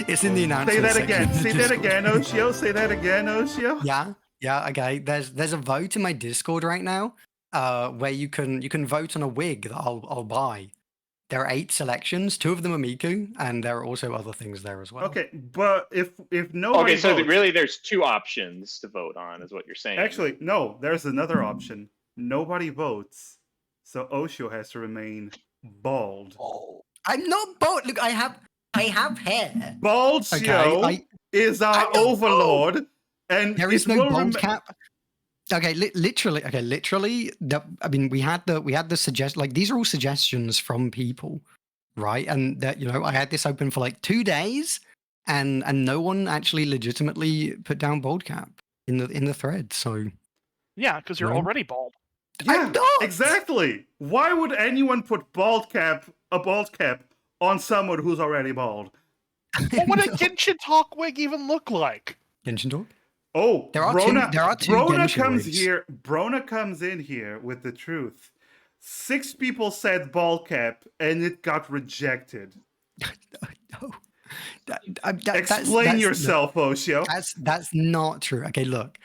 It's in the announcement Say that section again. of the Say that Discord. again, Oshio. Say that again, Oshio. Yeah, okay. There's a vote in my Discord right now, where you can vote on a wig that I'll buy. There are 8 selections. 2 of them are Miku, and there are also other things there as well. Okay, but if nobody Okay, so votes, really there's 2 options to vote on, is what you're saying. actually, no, there's another option. Nobody votes, so Oshio has to remain bald. I'm not bald. Look, I have hair. Bald Shio is our I'm not overlord, and There is it no will bald cap. Okay, literally. Okay, literally. I mean, we had the suggest like these are all suggestions from people, right? And that I had this open for like 2 days, and no one actually legitimately put down bald cap in the thread. So yeah, because you're already bald. Yeah, I'm not. exactly. Why would anyone put a bald cap on someone who's already bald? What would a Genshin Talk wig even look like? Genshin Talk? Oh, There are two Brona Genshin comes wigs. here. Brona comes in here with the truth. 6 people said bald cap, and it got rejected. No. Explain yourself, Oshio. That's not true. Okay, look.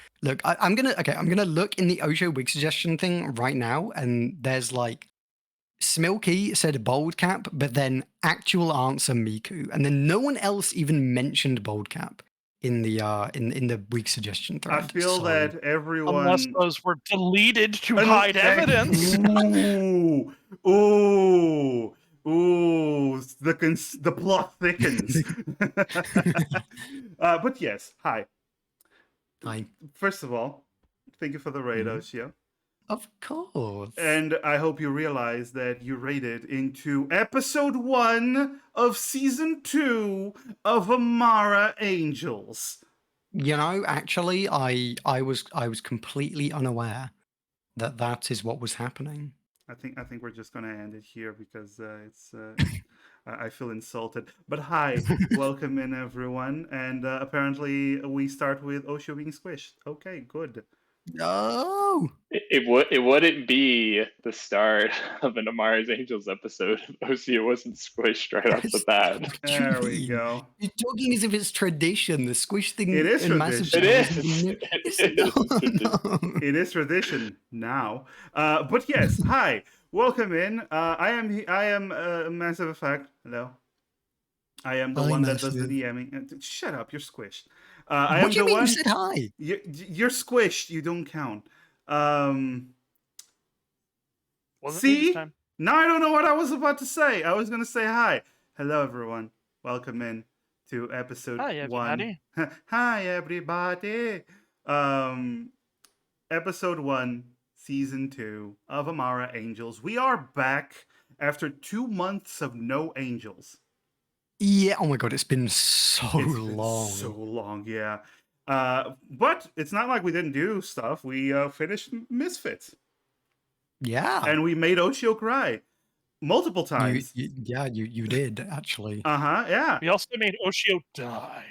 I'm gonna look in the Osho wig suggestion thing right now, and there's like Smilky said bold cap, but then actual answer Miku, and then no one else even mentioned bold cap in the in the wig suggestion thread. I feel that everyone, unless those were deleted to hide evidence. Ooh, the plot thickens. But yes, hi. Hi. First of all, thank you for the raid, Oshio. Of course. And I hope you realize that you raided into episode 1 of season 2 of Amara Angels. Actually, I was completely unaware that is what was happening. I think we're just gonna end it here because it's. I feel insulted. But hi, welcome in everyone, and apparently we start with Osho being squished. Okay, good. No. It wouldn't be the start of an Amara's Angels episode if Osio wasn't squished right off the bat. There we go. You're talking as if it's tradition. The squish thing. It is tradition. It is tradition now. But yes, hi, welcome in. I am Massive Effect. Hello. I am the one that does the DMing. Shut up, you're squished. I am what do you the mean one. you said hi? You're squished. You don't count. Wasn't See? me this time. Now I don't know what I was about to say. I was gonna say hi. Hello, everyone. Welcome in to episode 1. Hi, everybody. Episode 1, season 2 of Amara Angels. We are back after 2 months of no angels. Yeah. Oh my god, it's been so long. So long, yeah. But it's not like we didn't do stuff. We finished Misfits. Yeah. And we made Oshio cry multiple times. You did actually. Yeah. We also made Oshio die.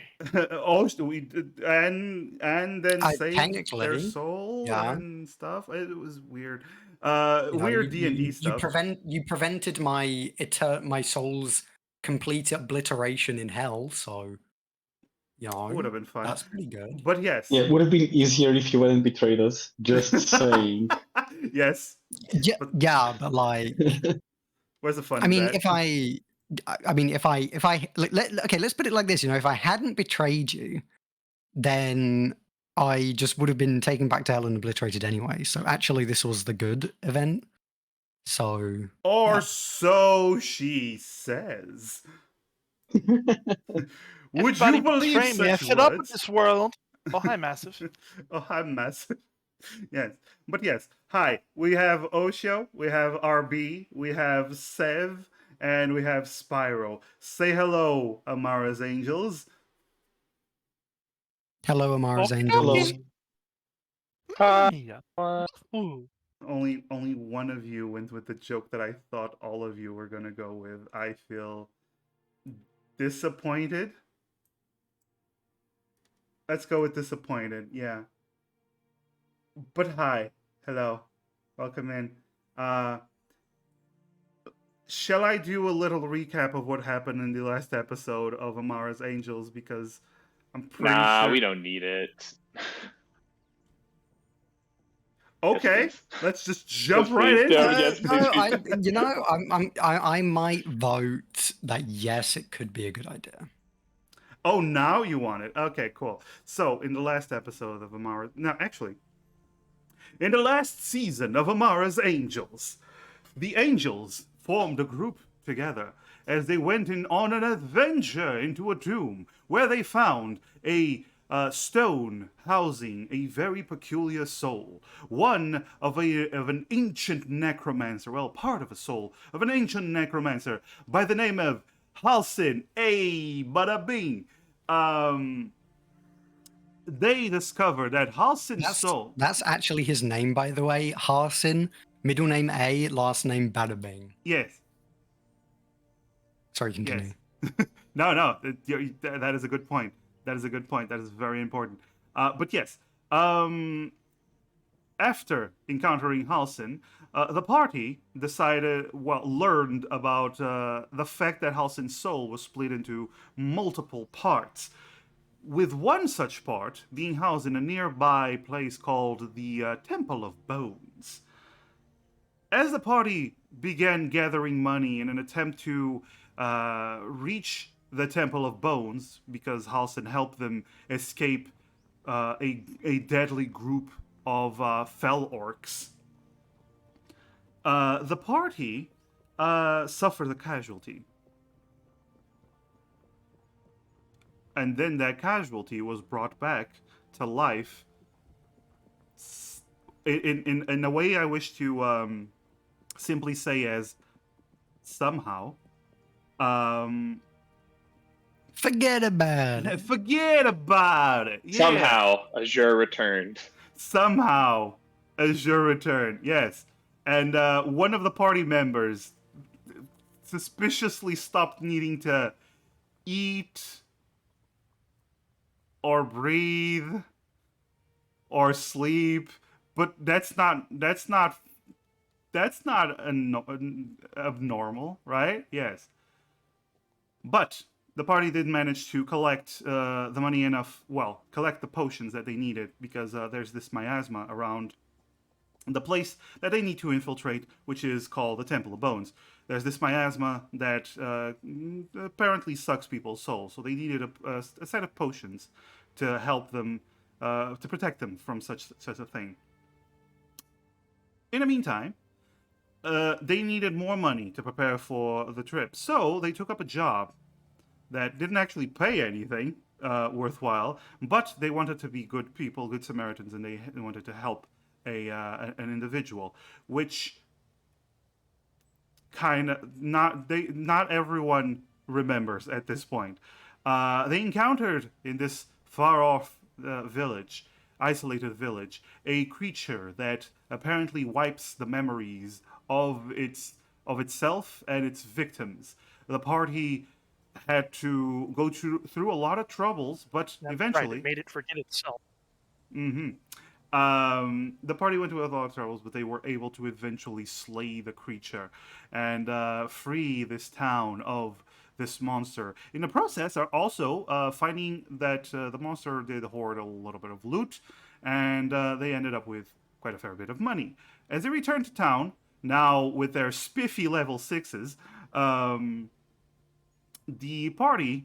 We did, and then saved their soul and stuff. It was weird. Weird D&D stuff. You prevented my soul's complete obliteration in hell, so would have been fun. That's pretty good. But yes. Yeah, it would have been easier if you hadn't betrayed us. Just saying. Yes. But like, where's the fun? I mean, if I okay, let's put it like this. If I hadn't betrayed you, then I just would have been taken back to hell and obliterated anyway. So actually, this was the good event. So, so she says. Would you believe such me? I fit up in this world. Oh, hi, Massive. Oh, hi, Massive. Yes. But yes. Hi. We have Oshio, we have RB, we have Sev, and we have Spyro. Say hello, Amara's Angels. Hello, Amara's Angels. Only one of you went with the joke that I thought all of you were gonna go with. I feel disappointed. Let's go with disappointed, yeah. But hi. Hello. Welcome in. shall I do a little recap of what happened in the last episode of Amara's Angels? Because I'm pretty Nah, sure. we don't need it. Yes, Okay, please. let's just jump Yes, right please. into No, it. yes, No, please. I might vote that yes, it could be a good idea. Oh, now you want it. Okay, cool. So, in the last episode of Amara. No, actually, in the last season of Amara's Angels, the Angels formed a group together as they went on an adventure into a tomb where they found a stone housing a very peculiar soul, one of an ancient necromancer, well, part of a soul of an ancient necromancer by the name of Halsin. A bada bing. They discovered that Halsin's soul. That's actually his name, by the way. Harsin, middle name A, last name Badabing. Yes, Sorry, yes. continue. No, that is a good point. That is a good point. That is very important. But yes, after encountering Halsin, the party learned about the fact that Halsin's soul was split into multiple parts, with one such part being housed in a nearby place called the Temple of Bones. As the party began gathering money in an attempt to reach the Temple of Bones, because Halsin helped them escape a deadly group of fell orcs, the party suffered a casualty. And then that casualty was brought back to life in a way I wish to simply say as somehow. Forget about it. Forget about it. Yeah. Somehow, Azure returned. Somehow, Azure returned. Yes. And one of the party members suspiciously stopped needing to eat or breathe or sleep, but that's not abnormal, right? Yes. But the party did manage to collect the money enough, well, collect the potions that they needed, because there's this miasma around the place that they need to infiltrate, which is called the Temple of Bones. There's this miasma that apparently sucks people's souls, so they needed a set of potions to help them, to protect them from such a thing. In the meantime, they needed more money to prepare for the trip, so they took up a job that didn't actually pay anything worthwhile, but they wanted to be good people, good Samaritans, and they wanted to help an individual, which kind of not everyone remembers at this point. They encountered in this far off isolated village, a creature that apparently wipes the memories of itself and its victims. The party had to go through a lot of troubles, but That's eventually, right, it made it forget itself. the party went through a lot of troubles, but they were able to eventually slay the creature and free this town of this monster. In the process, are also finding that the monster did hoard a little bit of loot, and they ended up with quite a fair bit of money. As they returned to town, now with their spiffy level 6s, the party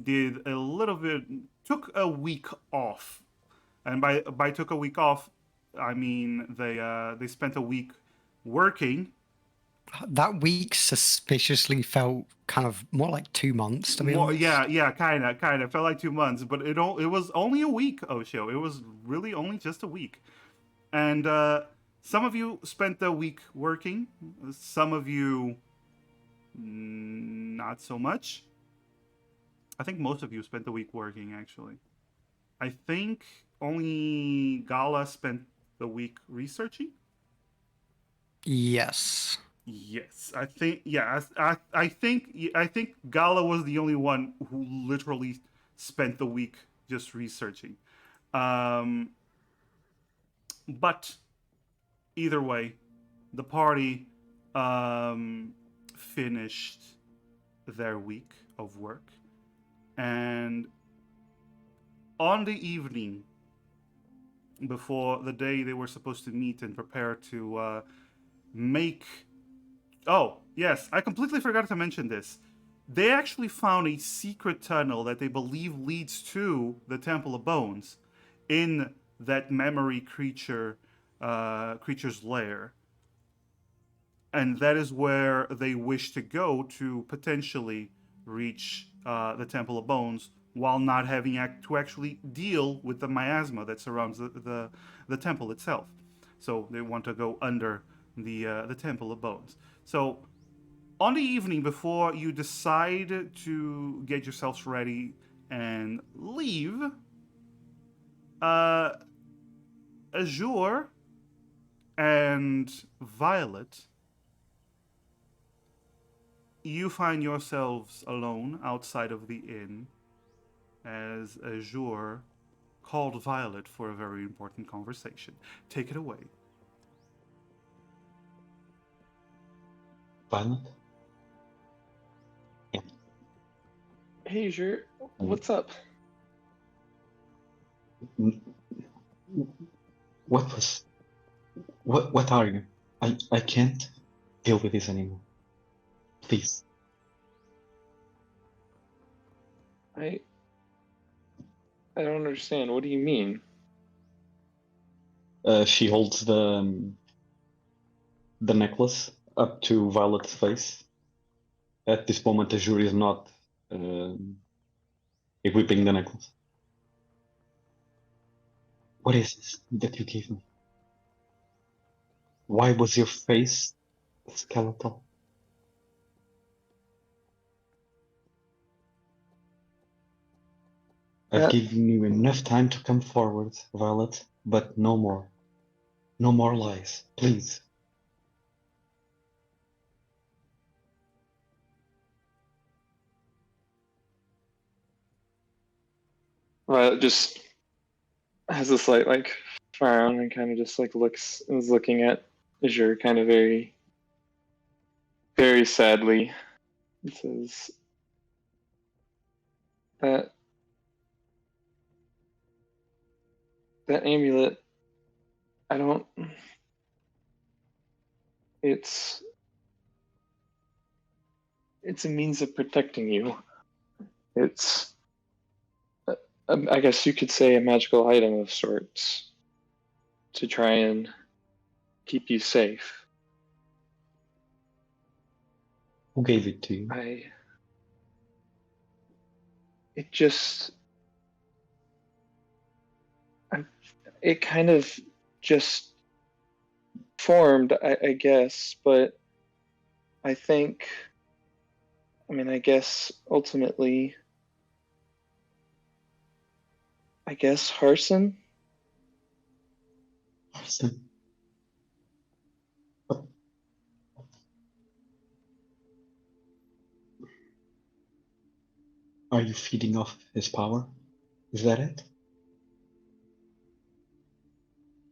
did a little bit, took a week off. And by took a week off, I mean they spent a week working. That week suspiciously felt kind of more like 2 months, to be honest. Yeah, kind of felt like 2 months, but it was only a week. Osho, it was really only just a week, and some of you spent the week working, some of you not so much. I think most of you spent the week working, actually. I think only Gala spent the week researching. Yes. Yes, I think. Yeah, I think Gala was the only one who literally spent the week just researching. But either way, the party finished their week of work. And on the evening before the day they were supposed to meet and prepare to make. Oh, yes, I completely forgot to mention this. They actually found a secret tunnel that they believe leads to the Temple of Bones in that memory creature's lair. And that is where they wish to go to potentially reach the Temple of Bones while not having to actually deal with the miasma that surrounds the temple itself. So they want to go under the Temple of Bones. So on the evening before you decide to get yourselves ready and leave, Azure and Violet, you find yourselves alone outside of the inn as Azure called Violet for a very important conversation. Take it away. Violet? Hey, Azure, what's up? What was... What are you? I can't deal with this anymore. Please. I don't understand. What do you mean? She holds the necklace up to Violet's face. At this moment, Azure is not equipping the necklace. What is this that you gave me? Why was your face skeletal? I've given you enough time to come forward, Violet, but no more. No more lies, please. Well, it just has a slight like frown and kind of just like looks and is looking at Azure kind of very, very sadly. It says that that amulet, I don't. It's a means of protecting you. It's I guess you could say a magical item of sorts to try and keep you safe. Who gave it to you? It just, it kind of just formed, I guess, but I think, I guess ultimately, I guess Harson. Harson? What? Are you feeding off his power? Is that it?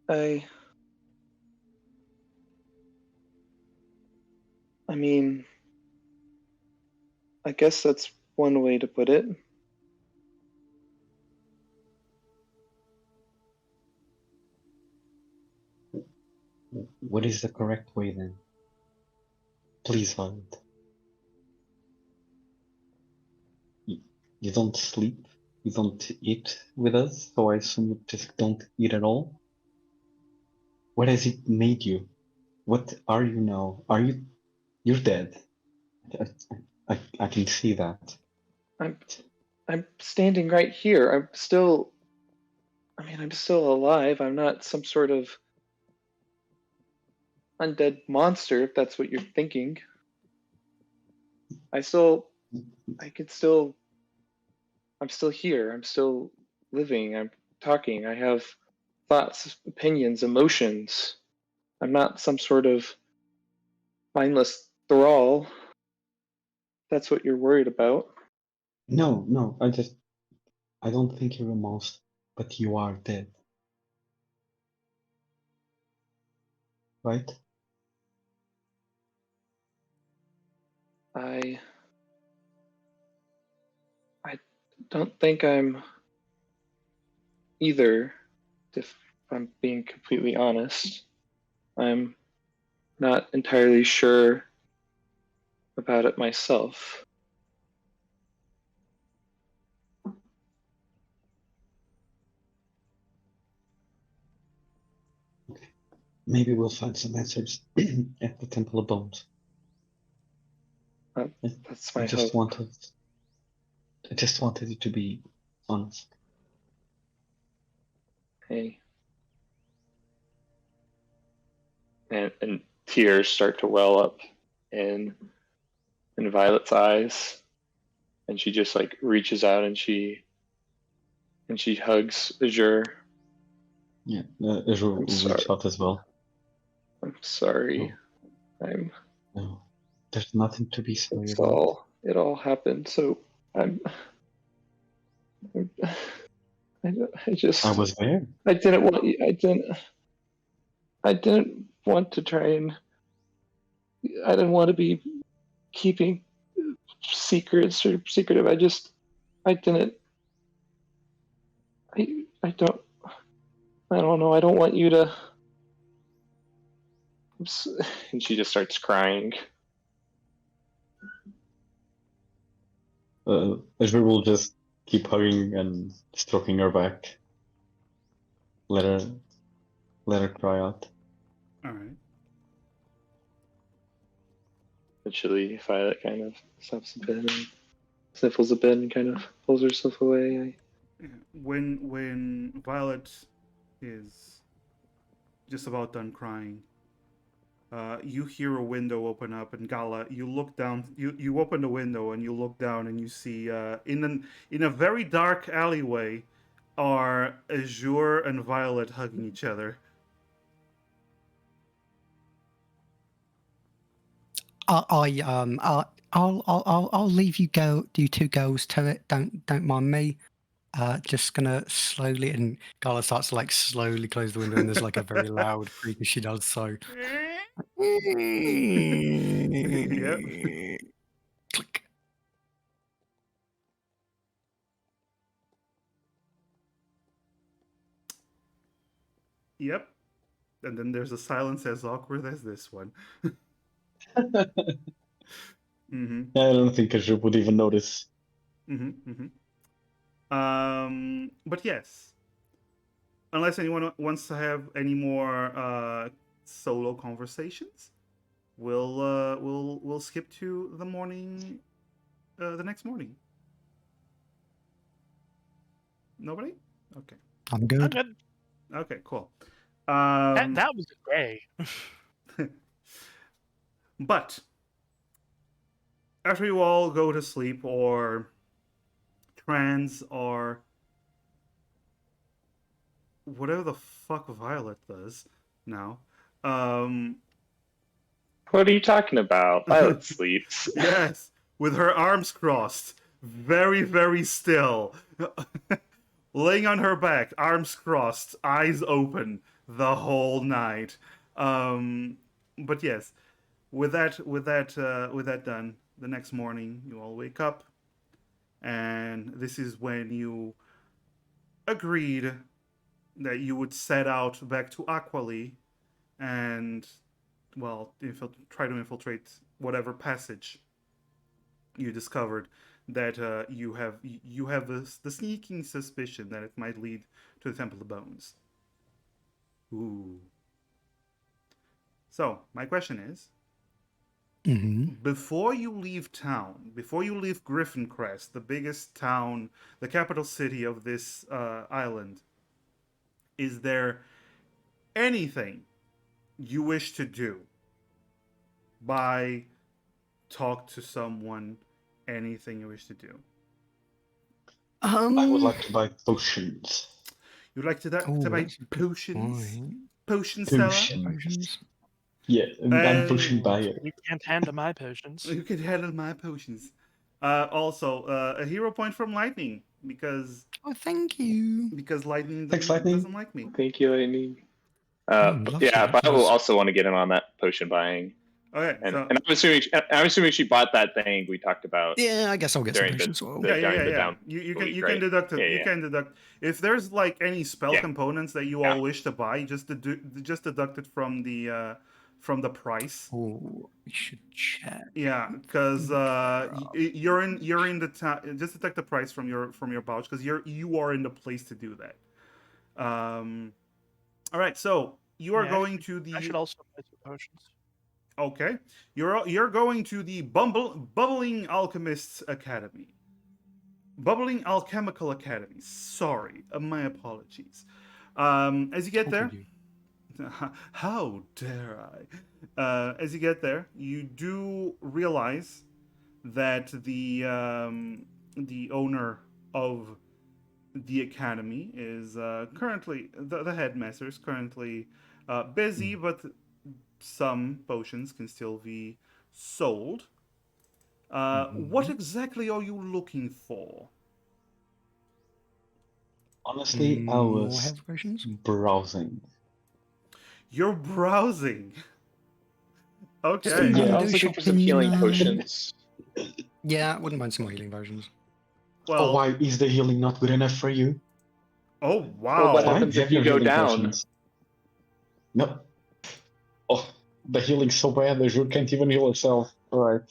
I guess that's one way to put it. What is the correct way then? Please, Violet. You don't sleep, you don't eat with us, so I assume you just don't eat at all? What has it made you? What are you now? You're dead. I can see that. I'm standing right here. I'm still alive. I'm not some sort of undead monster, if that's what you're thinking. I'm still here. I'm still living. I'm talking. I have thoughts, opinions, emotions. I'm not some sort of mindless thrall. That's what you're worried about. No, I don't think you're a monster, but you are dead. Right? I don't think I'm either, if I'm being completely honest. I'm not entirely sure about it myself. Maybe we'll find some answers at the Temple of Bones. That's my I just hope. wanted you to be honest. Hey. And tears start to well up in Violet's eyes, and she just like reaches out and she hugs Azure. Yeah, Azure will sorry. reach out as well. I'm sorry. No, there's nothing to be sorry It's about. it all happened. So I just I was there. I didn't want you. I didn't want to try and I didn't want to be keeping secrets or secretive. I didn't. I don't. I don't know. I don't want you to. And she just starts crying. Azure will just keep hugging and stroking her back. Let her cry out. All right. Eventually, Violet kind of stops a bit and sniffles a bit and kind of pulls herself away. When Violet is just about done crying, you hear a window open up, and Gala, you look down. You open the window and you look down, and you see in a very dark alleyway are Azure and Violet hugging each other. I'll leave you two girls to it. Don't mind me. Just gonna slowly, and Carla starts to like slowly close the window, and there's like a very loud creak as she does so. Yep. Click. Yep. And then there's a silence as awkward as this one. Mm-hmm. I don't think Azure would even notice. Mm-hmm. Mm-hmm. But yes, unless anyone wants to have any more solo conversations, we'll skip to the morning, the next morning. Nobody? Okay. I'm I'm good. good. Okay. Cool. That was a day. But after you all go to sleep or trance or whatever the fuck Violet does now, What are you talking about? Violet sleeps. yes, with her arms crossed, very, very still, laying on her back, arms crossed, eyes open the whole night. But yes, with that done, the next morning you all wake up, and this is when you agreed that you would set out back to Aquali and, well, try to infiltrate whatever passage you discovered that you have the sneaking suspicion that it might lead to the Temple of Bones. Ooh. So my question is, before you leave town, before you leave Griffin Crest, the biggest town, the capital city of this island, is there anything you wish to do? Buy, talk to someone, anything you wish to do? I would like to buy potions. You'd like to buy that's a good potions? point. Potions, Stella? Potions. Yeah, I'm potion buyer. You can't handle my potions. You can handle my potions. Also, a hero point from Lightning because Oh, thank you. Lightning Thanks, Lightning. doesn't like me. Thank you, Lightning. Love Yeah, to. but I will also want to get in on that potion buying. Okay, And, so and I'm assuming she bought that thing we talked about Yeah, I guess I'll get some during the, potions. Well. the- during the yeah. down. You the can week, you can right? deduct it. Yeah, You yeah. can deduct if there's like any spell Yeah. components that you Yeah. all wish to buy. Just deduct it from the price. Oh, we should check. Yeah, because you're in the town. Just deduct the price from your pouch because you are in the place to do that. All right, so you are Yeah, going to I the should also buy some potions. okay. You're going to the Bubbling Alchemists Academy. Bubbling Alchemical Academy. Sorry, my apologies. As you get All there, good, you. how dare I? As you get there, you do realize that the owner of the academy is currently the headmaster is currently busy, but some potions can still be sold. What exactly are you looking for? Honestly, I More was health potions? browsing. You're browsing. Okay. Some Yeah. I window was looking for some shopping, healing man. potions. Yeah, I wouldn't mind some more healing potions. Oh, Well, why is the healing not good enough for you? oh Well, wow. what Fine, happens if have you your go healing down? potions. No. Oh, the healing's so bad, the Jure can't even heal herself. Alright.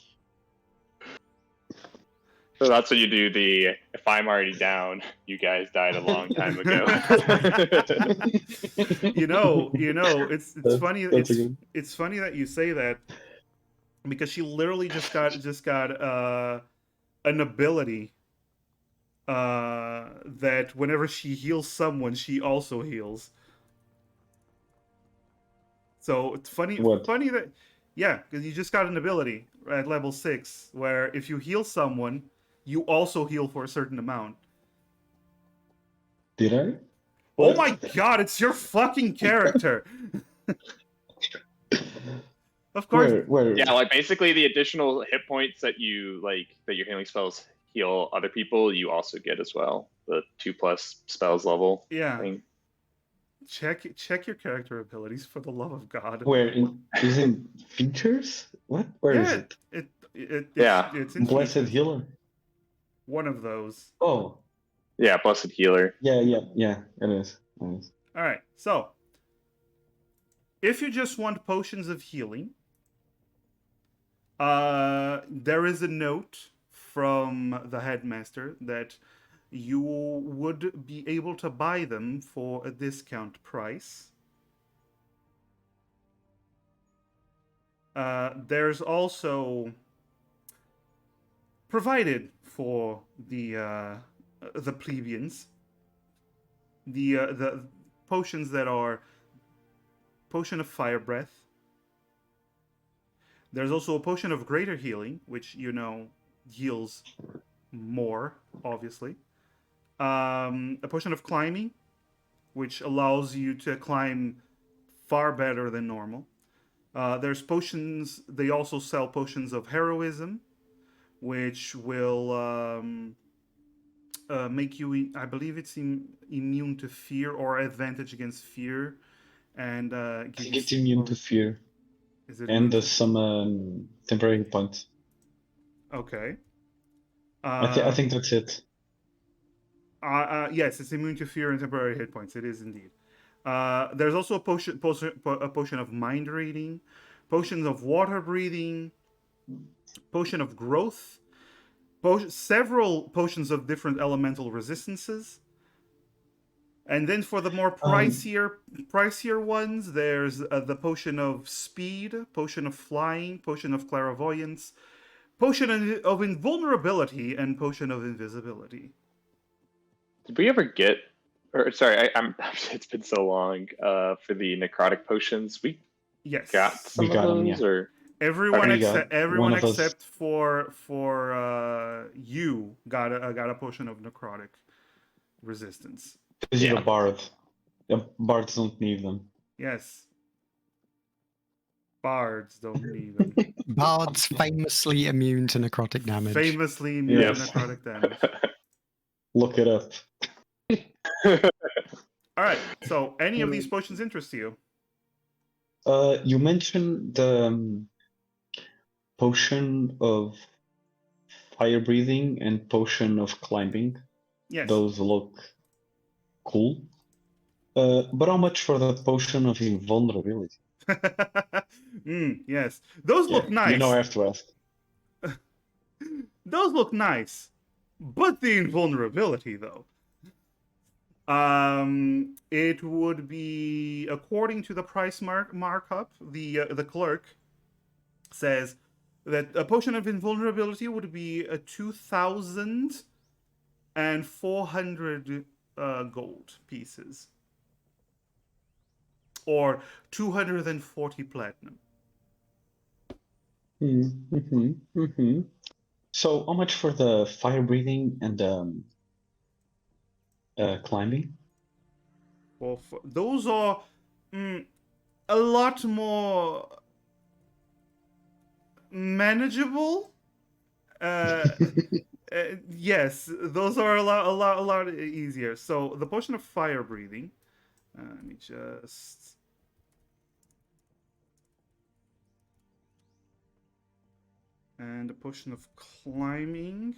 So that's what you do. If I'm already down, you guys died a long time ago. It's That's funny. that's a good. It's funny that you say that because she literally just got an ability that whenever she heals someone, she also heals. So it's funny What? that yeah, because you just got an ability at level 6 where if you heal someone, you also heal for a certain amount. Did I? Oh What? my god, it's your fucking character. Of course. Where? Yeah, like basically the additional hit points that that your healing spells heal other people, you also get as well. The 2+ spells level Yeah. thing. Check your character abilities for the love of God. Where? Is in features? What? Where is Yeah, it? it's in Blessed features. healer. One of those. Oh, Yeah, blessed healer. yeah. It is. It is. All right. So, if you just want potions of healing, there is a note from the headmaster that you would be able to buy them for a discount price. There's also provided for the plebeians the potions that are potion of fire breath. There's also a potion of greater healing, which heals more, obviously. A potion of climbing, which allows you to climb far better than normal. There's potions. They also sell potions of heroism, which will make you. I believe it's immune to fear or advantage against fear, and I give think you it's immune to fear, Is it and immune to- there's some temporary points. Okay. I think that's it. Yes, it's immune to fear and temporary hit points. It is indeed. There's also a potion of mind reading, potions of water breathing, potion of growth, several potions of different elemental resistances. And then for the more pricier ones, there's the potion of speed, potion of flying, potion of clairvoyance, potion of invulnerability, and potion of invisibility. Did we ever get? Or sorry, I'm. It's been so long. For the necrotic potions, we Yes. got some We got of 'em, those, yeah. or Everyone We got everyone one of us. except for you got a potion of necrotic resistance. Because you're Yeah. a bard. Yeah, bards don't need them. Yes. Bards don't need them. Bards famously immune to necrotic damage. Famously immune to Yes. necrotic damage. Look it up. All right. So, any of these potions interest you? You mentioned potion of fire breathing and potion of climbing. Yes. Those look cool. But how much for the potion of invulnerability? Yes. Those look nice. You know I have to ask. Those look nice. But the invulnerability, though. It would be, according to the price markup, the clerk says that a potion of invulnerability would be 2,400 gold pieces, or 240 platinum. So how much for the fire breathing and climbing? Well, those are a lot more manageable. Yes, those are a lot easier. So the potion of fire breathing. Let me just. And the potion of climbing.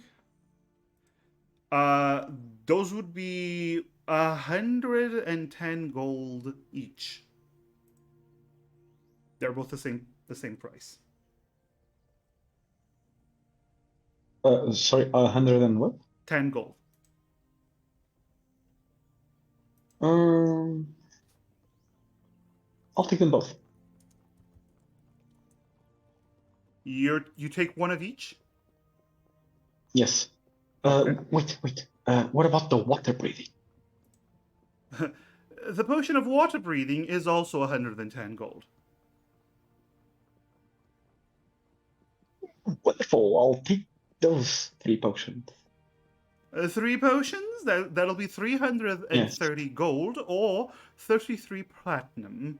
Those would be 110 gold each. They're both the same price. Sorry, 100 and what? 10 gold. I'll take them both. You take one of each? Yes. Okay. Wait. What about the water breathing? The potion of water breathing is also 110 gold. Wonderful. I'll take those 3 potions. 3 potions? That'll be 330 gold or 33 platinum.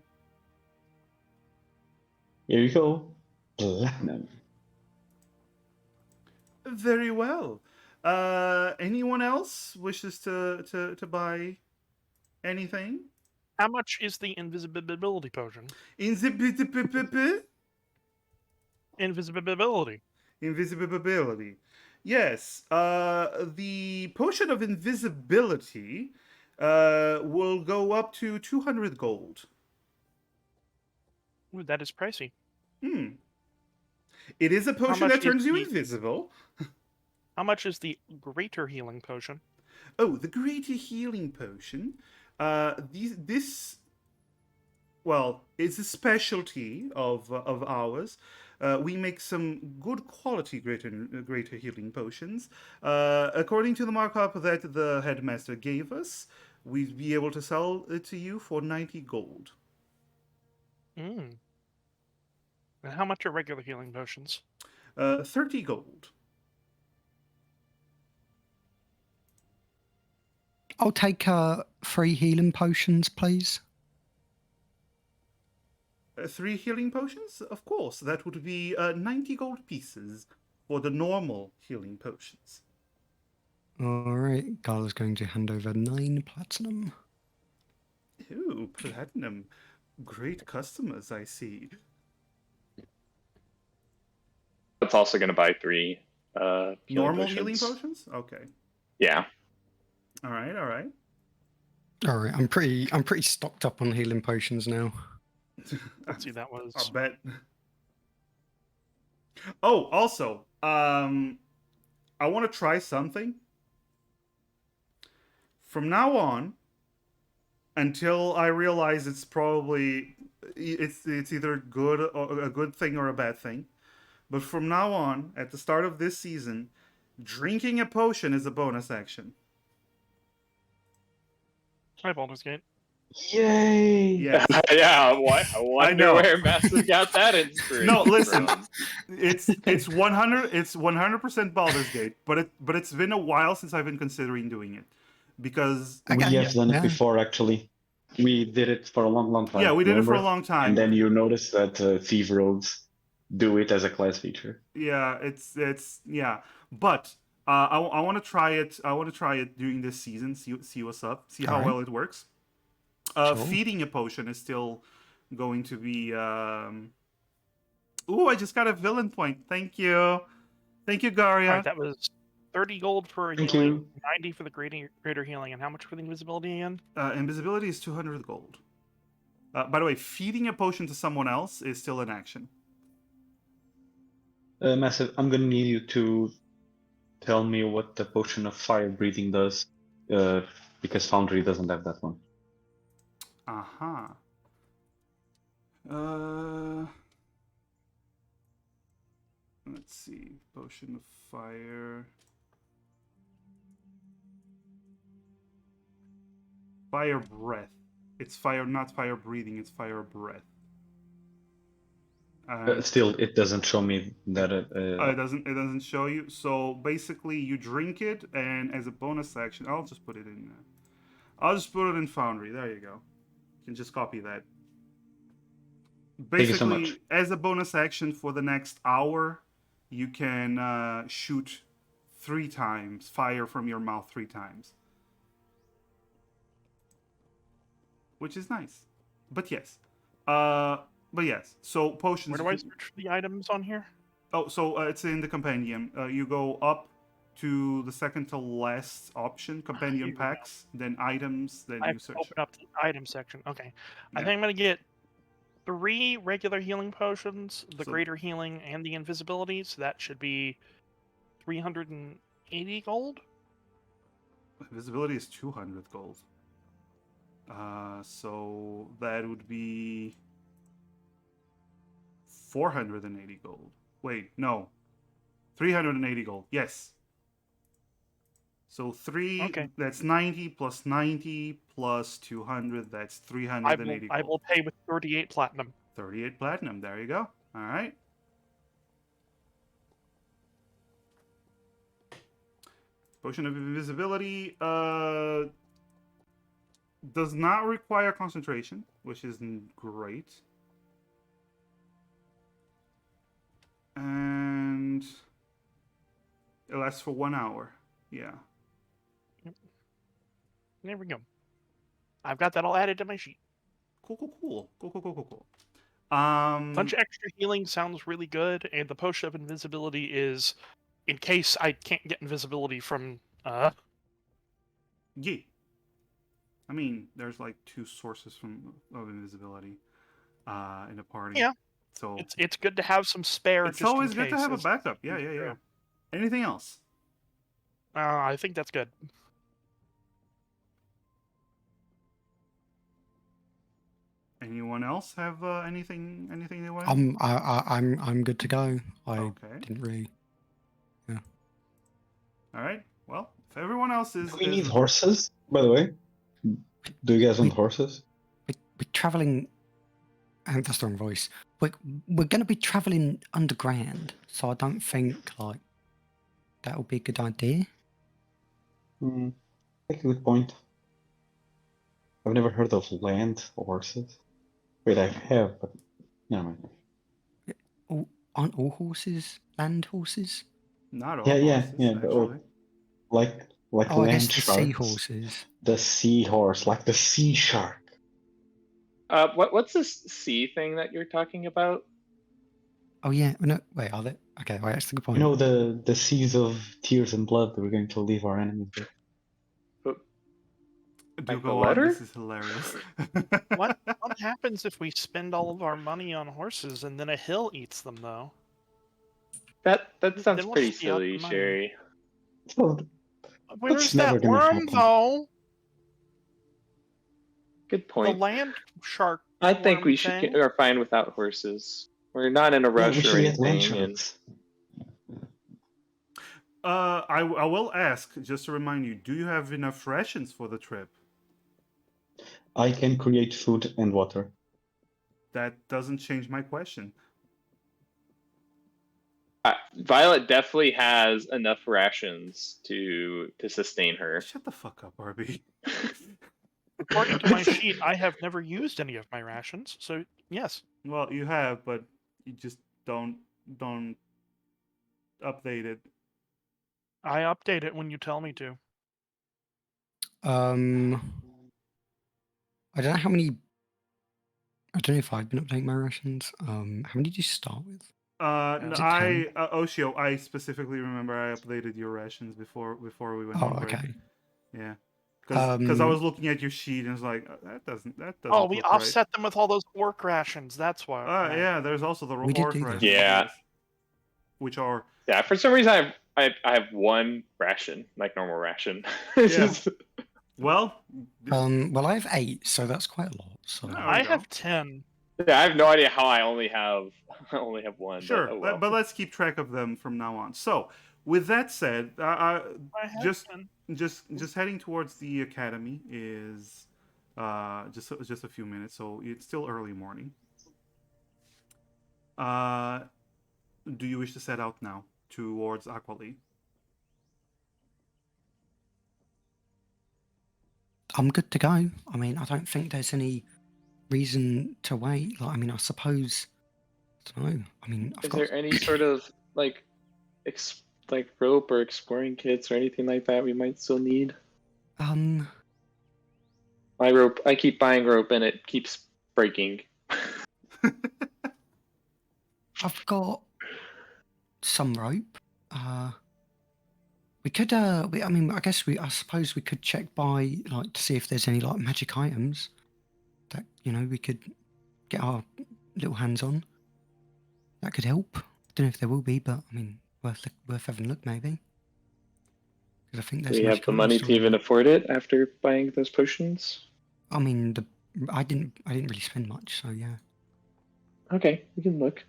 Here you go. Platinum. Very well. Anyone else wishes to buy anything? How much is the invisibility potion? Invisibility. Invisibility. Yes. The potion of invisibility will go up to 200 gold. Ooh, that is pricey. It is a potion much that turns is you the- invisible. How much is the greater healing potion? Oh, the greater healing potion. This, well, it's a specialty of ours. We make some good quality greater healing potions. According to the markup that the headmaster gave us, we'd be able to sell it to you for 90 gold. And how much are regular healing potions? 30 gold. I'll take 3 healing potions, please. 3 healing potions? Of course, that would be 90 gold pieces for the normal healing potions. All right, Gala's going to hand over 9 platinum. Ooh, platinum. Great customers, I see. It's also going to buy 3 Normal healing potions? Okay. Yeah. All right. All right, I'm pretty stocked up on healing potions now. Let's see, that was... I'll bet. Oh, also, I want to try something. From now on, until I realize it's probably it's either good or a good thing or a bad thing. But from now on, at the start of this season, drinking a potion is a bonus action. Hi, Baldur's Gate. Yay! Yes. Yeah, what? I wonder know. where Massive got that inspiration. No, listen. from. It's 100% Baldur's Gate, but it's been a while since I've been considering doing it because We Okay, have done it yeah. before, actually. We did it for a long time. yeah, we did it for a remember? long time. And then you notice that Thief Rogues do it as a class feature. Yeah, it's yeah, but I want to try it. I want to try it during this season. See what's up. See how Alright. well it works. Sure. Feeding a potion is still going to be Ooh, I just got a villain point. Thank you. Thank you, Garia. All right, that was 30 gold for Thank healing, you. 90 for the greater healing, and how much for the invisibility again? Invisibility is 200 gold. By the way, feeding a potion to someone else is still an action. Massive, I'm gonna need you to tell me what the potion of fire breathing does, because Foundry doesn't have that one. Aha. Let's see. Potion of fire. Fire breath. It's fire, not fire breathing. It's fire breath. Still, it doesn't show me that. It doesn't show you. So basically, you drink it, and as a bonus action, I'll just put it in. I'll just put it in Foundry. There you go. You can just copy that. Thank you so Basically, much. as a bonus action for the next hour, you can shoot 3 times, fire from your mouth 3 times, which is nice. But yes, So potions. Where do I search for the items on here? Oh, so it's in the compendium. You go up to the second to last option, compendium Here we go. packs, then items, then I you have to search. open up the item section. Okay. I Yeah. think I'm going to get 3 regular healing potions, the So- greater healing, and the invisibility. So that should be 380 gold. Invisibility is 200 gold. So that would be 480 gold. Wait, no. 380 gold. Yes. So 3, Okay. that's 90 plus 90 plus 200, that's 380 I gold. will pay with 38 platinum. 38 platinum, there you go. All right. Potion of invisibility does not require concentration, which is great. And it lasts for 1 hour. Yeah. There we go. I've got that all added to my sheet. Cool. Bunch of extra healing sounds really good, and the potion of invisibility is in case I can't get invisibility from Yeah. I mean, there's like 2 sources of invisibility in a party. Yeah. So it's good to have some spare. it's just always in good to case. have a It's- backup. Yeah. Anything else? I think that's good. Anyone else have anything they want? I'm good to go. I Okay. didn't really. All right. Well, if everyone else is, Do we need horses, by the way? Do you guys want horses? We're traveling. That's the wrong voice. We're going to be traveling underground, so I don't think like that would be a good idea. That's a good point. I've never heard of land horses. Wait, I have, but never mind. Aren't all horses land horses? not all Yeah, horses, but, actually. like Oh, I guess land the sharks. seahorses. The seahorse, like the sea shark. What's this sea thing that you're talking about? Oh yeah, no, wait, are they? Okay, wait, that's a good point. You know the seas of tears and blood that we're going to leave our enemies with. Do Like go a on. letter? This is hilarious. What happens if we spend all of our money on horses and then a hill eats them, though? That sounds Then we'll pretty just be out silly, the money. Sherry. So, Where's never that gonna worm, happen. though? Good The point. land shark. I think worm we should thing? are fine without horses. We're not in a yeah, we rush or should get land anything, and sharks. I will ask, just to remind you, do you have enough rations for the trip? I can create food and water. That doesn't change my question. Violet definitely has enough rations to sustain her. Shut the fuck up, Arby. According to my sheet, I have never used any of my rations, so yes. Well, you have, but you just don't update it. I update it when you tell me to. I don't know how many. I don't know if I've been updating my rations. How many did you start with? No, Is it 10? Oshio, I specifically remember I updated your rations before we went Oh, on break. okay. Yeah, because I Um, was looking at your sheet and it's like that doesn't Oh, we look right. offset them with all those work rations. That's why. Yeah, there's also the We did horse do that. rations. Yeah. yes, which are Yeah, for some reason I have one ration, like normal ration. It's Yeah. just- well. well, I have 8, so that's quite a lot. So There we I go. have 10. yeah, I have no idea how I only have one. Sure, but oh well. but let's keep track of them from now on. So, with that said, I have just 10. just heading towards the academy is just a few minutes, so it's still early morning. Do you wish to set out now towards Aquali? I'm good to go. I mean, I don't think there's any reason to wait. Like, I mean, I suppose. I don't know. I mean, I've Is got. there any sort of like like rope or exploring kits or anything like that we might still need? My rope, I keep buying rope and it keeps breaking. I've got some rope. We could. I mean, I suppose we could check by like to see if there's any like magic items that we could get our little hands on. That could help. I don't know if there will be, but I mean, worth having a look maybe. Because I think Do there's we have magic the money items to even around. afford it after buying those potions? I mean, I didn't really spend much, so yeah. Okay, we can look.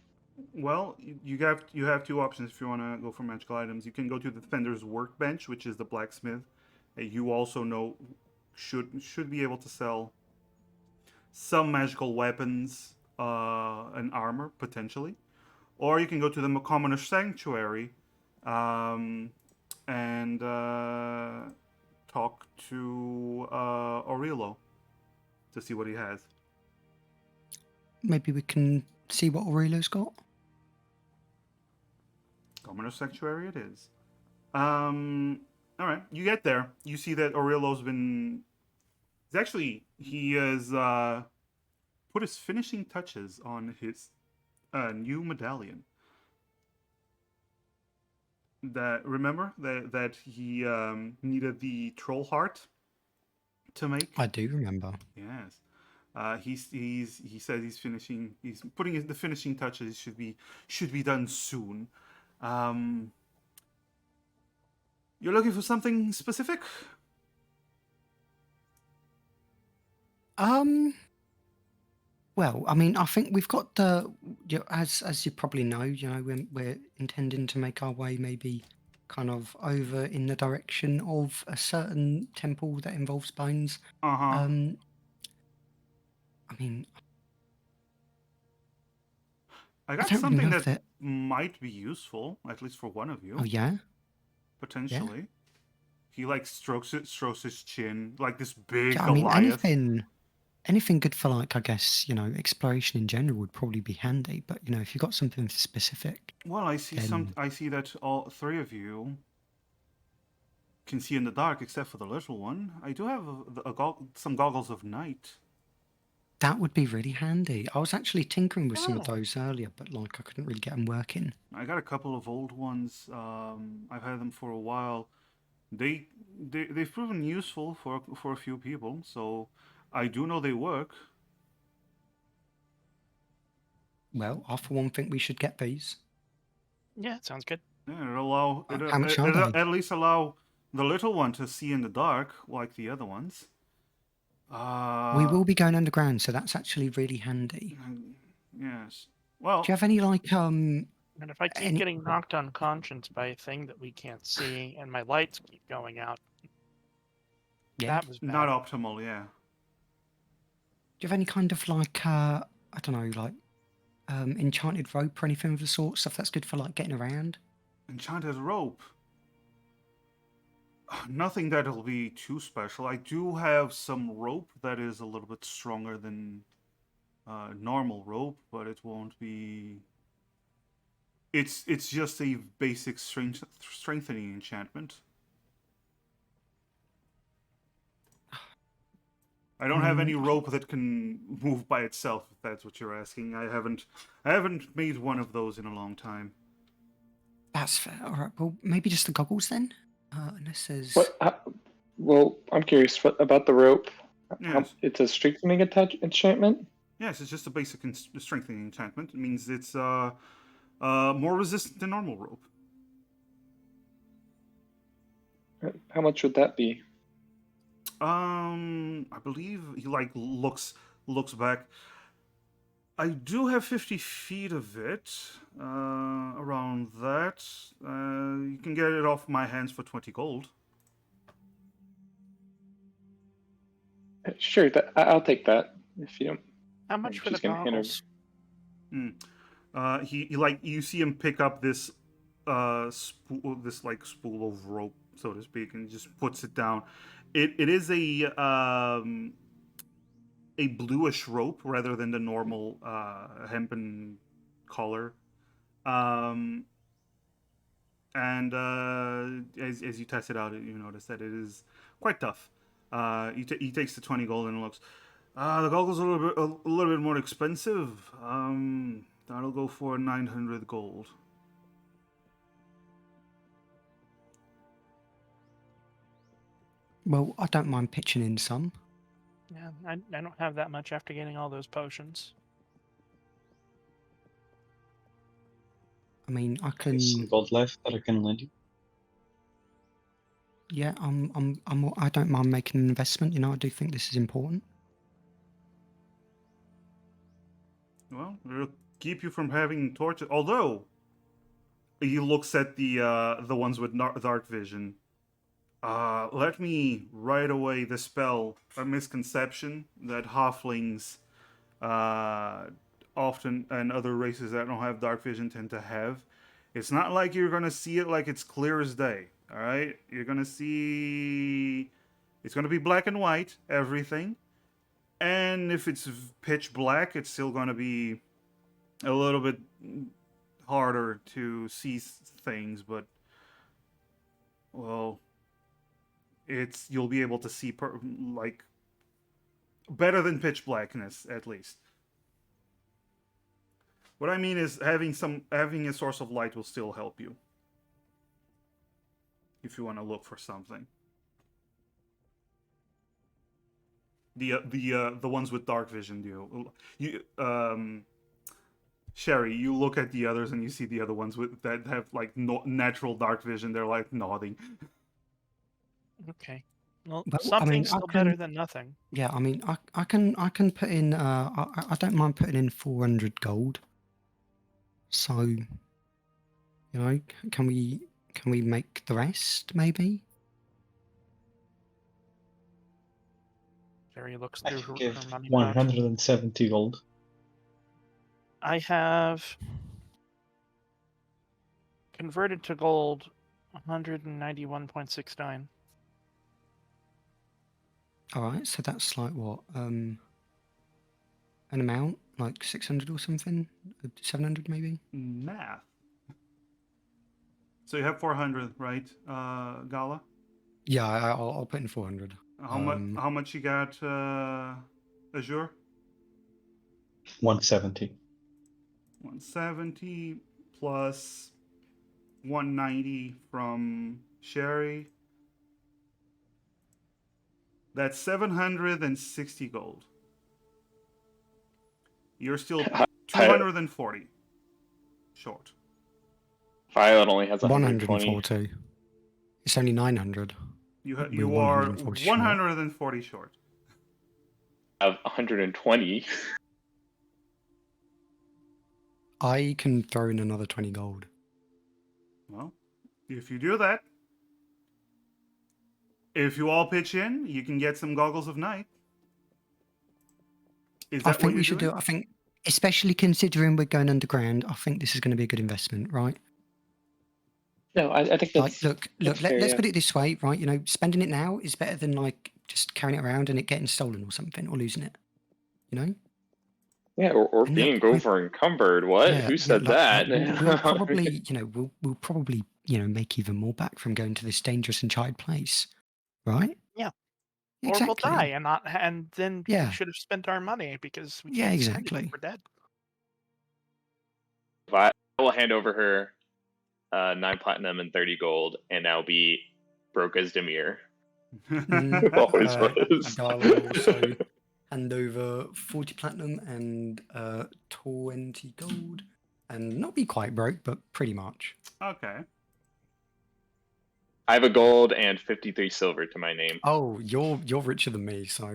Well, you have two options if you want to go for magical items. You can go to the defender's workbench, which is the blacksmith. You also know should be able to sell some magical weapons and armor potentially, or you can go to the commoner's sanctuary and talk to Aurelio to see what he has. Maybe we can see what Aurelio's got. Commoner's sanctuary it is. All right, you get there. You see that Aurelio's been. He has put his finishing touches on his new medallion. Remember that he needed the troll heart to make. I do remember. Yes. He says he's finishing. He's putting the finishing touches. Should be done soon. You're looking for something specific? Well, I mean, I think we've got as you probably know, we're intending to make our way maybe kind of over in the direction of a certain temple that involves bones. Uh-huh. I mean, I got don't really something know if that might be useful, at least for one of you. Oh yeah, Potentially. He like strokes his chin like this big yeah. I mean, Goliath. anything good for like I guess exploration in general would probably be handy. But if you've got something specific, Well, I see then... I see that all three of you can see in the dark, except for the little one. I do have some goggles of night. That would be really handy. I was actually tinkering with some of Oh. those earlier, but like I couldn't really get them working. I got a couple of old ones. I've had them for a while. They've proven useful for a few people, so I do know they work. Well, I for one think we should get these. Yeah, sounds good. Yeah, it'll How much are they? at least allow the little one to see in the dark like the other ones. We will be going underground, so that's actually really handy. Yes. Well, Do you have any like And if I keep Any- getting knocked unconscious by a thing that we can't see, and my lights keep going out, yeah? that was bad. not optimal, yeah. Do you have any kind of like I don't know, like enchanted rope or anything of the sort? Stuff that's good for like getting around. Enchanted rope. Nothing that'll be too special. I do have some rope that is a little bit stronger than normal rope, but it won't be. It's just a basic strengthening enchantment. I don't have any rope that can move by itself. If that's what you're asking, I haven't made one of those in a long time. That's fair. All right. Well, maybe just the goggles then. Unless there's. Well, I'm curious about the rope. Yes. It's a strengthening enchantment? Yes, it's just a basic strengthening enchantment. It means it's more resistant than normal rope. How much would that be? I believe he looks back. I do have 50 feet of it, around that. You can get it off my hands for 20 gold. Sure, I'll take that if you don't. How much for the She's gonna hand her- goggles? He you see him pick up this spool of rope, so to speak, and just puts it down. It is a bluish rope rather than the normal hempen collar. And as you test it out, you notice that it is quite tough. He takes the 20 gold and looks. The goggles are a little bit more expensive. That'll go for 900 gold. Well, I don't mind pitching in some. Yeah, I don't have that much after getting all those potions. I mean, I can. There's some gold left that I can lend you. Yeah, I don't mind making an investment. You know, I do think this is important. Well, it'll keep you from having torches. Although, he looks at the ones with dark vision. Let me right away dispel a misconception that halflings, often, and other races that don't have dark vision tend to have. It's not like you're gonna see it like it's clear as day. All right, you're gonna see. It's gonna be black and white, everything. And if it's pitch black, it's still going to be a little bit harder to see things, but, well, you'll be able to see better than pitch blackness, at least. What I mean is having a source of light will still help you if you want to look for something. The ones with dark vision do. Sherry, you look at the others and you see the other ones that have natural dark vision. They're like nodding. Okay. Well, But, I something's mean, still better than nothing. Yeah, I mean, I can put in. I don't mind putting in 400 gold. So, you know, can we make the rest maybe? Jerry looks I through can her give money packs. 170 gold. I have converted to gold 191.69. All right, so that's like what? An amount like 600 or something, 700 maybe. Math. So you have 400, right, Gala? Yeah, I'll put in 400. How much you got, Azure? 170. 170 plus 190 from Sherry. That's 760 gold. You're still 240 short. Violet only has 120. 140. It's only 900. You We're you are 140 short. 140 short. I have 120. I can throw in another 20 gold. Well, if you do that, if you all pitch in, you can get some goggles of night. Is that I what think you're we should doing? do it. I think, especially considering we're going underground, I think this is going to be a good investment, right? No, I think Like, that's look, that's let's fair, yeah. put it this way, right? You know, spending it now is better than like just carrying it around and it getting stolen or something, or losing it. You know? Yeah, or And being look, over encumbered. What? yeah, Who said like, that? we'll probably, you know, we'll probably, you know, make even more back from going to this dangerous and child place, right? Yeah. Or we'll Exactly. die and then Yeah. we should have spent our money because we Yeah, can't spend it if exactly. we're dead. I will hand over her 9 platinum and 30 gold, and I'll be broke as Demir. Always was. Agala will also hand over 40 platinum and 20 gold, and not be quite broke, but pretty much. Okay. I have a gold and 53 silver to my name. Oh, you're richer than me, so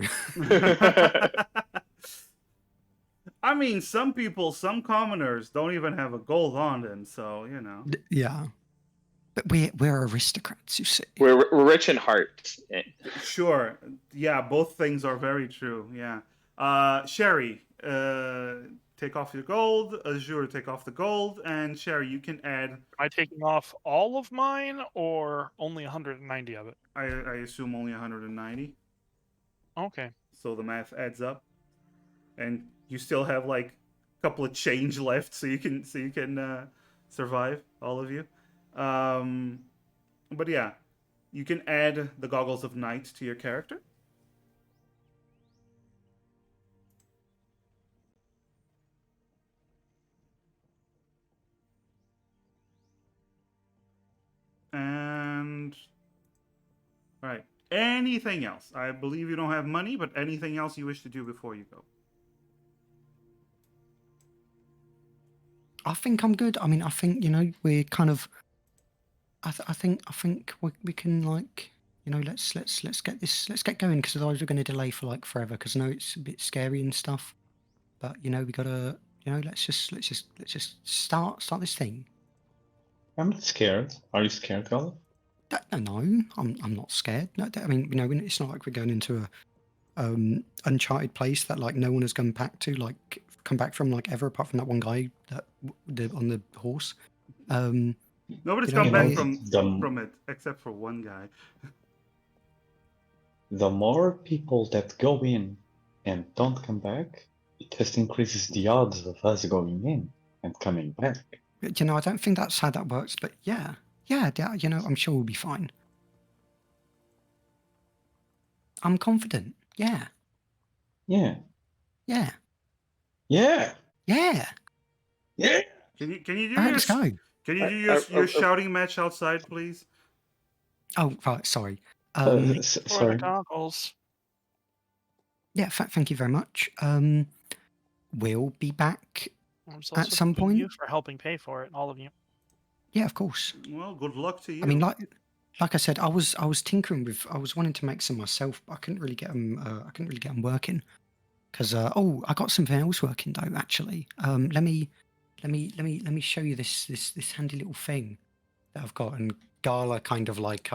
I mean, some people, some commoners don't even have a gold on them, so you know. yeah. But we're aristocrats, you see. We're rich in heart. Sure. Yeah, both things are very true. Yeah. Sherry, take off your gold. Azure, take off the gold. And Sherry, you can add. Am I taking off all of mine or only 190 of it? I assume only 190. Okay. So the math adds up, and you still have like a couple of change left, so you can survive, all of you. But yeah, you can add the goggles of night to your character. And all right, anything else? I believe you don't have money, but anything else you wish to do before you go? I think I'm good. I mean, I think we're kind of. I think we can like let's get going, because otherwise we're going to delay for like forever. Because I know it's a bit scary and stuff, but we gotta let's just start this thing. I'm not scared. Are you scared, Gala? No, I'm not scared. No, I mean it's not like we're going into a uncharted place that like no one has come back from like ever, apart from that one guy that on the horse. Nobody's You know, come back the- from it except for one guy. The more people that go in and don't come back, it just increases the odds of us going in and coming back. I don't think that's how that works, but yeah, I'm sure we'll be fine. I'm confident. Yeah. Yeah. Yeah. Yeah. Yeah. Yeah. Can you do All right, let's go. Can you do your shouting match outside, please? Oh, right. Sorry. For the Sorry. goggles. Yeah. Thank you very much. We'll be back I'm so at some thanking you point. for helping pay for it, all of you. Yeah, of course. Well, good luck to you. I mean, like I said, I was tinkering with. I was wanting to make some myself, but I couldn't really get them. I couldn't really get them working. Because I got something else working though. Actually, let me show you this handy little thing that I've got. And Gala kind of like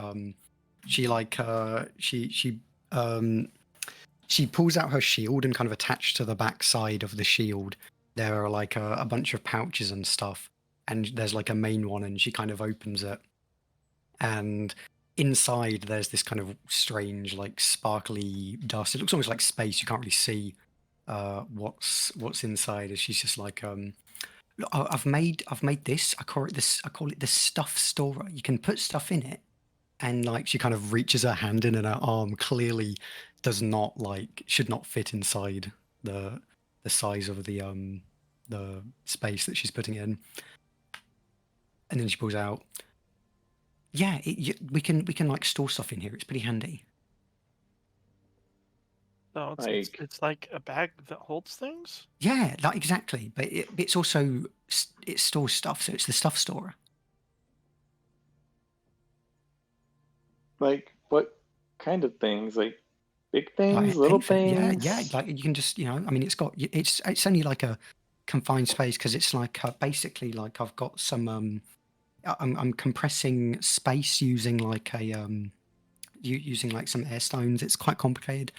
she pulls out her shield, and kind of attached to the back side of the shield there are like a bunch of pouches and stuff, and there's like a main one, and she kind of opens it, and inside there's this kind of strange like sparkly dust. It looks almost like space. You can't really see what's inside. And she's just like look, I've made this. I call it the stuff storer. You can put stuff in it, and like she kind of reaches her hand in, and her arm clearly should not fit inside the size of the space that she's putting in. And then she pulls out. Yeah, we can like store stuff in here. It's pretty handy. So it's like a bag that holds things? Yeah, like exactly. But it's also it stores stuff, so it's the stuff storer. Like what kind of things? Like big things, Like little anything. things? Yeah. Like you can just I mean, it's only like a confined space, because it's like basically like I've got some I'm compressing space using like a using like some air stones. It's quite complicated.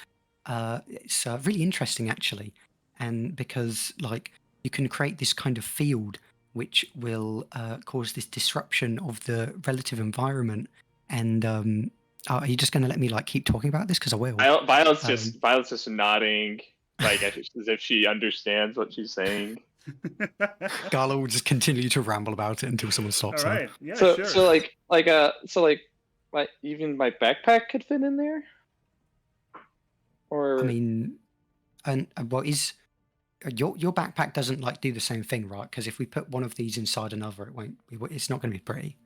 It's really interesting actually, and because like you can create this kind of field which will cause this disruption of the relative environment. And are you just going to let me like keep talking about this? Because I will. Violet's just nodding, like as if she understands what she's saying. Gala will just continue to ramble about it until someone stops All her. right. Yeah, so sure. so like even my backpack could fit in there? Or I mean, and what is your backpack doesn't like do the same thing, right? Because if we put one of these inside another, it won't. It's not going to be pretty.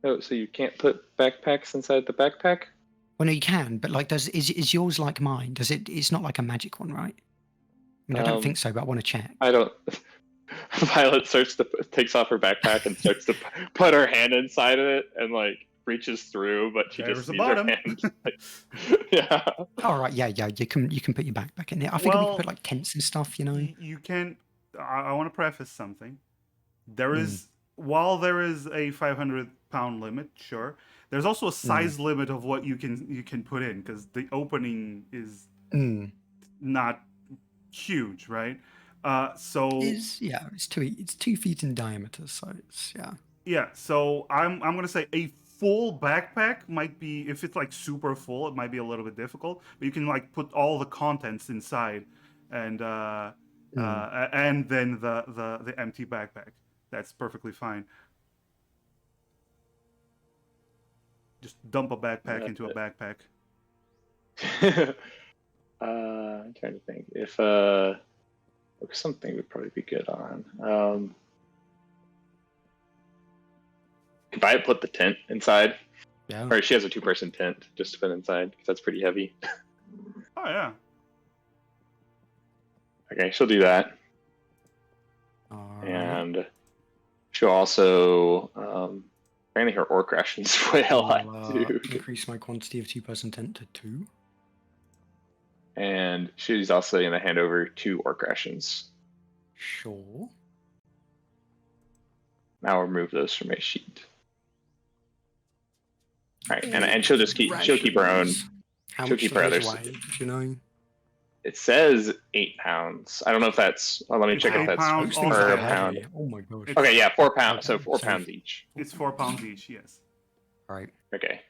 oh, so you can't put backpacks inside the backpack? Well, no, you can, but like, is yours like mine? Does it? It's not like a magic one, right? I mean, I don't think so, but I want to check. I don't. Violet takes off her backpack and starts to put her hand inside of it and like reaches through, but she There's just the needs her bottom. hand. yeah. All right, yeah. You can put your backpack in there. I think we can put like tents and stuff. You know. You can. I want to preface something. There Mm. is, while there is a 500-pound limit, sure. There's also a size limit of what you can put in, because the opening is not huge, right? So it's 2 feet in diameter, so it's yeah. So I'm gonna say a full backpack might be, if it's like super full, it might be a little bit difficult. But you can like put all the contents inside, and then the empty backpack. That's perfectly fine. Just dump a backpack into a backpack. I'm trying to think if something would probably be good on. If I put the tent inside, yeah. or she has a 2-person tent just to put inside because that's pretty heavy. Oh yeah. Okay, she'll do that. Alright. And she'll also apparently her orc rations weigh a lot too. Increase my quantity of 2-person tent to 2. And she's also gonna hand over 2 orc rations. Sure. Now I'll remove those from my sheet. All right, and she'll just keep her own. How she'll much keep do her those others. weigh? Do you know? It says 8 pounds. I don't know if that's. Well, let me It's check if 8 that's pounds, Those things also per are pound. heavy. Oh my gosh. It's- Okay, yeah, 4 pounds. So Okay, 4 so- pounds each. It's 4 pounds each. Yes. Right. Okay.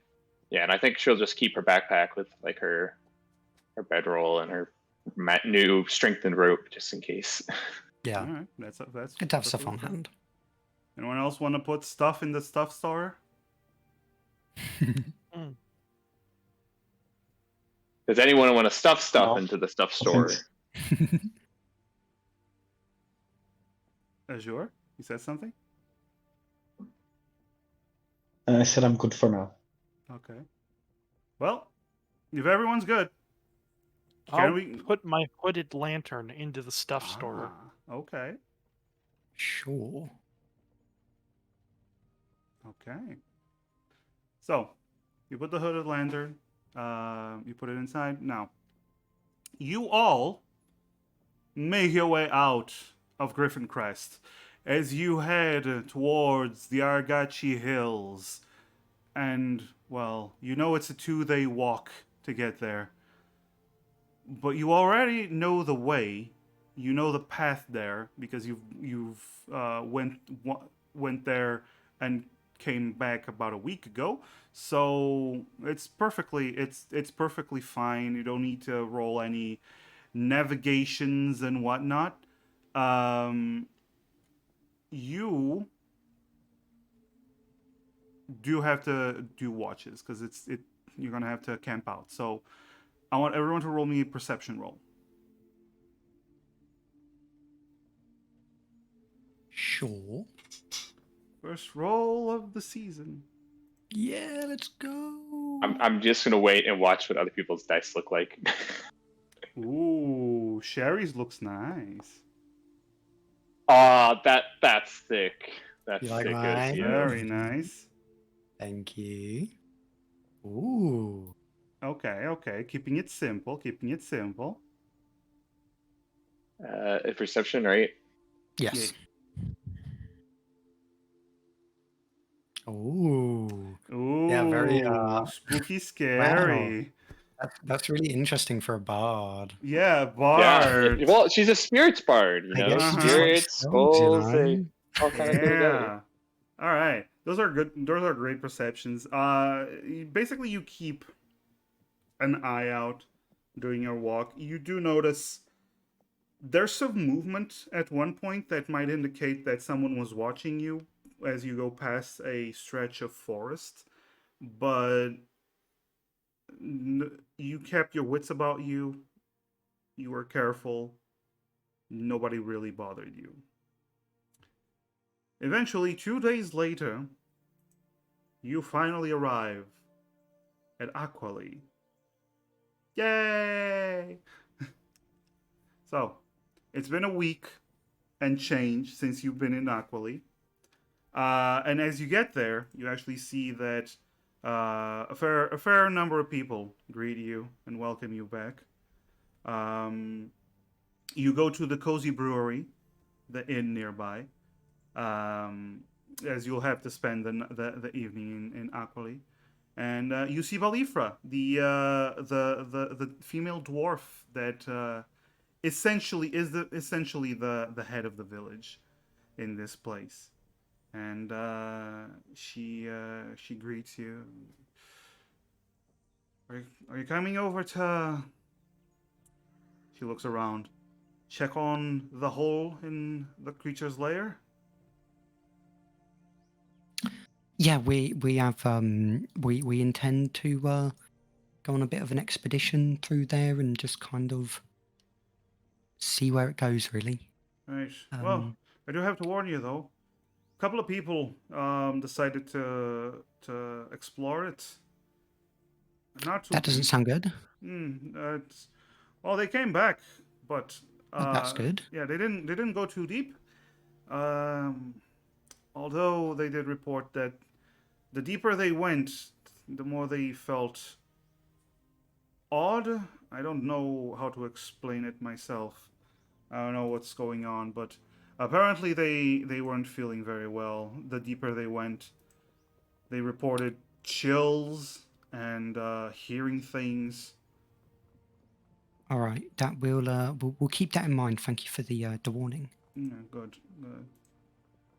Yeah, and I think she'll just keep her backpack with like her bedroll and her new strengthened rope just in case. Yeah. All right. That's Good to have stuff perfectly on fine. hand. Anyone else want to put stuff in the stuff store? Does anyone want to stuff stuff No. into the stuff store? Azure, you said something? I said I'm good for now. Okay. Well, if everyone's good, I'll we put my hooded lantern into the stuff store. Okay. Sure. Okay. So, you put the hooded lantern. You put it inside. Now, you all make your way out of Griffin Crest as you head towards the Argachi Hills. And, well, you know it's a 2-day walk to get there. But you already know the way. You know the path there because you've went there and came back about a week ago. So it's perfectly fine. You don't need to roll any navigations and whatnot. You do have to do watches because you're gonna have to camp out. So I want everyone to roll me a perception roll. Sure. First roll of the season. Yeah, let's go. I'm just gonna wait and watch what other people's dice look like. Ooh, Sherry's looks nice. Aw, that's thick. That's You like thick. mine? Very nice. Thank you. Ooh. Okay. Keeping it simple. Perception, right? Yes. Ooh. Ooh, Yeah, very, spooky, scary. That's really interesting for a bard. Yeah, bard. Yeah. Well, she's a spirits bard, you I know. guess Uh-huh. she just likes Spirits, spells, you skulls, they know? all kind of go together. Yeah. All right. Those are good. Those are great perceptions. Basically, you keep an eye out during your walk. You do notice there's some movement at one point that might indicate that someone was watching you as you go past a stretch of forest, but you kept your wits about you. You were careful. Nobody really bothered you. Eventually, 2 days later, you finally arrive at Aquali. Yay! So, it's been a week and change since you've been in Aquali. And as you get there, you actually see that a fair number of people greet you and welcome you back. You go to the Cozy Brewery, the inn nearby, as you'll have to spend the evening in Aquali. And you see Valifra, the female dwarf that essentially is the head of the village in this place, and she greets you. Are you coming over to? She looks around. Check on the hole in the creature's lair. Yeah, we have we intend to go on a bit of an expedition through there and just kind of see where it goes, really. Right. Well, Um, I do have to warn you though. A couple of people decided to explore it. Not too that doesn't deep. sound good. Well, they came back, but That's good. yeah, they didn't go too deep. Although they did report that the deeper they went, the more they felt odd. I don't know how to explain it myself. I don't know what's going on, but apparently they weren't feeling very well. The deeper they went, they reported chills and hearing things. All right, that we'll keep that in mind. Thank you for the warning. Yeah, good.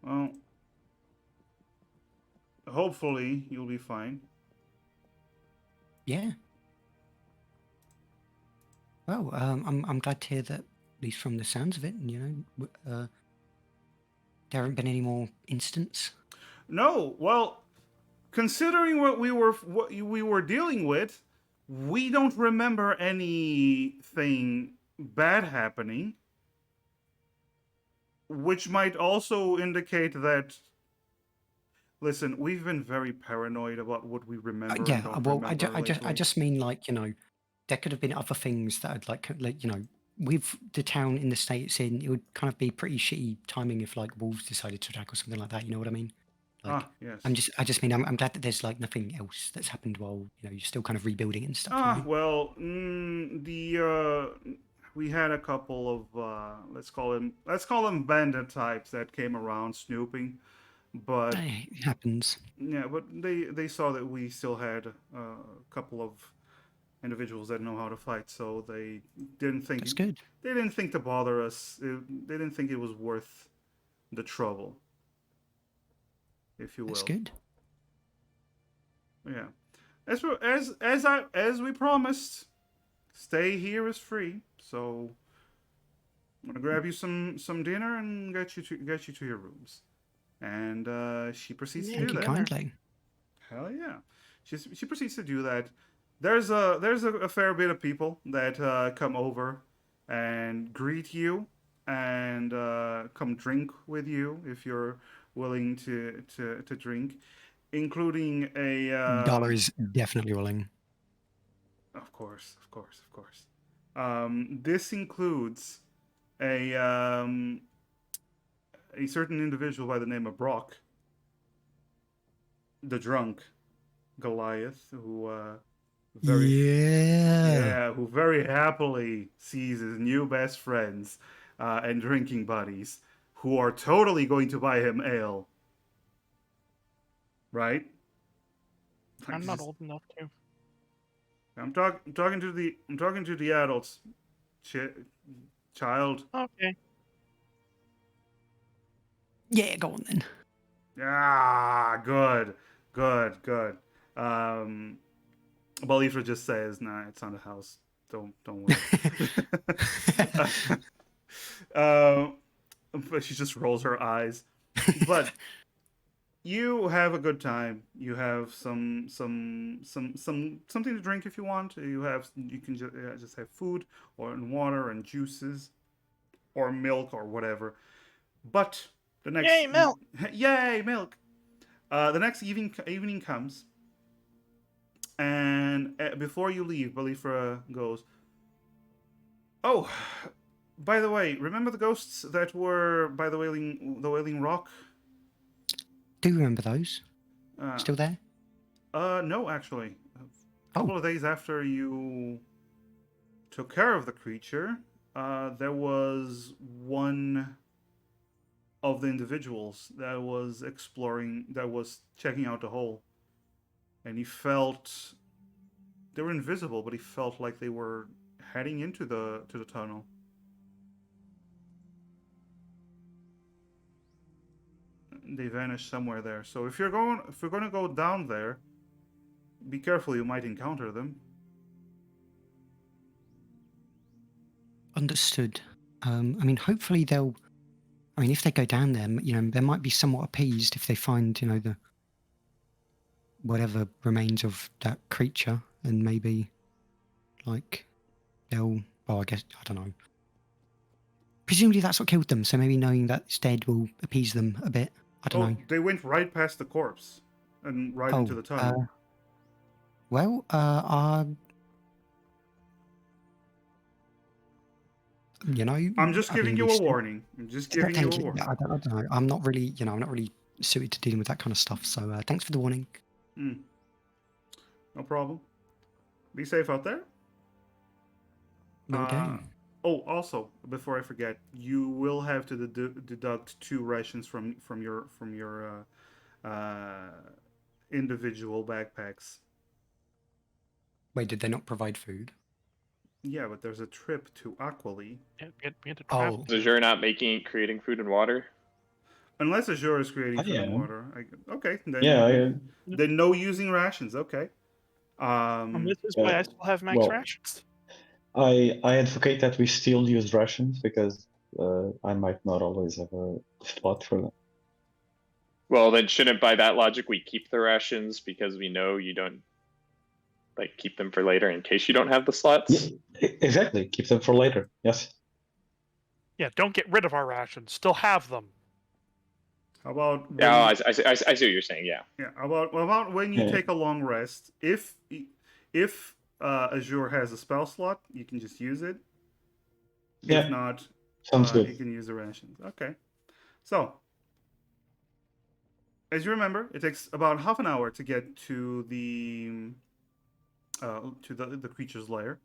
Well, hopefully you'll be fine. Yeah. Well, I'm glad to hear that, at least from the sounds of it, there haven't been any more incidents. No, well, considering what we were dealing with, we don't remember anything bad happening, which might also indicate that. Listen, we've been very paranoid about what we remember and Yeah, don't well, remember I lately. just mean, like, there could have been other things that had, like, with the town in the States in, it would kind of be pretty shitty timing if, like, wolves decided to attack or something like that. You know what I mean? Like, Yes. I just mean, I'm glad that there's, like, nothing else that's happened while, you're still kind of rebuilding and stuff. you know? Well, we had a couple of let's call them bandit types that came around snooping, but It happens. yeah, but they saw that we still had a couple of individuals that know how to fight, so they didn't think That's good. they didn't think to bother us. They didn't think it was worth the trouble, if you will. That's good. Yeah. As we promised, stay here is free. So I'm gonna grab you some dinner and get you to your rooms. And she proceeds to Thank do you that. kindly. Hell yeah. She proceeds to do that. There's a fair bit of people that come over and greet you and come drink with you if you're willing to drink, including a Dollar is definitely willing. Of course. This includes a certain individual by the name of Brock, the drunk Goliath, who who very happily sees his new best friends and drinking buddies, who are totally going to buy him ale. Right? I'm not old enough to. I'm talking to the adults, child. Okay. Yeah, go on then. Ah, good. Balifra just says, "Nah, it's on the house. Don't worry." But she just rolls her eyes. But you have a good time. You have something to drink if you want. You can just have food or and water and juices or milk or whatever. But the next Yay, milk! yay milk. The next evening comes, and before you leave, Belifra goes, "Oh, by the way, remember the ghosts that were by the Wailing Rock? Do you remember those? Uh, Still there? no, actually. A couple Oh. of days after you took care of the creature, there was one of the individuals that was checking out the hole, and he felt they were invisible, but he felt like they were heading into the tunnel. They vanished somewhere there. So if we're going to go down there, be careful. You might encounter them. Understood. I mean, hopefully they'll. I mean, if they go down there, they might be somewhat appeased if they find, the whatever remains of that creature, and maybe, like, they'll. Well, I guess I don't know. Presumably that's what killed them, so maybe knowing that it's dead will appease them a bit. I don't know. They went right past the corpse and right into the tunnel. Well, I'm just giving you a warning. Thank you. I don't know. I'm not really, I'm not really suited to dealing with that kind of stuff. So thanks for the warning. No problem. Be safe out there. Will do. Oh, also, before I forget, you will have to deduct 2 rations from your individual backpacks. Wait, did they not provide food? Yeah, but there's a trip to Aquali. Yeah, we had to travel. Is Azure not creating food and water? Unless Azure is creating food and water. Okay. Then, Yeah. Then no using rations. Okay. This is why I still have max rations. I advocate that we still use rations because I might not always have a spot for them. Well, then shouldn't by that logic we keep the rations because we know you don't keep them for later in case you don't have the slots? Yeah, exactly. Keep them for later. Yes. Yeah, don't get rid of our rations. Still have them. How about? I see what you're saying. Yeah. Yeah. How about when you take a long rest? If Azure has a spell slot, you can just use it. Yeah. If not, sounds good. You can use the rations. Okay. So, as you remember, it takes about half an hour to get to the creature's lair,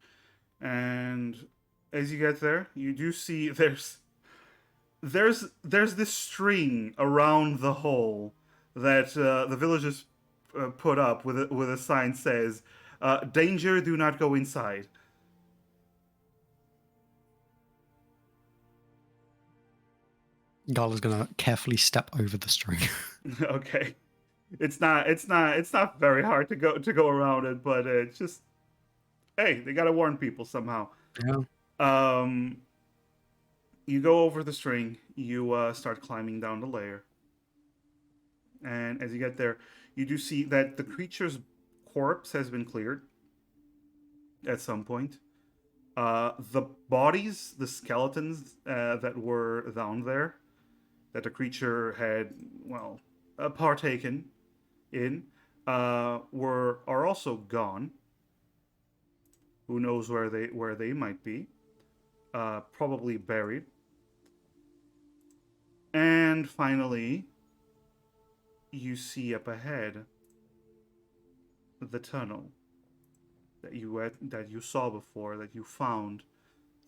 and as you get there, you do see there's this string around the hole that the villagers put up with a sign says, "Danger! Do not go inside." Gala's gonna carefully step over the string. Okay, it's not very hard to go around it, but it's just, hey, they gotta warn people somehow. Yeah. You go over the string. You start climbing down the layer, and as you get there, you do see that the creature's corpse has been cleared at some point. The bodies, the skeletons that were down there, that the creature had, partaken in, are also gone. Who knows where they might be? Probably buried. And finally, you see up ahead the tunnel that you saw before, that you found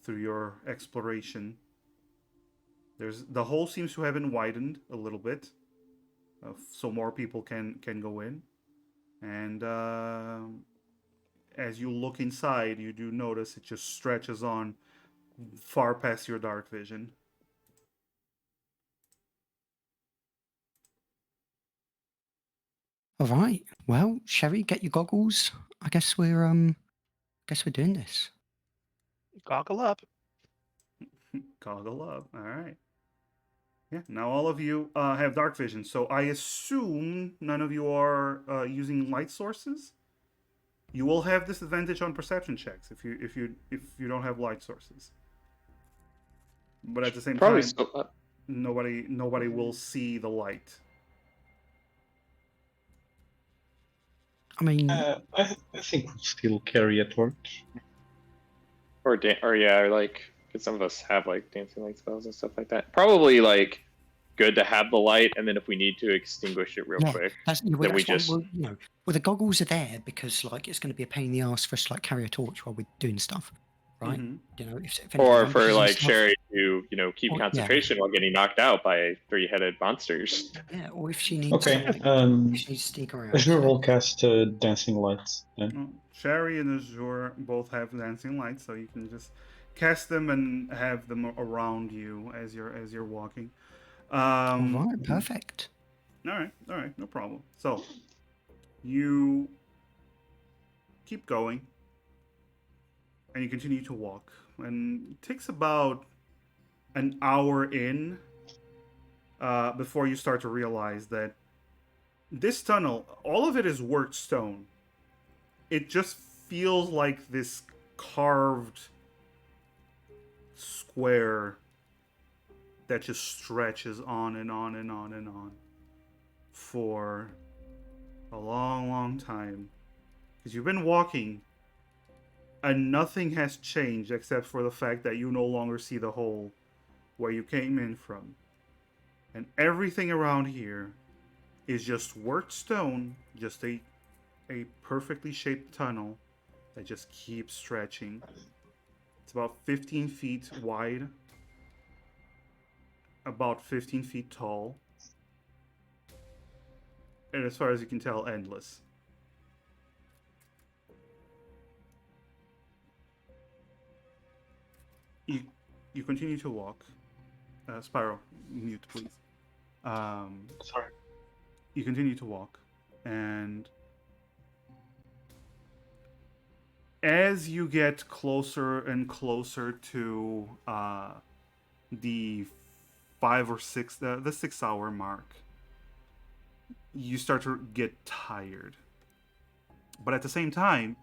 through your exploration. The hole seems to have been widened a little bit, so more people can go in. And as you look inside, you do notice it just stretches on far past your dark vision. All right. Well, Sherry, get your goggles. I guess we're doing this. Goggle up. Goggle up. All right. Yeah, now all of you have dark vision, so I assume none of you are using light sources. You will have disadvantage on perception checks if you don't have light sources. But at the same Probably time, so. nobody will see the light. I mean, I think we'll still carry a torch. Or like, because some of us have like dancing light spells and stuff like that. Probably like good to have the light, and then if we need to extinguish it real yeah, quick, that's, then we just well, well, the goggles are there because like it's going to be a pain in the ass for us to like carry a torch while we're doing stuff, right? Mm-hmm. If any or ambushes for and like stuff, Sherry to keep or, yeah, concentration while getting knocked out by three-headed monsters. yeah, or if she needs Okay, to, like, if she needs to sneak around. Azure So. will cast dancing lights then. Well, Sherry and Azure both have dancing lights, so you can just cast them and have them around you as you're walking. All right, perfect. All right, no problem. So you keep going, and you continue to walk, and it takes about an hour in before you start to realize that this tunnel, all of it is worked stone. It just feels like this carved square that just stretches on and on and on and on for a long, long time. Because you've been walking and nothing has changed except for the fact that you no longer see the hole where you came in from. And everything around here is just worked stone, just a perfectly shaped tunnel that just keeps stretching. It's about 15 feet wide, about 15 feet tall, and as far as you can tell, endless. You continue to walk. Spyro, mute, please. Sorry. You continue to walk, and as you get closer and closer to the 6 hour mark, you start to get tired. But at the same time,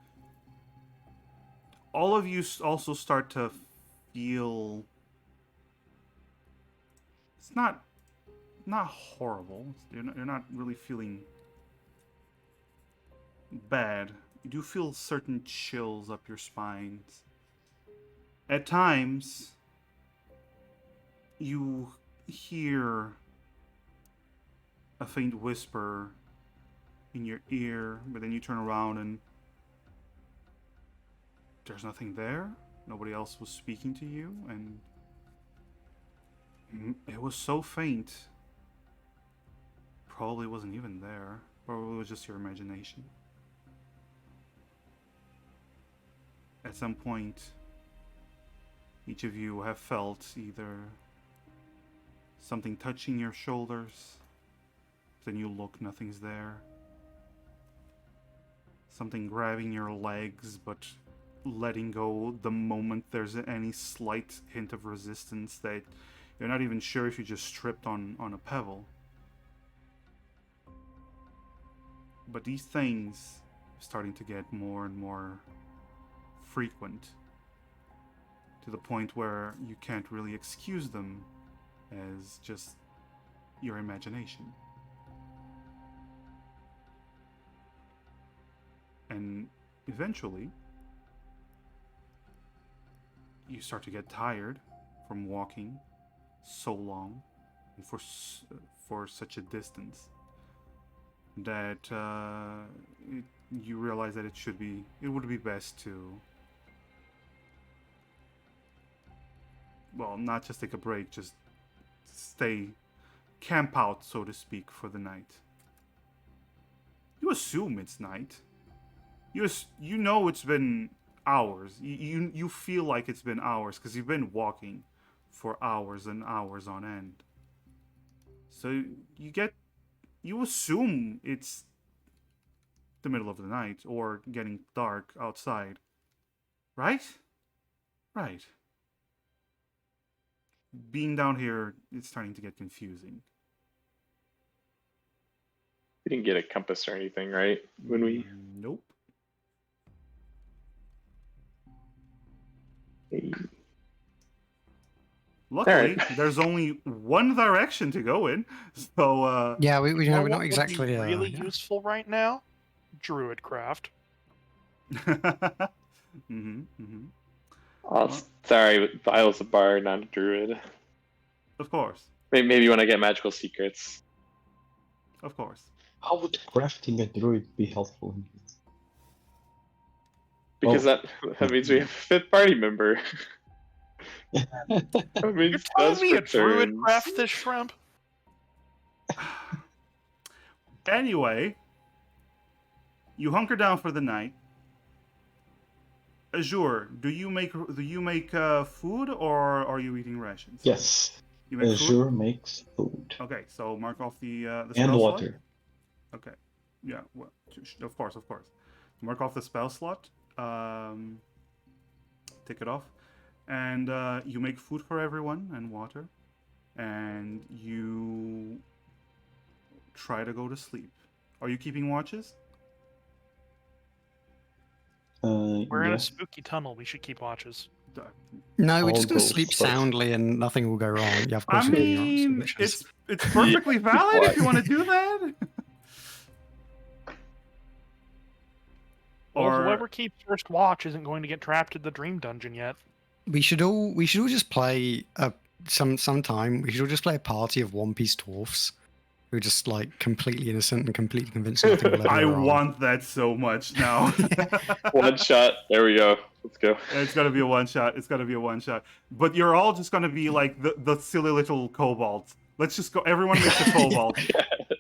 all of you also start to feel it's not horrible. You're not really feeling bad. You do feel certain chills up your spines. At times, you hear a faint whisper in your ear, but then you turn around and there's nothing there. Nobody else was speaking to you, and it was so faint. Probably wasn't even there. Probably was just your imagination. At some point, each of you have felt either something touching your shoulders, then you look, nothing's there. Something grabbing your legs, but letting go the moment there's any slight hint of resistance that you're not even sure if you just tripped on a pebble. But these things are starting to get more and more frequent, to the point where you can't really excuse them as just your imagination. And eventually, you start to get tired from walking so long and for such a distance that you realize that it would be best to, well, not just take a break, just camp out, so to speak, for the night. You assume it's night. You know it's been hours. You feel like it's been hours because you've been walking for hours and hours on end. So you assume it's the middle of the night or getting dark outside. Right? Right. being down here, it's starting to get confusing. We didn't get a compass or anything, right? When we Nope. Luckily, there's only one direction to go in, so Yeah, we You know we're what not would exactly be really yeah. useful right now? Druidcraft. Oh, sorry, but I was a bard, not a druid. Of course, Maybe when I get magical secrets. of course. how would crafting a druid be helpful in this? Because Oh. that means we have a fifth party member. That You're means telling us me a for druid turns. craft this shrimp? Anyway, you hunker down for the night. Azure, do you make food or are you eating rations? Yes. You make food? Azure makes food. Okay, so mark off the And spell water. slot. Okay, yeah, well, of course. Mark off the spell slot. Tick it off, and you make food for everyone and water, and you try to go to sleep. Are you keeping watches? We're in a Yes. spooky tunnel. We should keep watches. No, we're All just gonna goes sleep first. soundly and nothing will go wrong. Yeah, of I course we're doing mean, watches. it's perfectly valid if you want to do that. Well, Or whoever keeps first watch isn't going to get trapped in the dream dungeon yet. We should all just play sometime. We should all just play a party of One Piece dwarfs who are just like completely innocent and completely convinced nothing will ever I go wrong. want that so much now. One shot. There we go. Let's go. It's gotta be a one shot. It's gotta be a one shot. But you're all just gonna be like the silly little kobolds. Let's just go. Everyone makes a kobold.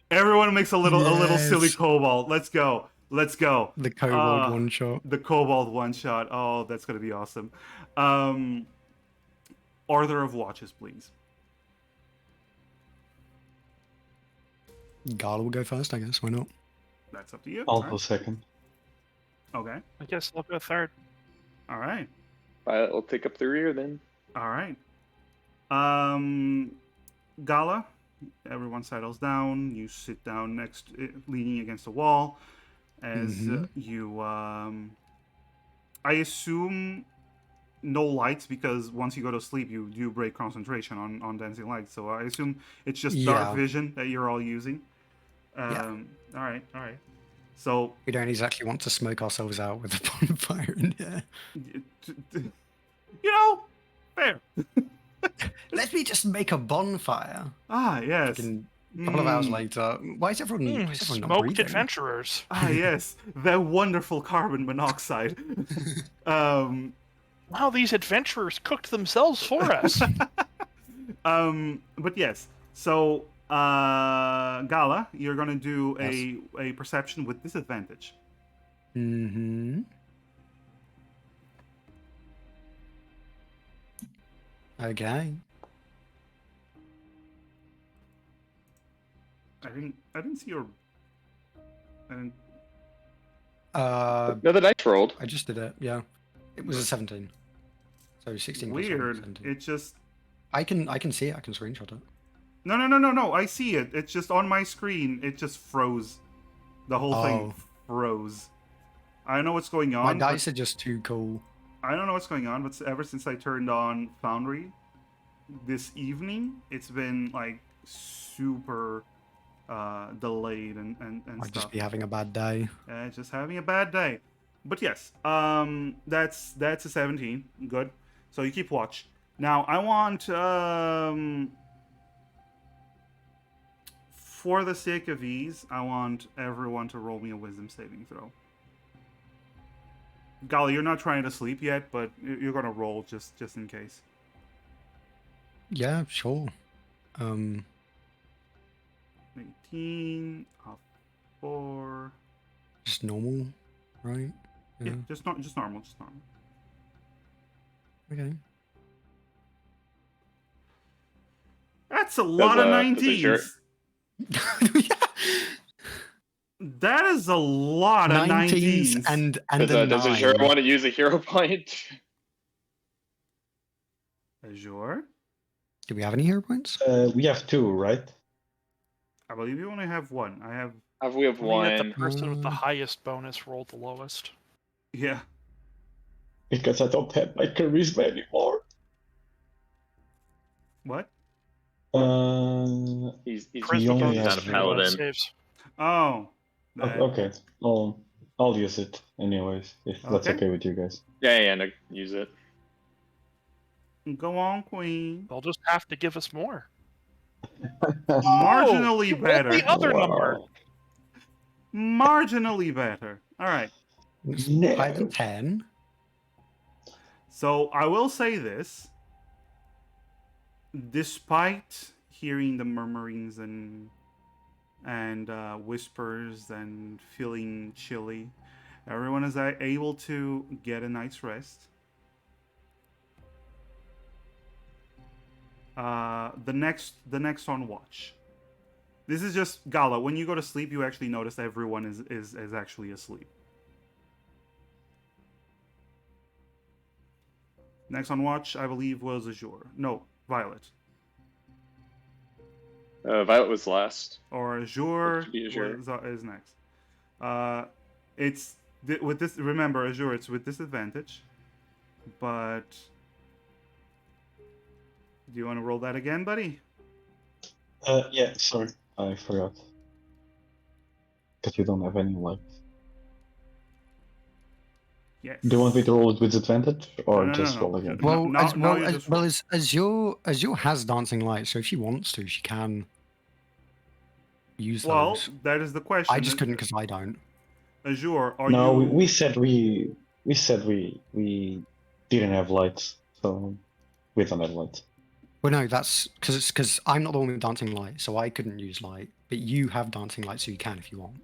Everyone makes a little silly Yes. kobold. Let's go. Let's go. The kobold one shot. The kobold one shot. Oh, that's gonna be awesome. Order of watches, please. Gala will go first, I guess. Why not? That's up to you. I'll Alright. go second. Okay. I guess I'll go third. All right. Violet will take up the rear then. All right. Gala, everyone settles down. You sit down leaning against the wall, as you. I assume no lights because once you go to sleep, you do break concentration on dancing lights. So I assume it's just dark vision that you're all using. All right. So We don't exactly want to smoke ourselves out with a bonfire in here. you know, fair. Let me just make a bonfire. Ah, yes. A couple of hours later. Why is everyone, not Smoked breathing? adventurers. Ah, yes. The wonderful carbon monoxide. Wow, these adventurers cooked themselves for us. But yes. So, Gala, you're gonna do a perception with disadvantage. Mm-hmm. Okay. I didn't see your. I didn't. No, the dice rolled. I just did it. Yeah, it was a 17. So 16. plus Weird. 17. It just. I can see it. I can screenshot it. No. I see it. It's just on my screen. It just froze. The whole thing froze. I don't know what's going on. My dice are just too cool. I don't know what's going on, but ever since I turned on Foundry this evening, it's been like super delayed and I'd stuff. just be having a bad day. Just having a bad day. But yes, that's a 17. Good. So you keep watch. Now I want for the sake of ease, I want everyone to roll me a wisdom saving throw. Golly, you're not trying to sleep yet, but you're gonna roll just in case. Yeah, sure. 18 off 4. Just normal, right? Yeah, just normal. Okay. That's a lot of that's a 19s. That is a lot of 19s. and Does a a 9. hero want to use a hero point? Azure? Do we have any hero points? We have 2, right? I believe you only have one. I have. We have I mean that the one. person with the highest bonus rolled the lowest. Yeah. Because I don't have my charisma anymore. What? He's Charisma only bonus has to paladin. saves. Oh. Okay. I'll use it anyways, if that's Okay. okay with you guys. Yeah, no, use it. Go on, Queen. They'll just have to give us more. Marginally you rolled better. the other number. Wow. Marginally better. All right. It's No. higher than 10. So I will say this. Despite hearing the murmurings and whispers and feeling chilly, everyone is able to get a night's rest. The next on watch. This is just Gala. When you go to sleep, you actually notice everyone is actually asleep. Next on watch, I believe, was Azure. No, Violet. Violet was last. Or Azure, Should be Azure. is next. It's with this. Remember, Azure. It's with disadvantage. But do you want to roll that again, buddy? Yeah, sorry, I forgot. Because you don't have any light. Yes. Do you want me to roll it with disadvantage or No. just roll again? No, Well, now you just roll. Azure has dancing light, so if she wants to, she can use Well, those. that is the question. I just couldn't because I don't. Azure, are No, you? we said we didn't have lights, so we don't have lights. Well, no, that's because I'm not the one with dancing light, so I couldn't use light. But you have dancing light, so you can if you want.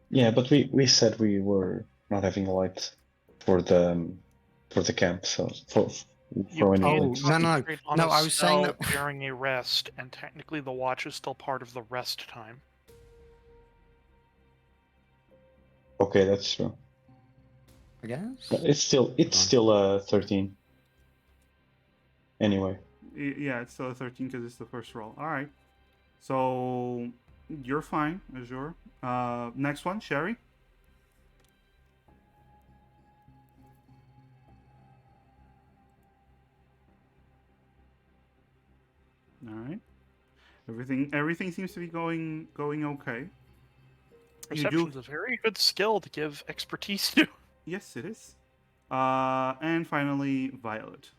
Yeah, but we said we were not having lights for the camp, so for You when we can't did. no. concentrate on No, a I was saying spell that- during a rest, and technically the watch is still part of the rest time. Okay, that's true. I guess. But it's still 13. Anyway, Yeah, it's still a 13 because it's the first roll. All right. So you're fine, Azure. Next one, Sherry. All right. Everything seems to be going okay. Perception's a very good skill to give expertise to. Yes, it is. And finally, Violet.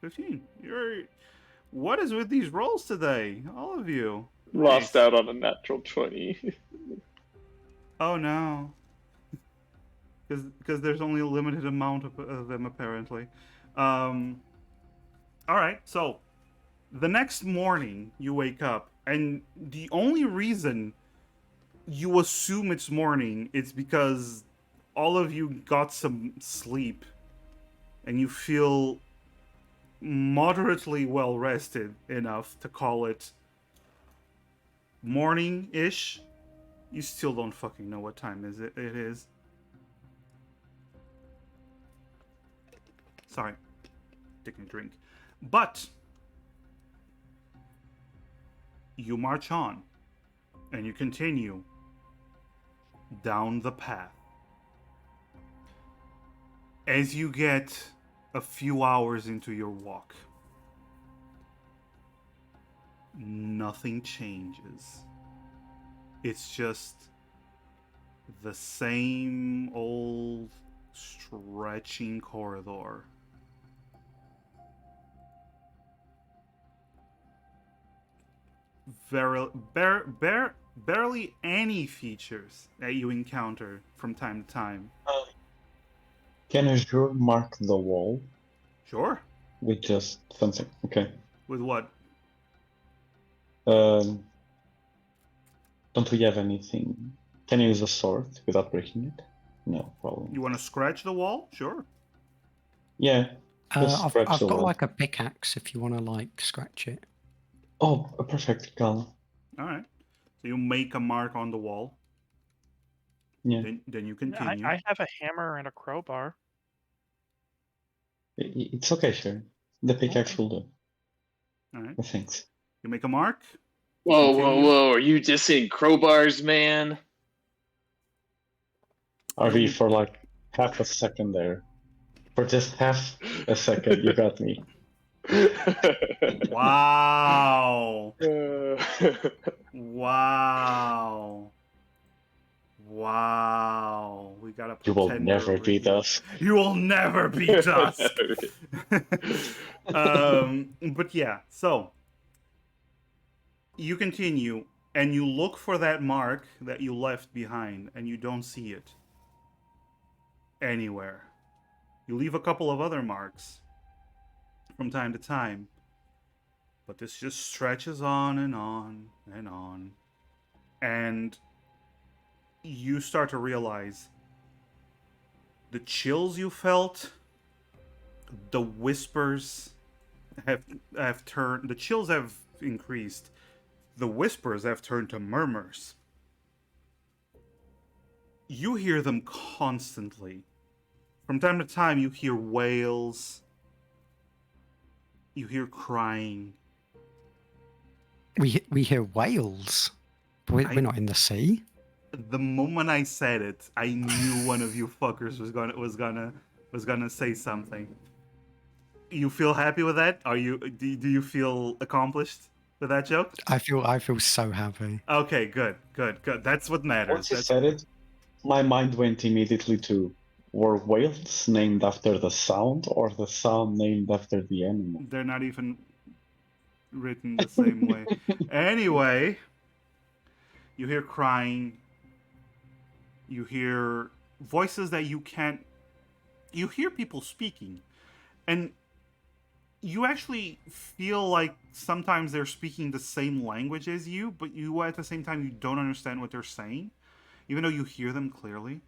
15. What is with these rolls today? All of you. Lost Nice. out on a natural 20. Oh no. Because there's only a limited amount of them apparently. All right. So the next morning you wake up, and the only reason you assume it's morning is because all of you got some sleep, and you feel moderately well rested enough to call it morning-ish. You still don't fucking know what time it is. Sorry. Taking a drink. But you march on and you continue down the path. As you get a few hours into your walk, nothing changes. It's just the same old stretching corridor. Barely any features that you encounter from time to time. can Azure mark the wall Sure. with just something? Okay. With what? Don't we have anything? Can you use a sword without breaking it? No, probably. You want to scratch the wall? Sure. Yeah. Just I've scratch the got wall. like a pickaxe if you want to like scratch it. Oh, a perfect gun. All right. So you make a mark on the wall. Yeah. Then you Yeah, continue. I have a hammer and a crowbar. It's okay, sure. The pickaxe will do. All right. Thanks. You make a mark. Whoa, Continue. whoa! Are you dissing crowbars, man? RV, for like half a second there. For just half a second, you got me. Wow. Wow. Wow. We got a You will pretender never over beat here. us. You will never beat us. But yeah, so you continue and you look for that mark that you left behind and you don't see it anywhere. You leave a couple of other marks from time to time, but this just stretches on and on and on. And you start to realize the chills you felt, the whispers have turned, the chills have increased, the whispers have turned to murmurs. You hear them constantly. From time to time, you hear wails, you hear crying. We hear whales. But we're not in the sea. The moment I said it, I knew one of you fuckers was gonna say something. You feel happy with that? Do you feel accomplished with that joke? I feel so happy. Okay, good. That's what matters. Once you said it, my mind went immediately to, were whales named after the sound or the sound named after the animal? They're not even written the same way. Anyway, you hear crying. You hear voices that you can't... You hear people speaking. And you actually feel like sometimes they're speaking the same language as you, but you at the same time you don't understand what they're saying, even though you hear them clearly.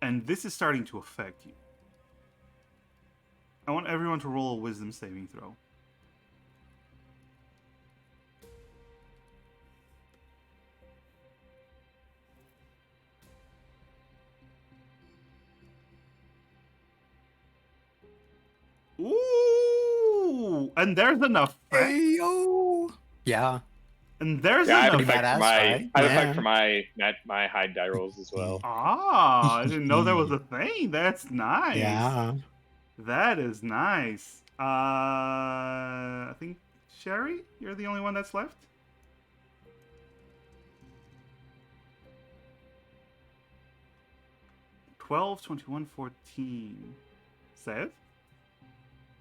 And this is starting to affect you. I want everyone to roll a wisdom saving throw. Ooh, and there's an effect. Hey-yo. Yeah. And there's Yeah, I have an an effect. effect for badass, my, right? I have an Yeah. effect for my high die rolls as well. Ah, I didn't know that was a thing. That's nice. Yeah. That is nice. I think Sherry, you're the only one that's left. $12, $21, $14. Sev?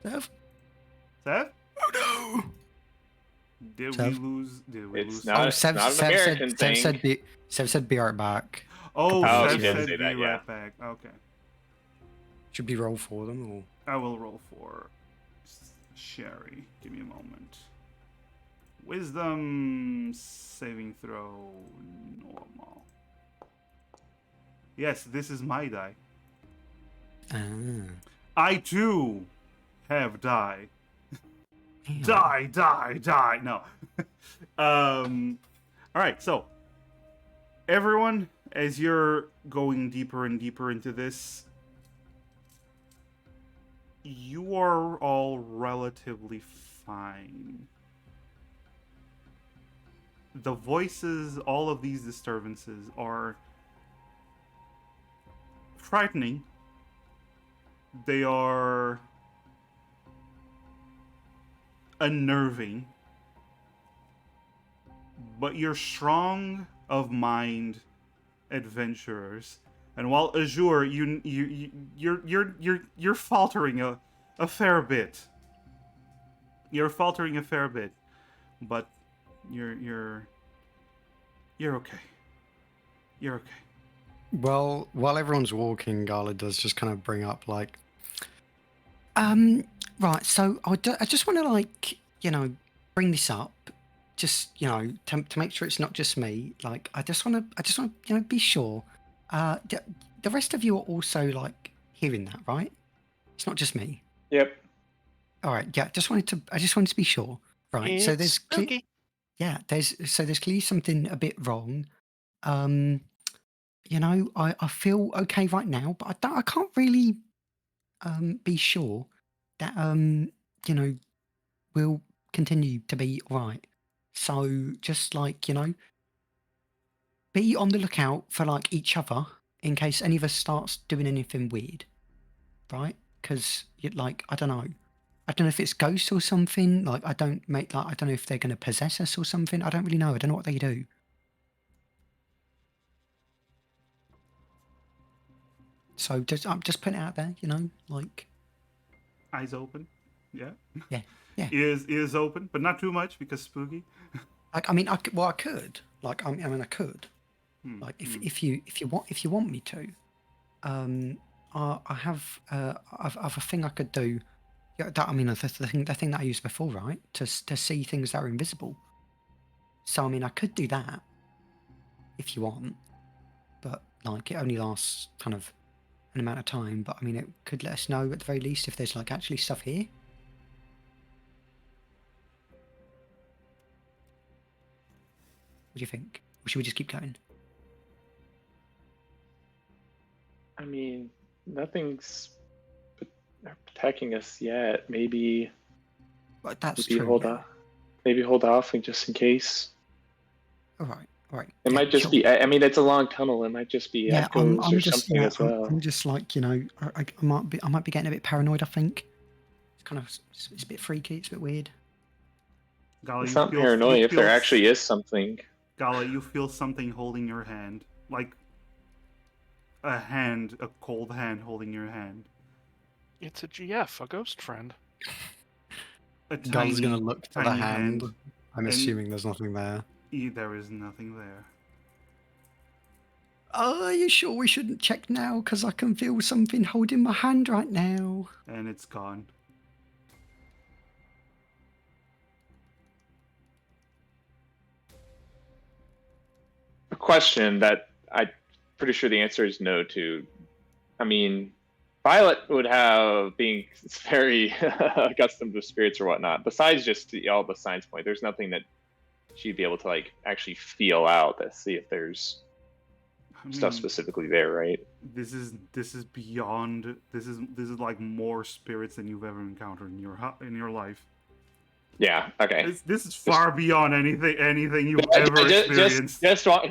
Sev? Sev? Oh no! Did Sev? we lose? Did we It's lose? not, it's not an American thing. Sev said be right back. Oh, Oh, Sev she did said say be that, yeah. right back. Okay. Should we roll for them or? I will roll for Sherry. Give me a moment. Wisdom saving throw normal. Yes, this is my die. Ah. I too have die. Yeah. Die. No. All right. So, everyone, as you're going deeper and deeper into this, you are all relatively fine. The voices, all of these disturbances are frightening. They are unnerving. But you're strong of mind adventurers. And while Azure, you're faltering a fair bit. You're faltering a fair bit, but you're okay. You're okay. Well, while everyone's walking, Gala does just kind of bring up like, right. So I just want to like, bring this up, just to make sure it's not just me. Like, I just want to, be sure. The rest of you are also like hearing that, right? It's not just me. Yep. All right. Yeah. I just wanted to be sure. Right. So It's there's spooky. there's clearly something a bit wrong. I feel okay right now, but I can't really be sure. that you know, we'll continue to be alright. So just like, be on the lookout for like each other in case any of us starts doing anything weird, right? Because like I don't know if it's ghosts or something. Like I don't know if they're gonna possess us or something. I don't really know. I don't know what they do. So I'm just putting it out there, like Eyes open. Yeah. yeah. Ears open, but not too much because spooky. Like I mean, I could. Like I mean, I could. Like if you want me to, I have I've a thing I could do. Yeah, I mean, the thing that I used before, right? To see things that are invisible. So I mean, I could do that if you want, but like it only lasts kind of an amount of time. But I mean, it could let us know at the very least if there's like actually stuff here. What do you think? Or should we just keep going? I mean, nothing's attacking us yet. Maybe But that's maybe true. hold Yeah. off. Maybe hold off and just in case. All right. It Yeah, might just sure. be. I mean, it's a long tunnel. It might just be echoes I'm or just something as well. I'm just like I might be getting a bit paranoid. I think it's kind of it's a bit freaky. It's a bit weird. Gala, It's you not feel, paranoia you if there feel, actually is something. Gala, you feel something holding your hand, like a cold hand holding your hand. It's a GF, a ghost friend. A Gull's gonna tiny, look for the tiny hand. I'm and assuming there's nothing there. there is nothing there. Oh, are you sure we shouldn't check now? Because I can feel something holding my hand right now. And it's gone. A question that I'm pretty sure the answer is no to. I mean, Violet would have being very accustomed to spirits or whatnot. Besides just all the science point, there's nothing that she'd be able to like actually feel out to see if there's stuff specifically there, right? This is beyond. This is like more spirits than you've ever encountered in your life. Yeah. Okay. This is far beyond anything you've ever experienced. Just want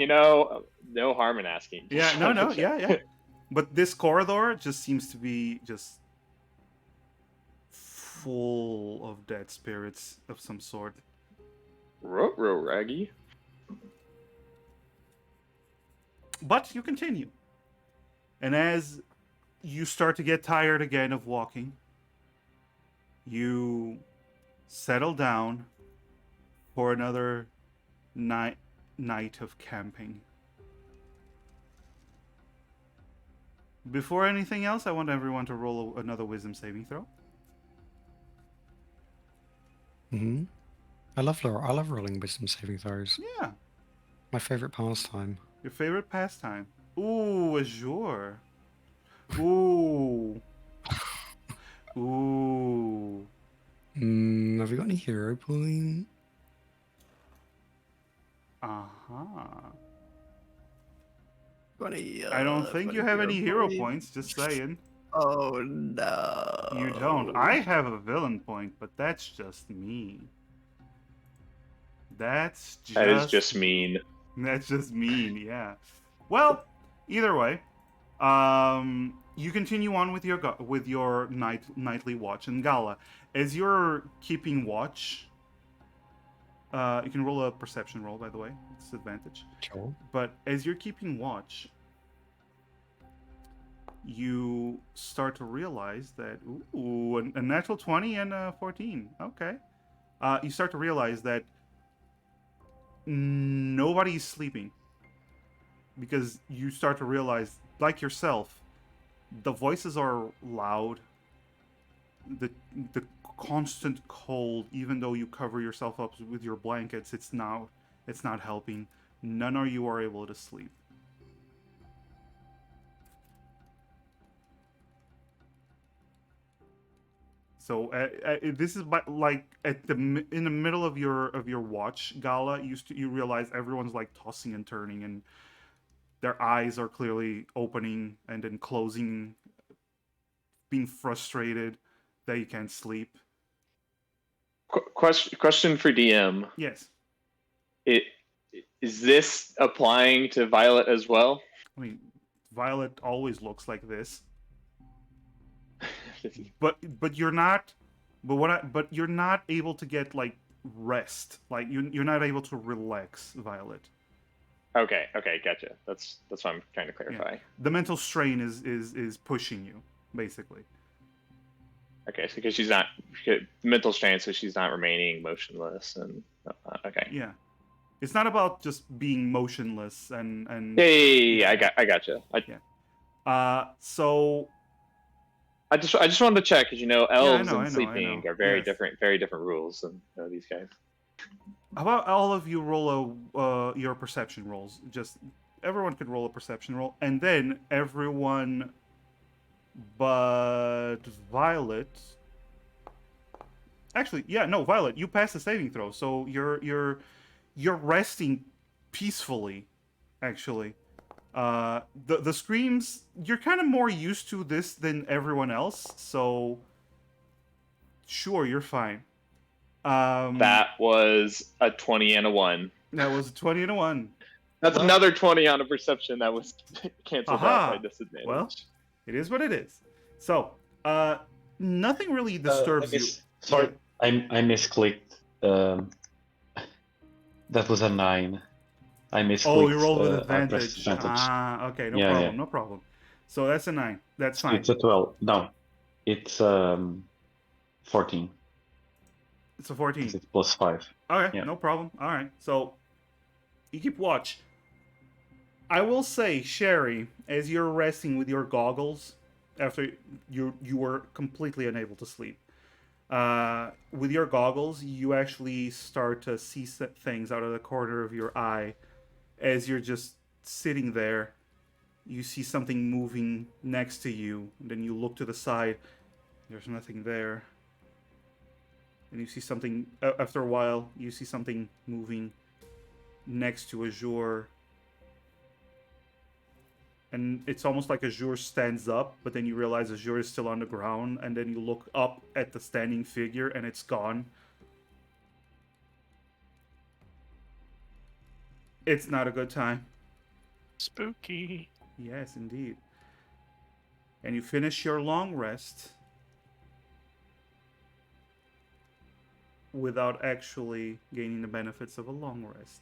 no harm in asking. Yeah. No. Yeah. But this corridor just seems to be just full of dead spirits of some sort. Ruh-roh, Raggy. But you continue. And as you start to get tired again of walking, you settle down for another night of camping. Before anything else, I want everyone to roll another wisdom saving throw. Hmm. I love rolling wisdom saving throws. Yeah. My favorite pastime. Your favorite pastime. Ooh, Azure. Ooh. Ooh. Have we got any hero point? Uh-huh. I I don't think you have any hero points, just saying. Oh no. You don't. I have a villain point, but that's just me. That is just mean. That's just mean, yeah. Well, either way, you continue on with your nightly watch and gala. As you're keeping watch, you can roll a perception roll, by the way. It's advantage. Sure. But as you're keeping watch, you start to realize that a natural 20 and a 14. Okay. You start to realize that nobody's sleeping, because you start to realize, like yourself, the voices are loud. The constant cold, even though you cover yourself up with your blankets, it's not helping. None of you are able to sleep. So this is like in the middle of your watch, Gala. You realize everyone's like tossing and turning, and their eyes are clearly opening and then closing, being frustrated. that you can't sleep. Question for DM. Yes. Is this applying to Violet as well? I mean, Violet always looks like this. But you're not. But you're not able to get like rest. Like you're not able to relax, Violet. Okay, gotcha. That's what I'm trying to clarify. Yeah. The mental strain is pushing you, basically. Okay, so because she's not mental strain, so she's not remaining motionless and okay. Yeah, it's not about just being motionless and. Yeah. I gotcha. So. I just wanted to check because elves I and know, sleeping are very yes. different rules than these guys. How about all of you roll your perception rolls? Just everyone could roll a perception roll, and then everyone but Violet. Actually, yeah, no, Violet, you passed the saving throw, so you're resting peacefully. Actually, the screams, you're kind of more used to this than everyone else, so sure, you're fine. That was a 20 and a 1. That was a 20 and a 1. That's another 20 on a perception that was canceled out by disadvantage. Well, it is what it is. So, nothing really disturbs you. Sorry, I misclicked. That was a 9. I misclicked. Oh, you rolled with I advantage. pressed advantage. Okay, no problem. So that's a 9. That's fine. It's a 12. No, it's 14. It's a 14. It's plus 5. Okay, Yeah. no problem. All right, so you keep watch. I will say, Sherry, as you're resting with your goggles after you were completely unable to sleep, with your goggles, you actually start to see things out of the corner of your eye as you're just sitting there. You see something moving next to you, and then you look to the side. There's nothing there. And you see something, after a while, you see something moving next to Azure. And it's almost like Azure stands up, but then you realize Azure is still on the ground, and then you look up at the standing figure, and it's gone. It's not a good time. Spooky. Yes, indeed. And you finish your long rest without actually gaining the benefits of a long rest.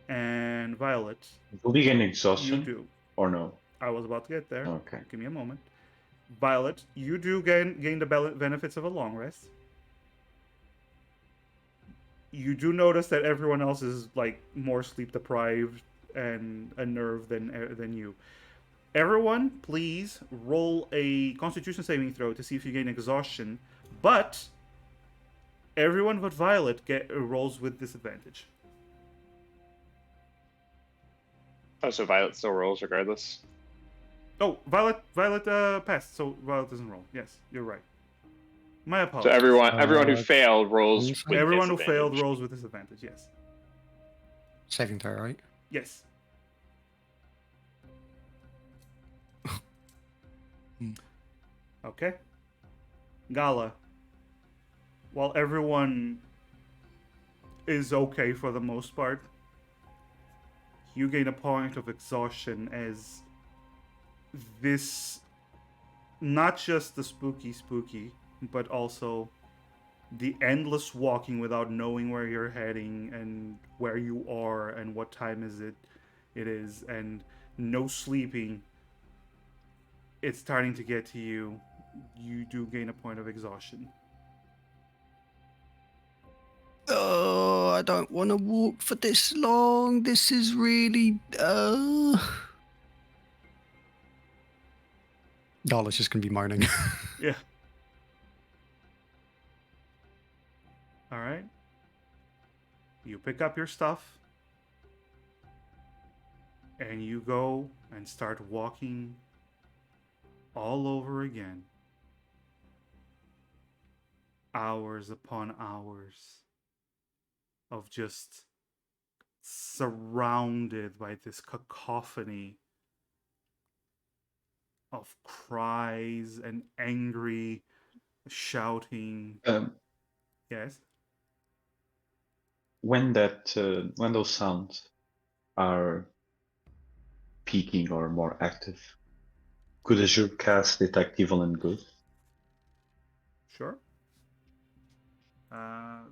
And Violet, Will you gain you exhaustion? do. Or no? I was about to get there. Okay. Give me a moment. Violet, you do gain the benefits of a long rest. You do notice that everyone else is like more sleep deprived and unnerved than you. Everyone, please roll a Constitution saving throw to see if you gain exhaustion. But everyone but Violet rolls with disadvantage. Oh, so Violet still rolls regardless? Oh, Violet passed, so Violet doesn't roll. Yes, you're right. My So apologies. everyone who failed rolls with Everyone who disadvantage. failed rolls with disadvantage, yes. Saving throw, right? Yes. Okay. Gala. While everyone is okay for the most part, you gain a point of exhaustion as this, not just the spooky, but also the endless walking without knowing where you're heading and where you are and what time it is, and no sleeping. It's starting to get to you. You do gain a point of exhaustion. Oh, I don't want to walk for this long. This is really. Gala's just gonna be moaning. Yeah. All right. You pick up your stuff and you go and start walking all over again. Hours upon hours of just surrounded by this cacophony of cries and angry shouting. Yes. When those sounds are peaking or more active, could Azure cast Detect Evil and Good? Sure.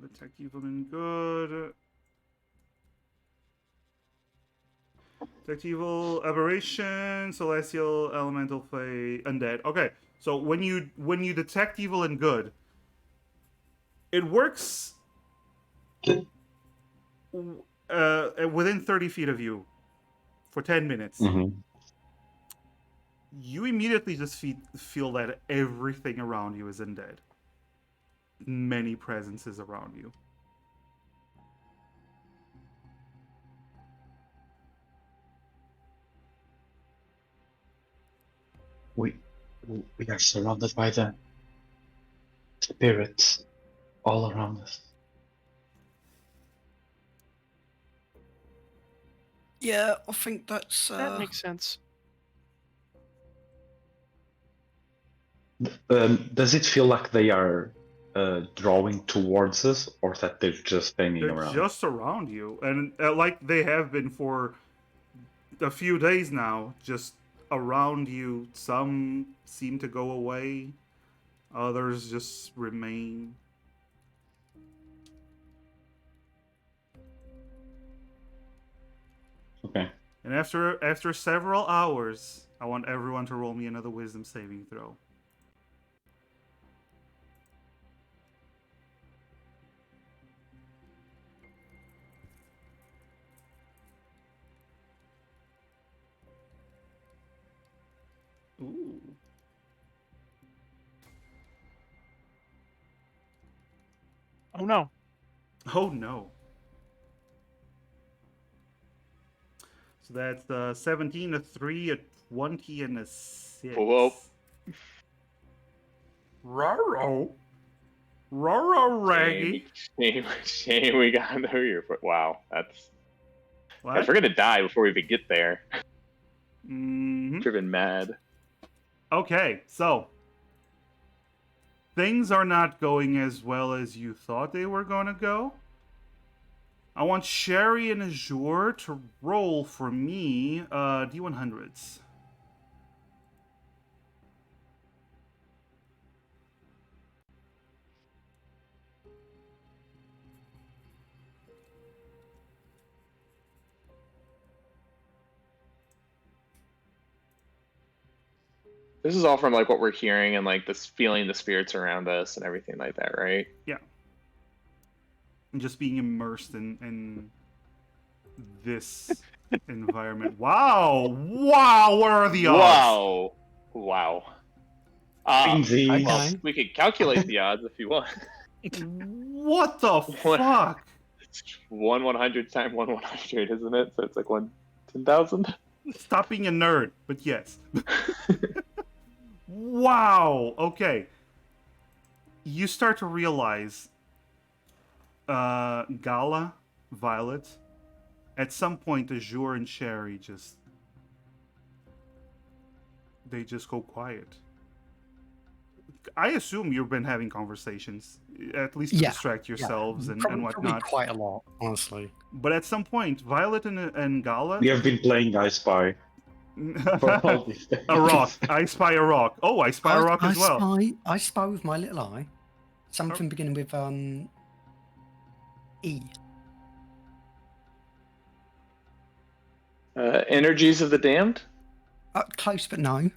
Detect evil and good. Detect evil, aberration, celestial, elemental, fey, undead. Okay, so when you detect evil and good, it works within 30 feet of you for 10 minutes. Mm-hmm. You immediately just feel that everything around you is undead. Many presences around you. We are surrounded by the spirits all around us. Yeah, I think that's. That makes sense. Does it feel like they are drawing towards us, or that they're just hanging They're around? just around you, and like they have been for a few days now, just around you. Some seem to go away, others just remain. Okay. And after several hours, I want everyone to roll me another wisdom saving throw. Ooh. Oh no. Oh no. So that's 17, a 3, a 20, and a 6. Whoa. Raro. Raro Raggy. Shame we got under your foot. Wow, that's. What? Guys, we're gonna die before we even get there. Mm-hmm. Driven mad. Okay, so things are not going as well as you thought they were going to go. I want Sherry and Azure to roll for me D100s. This is all from like what we're hearing and like this feeling the spirits around us and everything like that, right? Yeah. And just being immersed in this environment. Wow! Wow! What are the odds? Wow. Queensies. Well, Okay. we could calculate the odds if you want. What the fuck? It's 1/100 times 1/100, isn't it? So it's like 1/10,000. Stop being a nerd, but yes. Wow! Okay. You start to realize Gala, Violet, at some point Azure and Sherry just go quiet. I assume you've been having conversations, at least to Yeah, distract yourselves and Probably whatnot. quite a lot, honestly. But at some point, Violet and Gala. We have been playing I Spy for all these days. A rock. I spy a rock. Oh, I spy a rock as well. I spy with my little eye. Something beginning with E. Energies of the damned. Close, but no.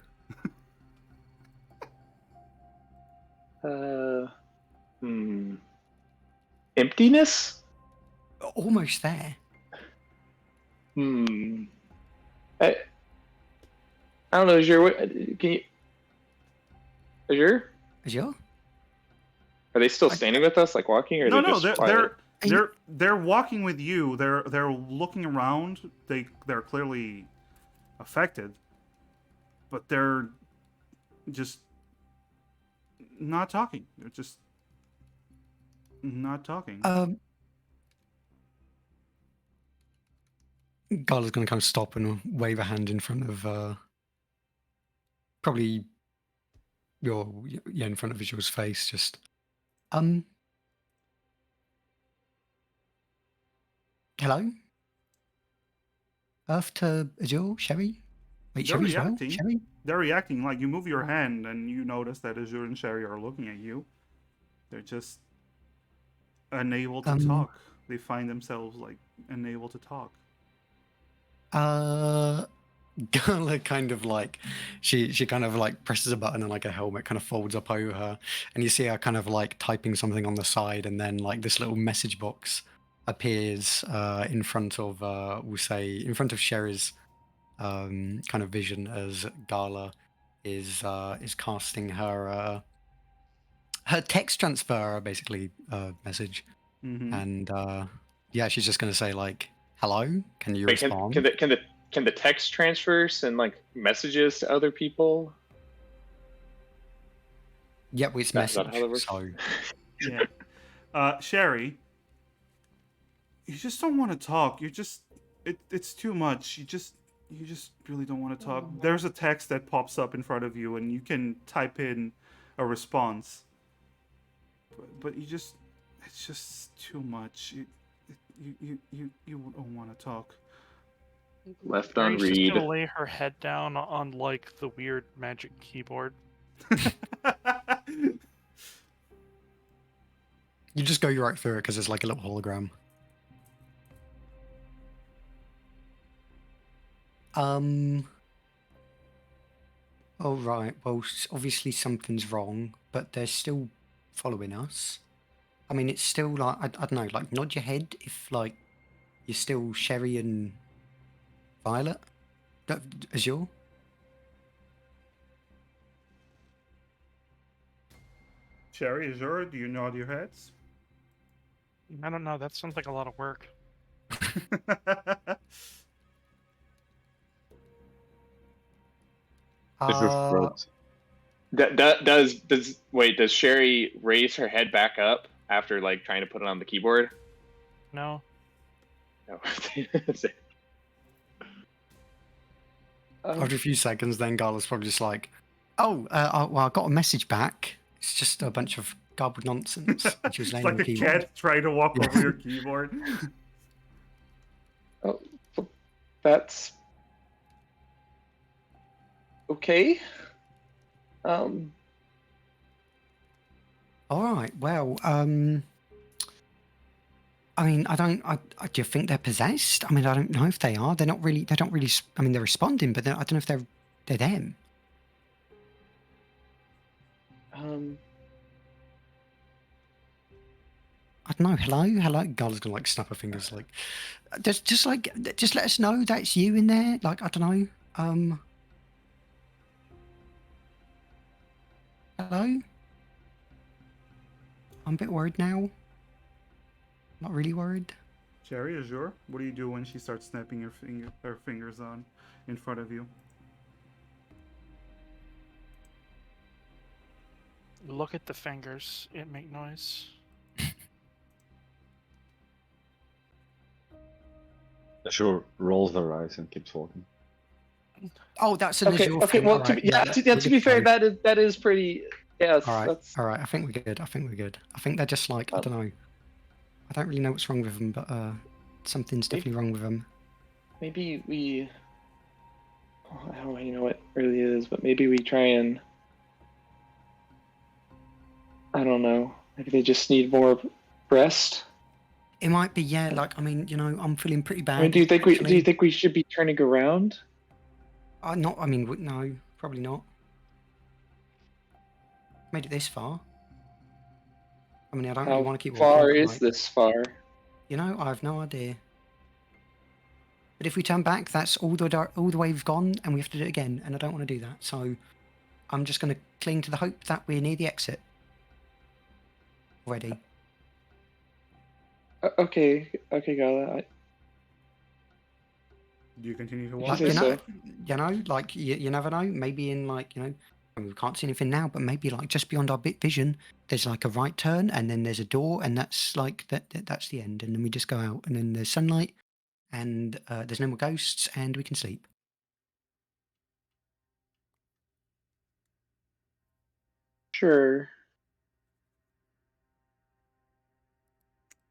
Emptiness. Almost there. I don't know. Azure, can you? Azure? Azure? Are they still standing with us, like walking, or No, they're just quiet? they're walking with you. They're looking around. They're clearly affected, but they're just not talking. They're just not talking. Gala's gonna kind of stop and wave a hand in front of probably you're in front of Visual's face. Just hello, Earth to Azure, Sherry. Wait, They're Sherry as well. reacting. Sherry. They're reacting. Like you move your hand and you notice that Azure and Sherry are looking at you. They're just unable to talk. They find themselves like unable to talk. Gala kind of like she kind of like presses a button and like a helmet kind of folds up over her, and you see her kind of like typing something on the side, and then like this little message box appears in front of we'll say in front of Sherry's kind of vision as Gala is casting her text transfer basically message, and yeah, she's just gonna say like, "Hello, can you Wait, respond?" can the text transfer send like messages to other people? Yep, it's That's not message. how that works. So Yeah. Sherry, you just don't want to talk. It's too much. You just really don't want to talk. There's a text that pops up in front of you, and you can type in a response. But it's just too much. You don't want to talk. Left on Sherry's just read. gonna lay her head down on like the weird magic keyboard. you just go right through it because it's like a little hologram. Oh right. Well, obviously something's wrong, but they're still following us. I mean, it's still like I don't know. Like, nod your head if like you're still Sherry and Violet. Azure. Sherry, Azure, do you nod your heads? I don't know. That sounds like a lot of work. Does Sherry raise her head back up after like trying to put it on the keyboard? No. No. After a few seconds, then Gala's probably just like, "Oh, well, I got a message back. It's just a bunch of garbled nonsense." Which was It's like a cat trying to walk over your keyboard. Oh, that's okay. All right. Well, I mean, do you think they're possessed? I mean, I don't know if they are. They're not really. They don't really. I mean, they're responding, but I don't know if they're them. I don't know. Hello. Gala's gonna like snap her fingers, like, just let us know that's you in there. Like, I don't know. Hello. I'm a bit worried now. Not really worried. Sherry, Azure, what do you do when she starts snapping her fingers on in front of you? Look at the fingers. It make noise. Azure rolls her eyes and keeps walking. Oh, that's an Okay. Azure Okay. thing. Well, All to right, be, yeah. To be fair, that is pretty. Yes. All right. That's All right. I think we're good. I think they're just like, I don't know. I don't really know what's wrong with them, but something's definitely wrong with them. maybe we. I don't really know what it really is, but maybe we try and. I don't know. Maybe they just need more rest. It might be, yeah. Like, I mean, I'm feeling pretty bad. I mean, do you think we should be turning around? Not. I mean, no, probably not. Made it this far. I mean, I don't really want to keep walking. How far but, is like, this far? I have no idea. But if we turn back, that's all the way we've gone, and we have to do it again. And I don't want to do that. So I'm just going to cling to the hope that we're near the exit already. Okay, Gala. Do you continue to If walk? you say so. Like you never know. Maybe in like I mean, we can't see anything now, but maybe like just beyond our bit vision, there's like a right turn, and then there's a door, and that's like that's the end, and then we just go out, and then there's sunlight, and there's no more ghosts, and we can sleep. Sure.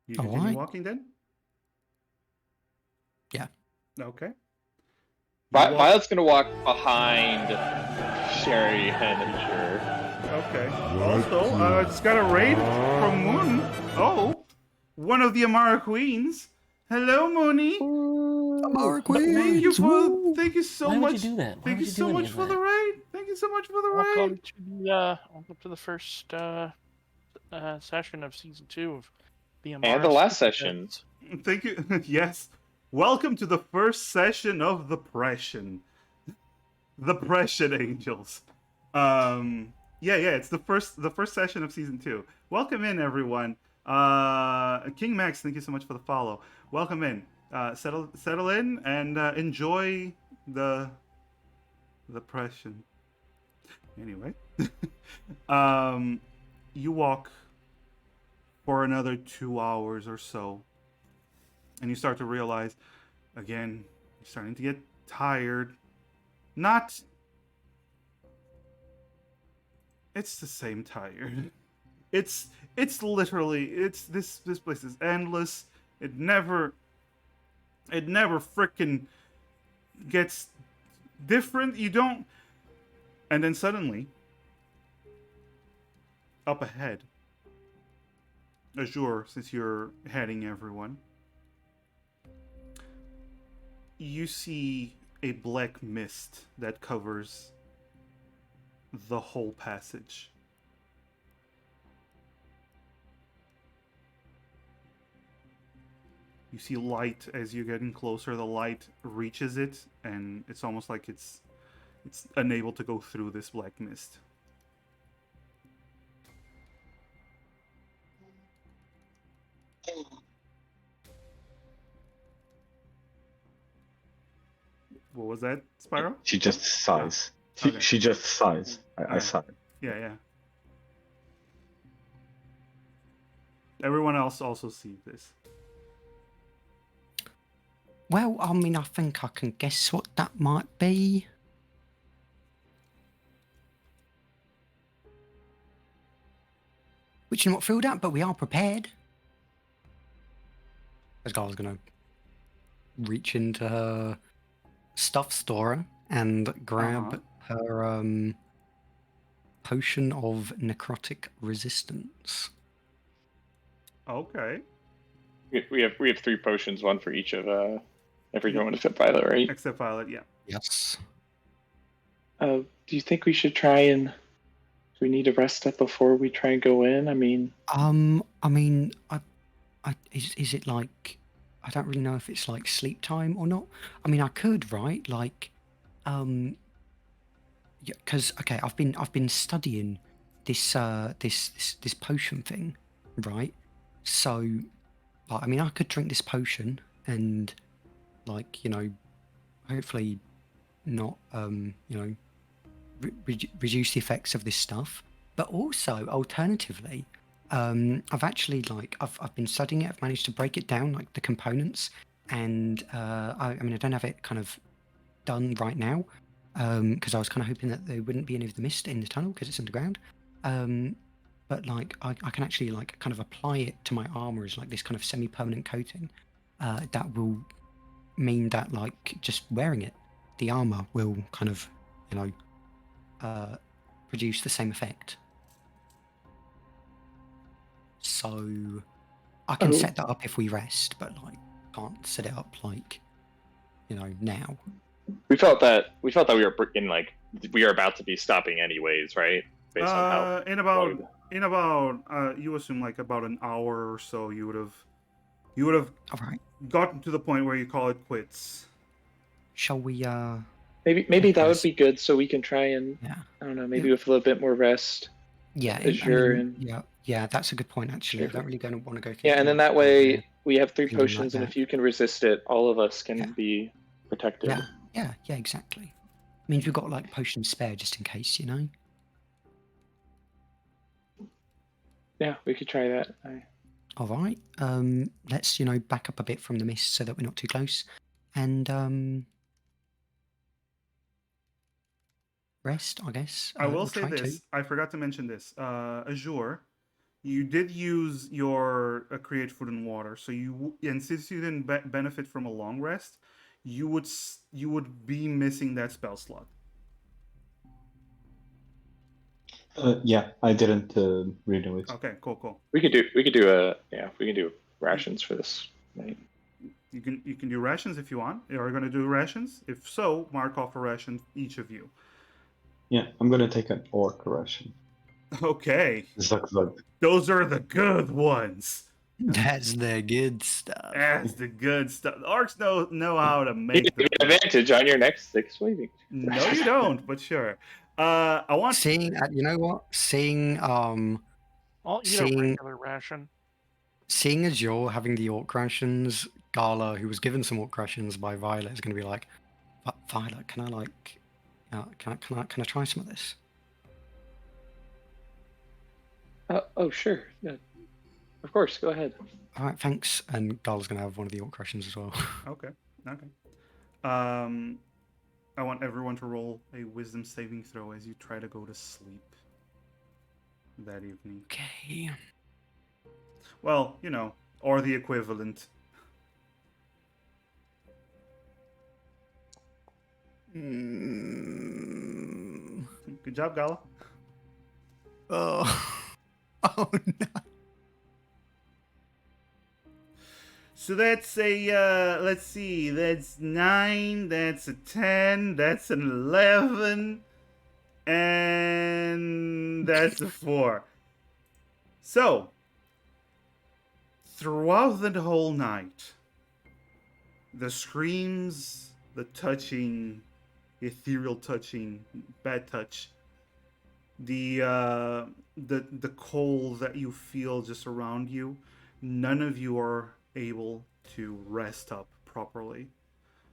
You All continue right. walking then? Yeah. Okay. You walk- Violet's gonna walk behind Sherry and Azure. Okay. Also, I just got a raid from Moon. Oh, one of the Amara queens. Hello, Mooney. Amara Thank you so Why much. would you do that? Why Thank would you you so do any much of for the that? raid. Thank you so much for the Welcome raid. to the first session of season 2 of the Amara And the last Super session. Pets. Thank you. Yes. Welcome to the first session of the Pression. The Pression Angels. Yeah, it's the first session of season 2. Welcome in, everyone. King Max, thank you so much for the follow. Welcome in. Settle in and enjoy the Pression. Anyway. You walk for another 2 hours or so. And you start to realize, again, you're starting to get tired. It's the same tired. It's literally this place is endless. It never frickin' gets different. You don't. And then suddenly, up ahead, Azure, since you're heading everyone, you see a black mist that covers the whole passage. You see light as you're getting closer. The light reaches it, and it's almost like it's unable to go through this black mist. What was that, Spyro? She just sighs. Okay. She just sighs. I Alright. sigh. Yeah. Everyone else also sees this. Well, I mean, I think I can guess what that might be. Which is not filled out, but we are prepared. This guy's gonna reach into her stuff store and grab her potion of necrotic resistance. Okay. We have 3 potions, one for each of everyone except Violet, right? Except Violet, yeah. Yes. Do you think we should try and? Do we need to rest up before we try and go in? I mean, Is it like, I don't really know if it's like sleep time or not. I mean, I could, right? Like, yeah, because okay, I've been studying this this potion thing, right? So, like, I mean, I could drink this potion and, like, hopefully not reduce the effects of this stuff. But also, alternatively, I've actually I've been studying it. I've managed to break it down, like the components, and I mean, I don't have it kind of done right now because I was kind of hoping that there wouldn't be any of the mist in the tunnel because it's underground. But like I can actually like kind of apply it to my armor as like this kind of semi-permanent coating that will mean that like just wearing it, the armor will kind of produce the same effect. So I can set that up if we rest, but like can't set it up like now. We felt that we were we are about to be stopping anyways, right? Based on how in about you assume like about an hour or so you would have All right. gotten to the point where you call it quits. Shall we maybe that would be good, so we can try and yeah. I don't know, maybe with a little bit more rest. Yeah, Azure and yeah, that's a good point actually. I Sure. don't really want to go through. Yeah, and then that way we have 3 feeling like potions, and that. if you can resist it, all of us can Yeah. be protected. Yeah, exactly. Means we've got like potions spare just in case, Yeah, we could try that. All right. Let's back up a bit from the mist so that we're not too close, and rest, I guess. I will or say try this. to. I forgot to mention this. Azure, you did use your create food and water, so and since you didn't benefit from a long rest, you would be missing that spell slot. Yeah, I didn't renew it. Okay, cool. We could do rations for this night. You can do rations if you want. Are you going to do rations? If so, mark off a ration each of you. Yeah, I'm gonna take an orc ration. Okay, Zuck zuck. those are the good ones. That's the good stuff. That's the good stuff. The orcs know how to make the advantage on your next 6 waving. No, you don't. But sure. I want Seeing, you know what? Seeing, I'll eat a Seeing- regular ration. seeing as you're having the orc rations, Gala, who was given some orc rations by Violet, is going to be like, Violet, can I like, can I try some of this? Oh, sure. Yeah. Of course, go ahead. All right, thanks. And Gala's going to have one of the orc rations as well. Okay. I want everyone to roll a wisdom saving throw as you try to go to sleep that evening. Okay. Well, or the equivalent. Good job, Gala. Oh. Oh no. So that's a, let's see, that's 9, that's a 10, that's an 11, and that's a 4. So, throughout the whole night, the screams, the touching, ethereal touching, bad touch, the cold that you feel just around you, none of you are able to rest up properly.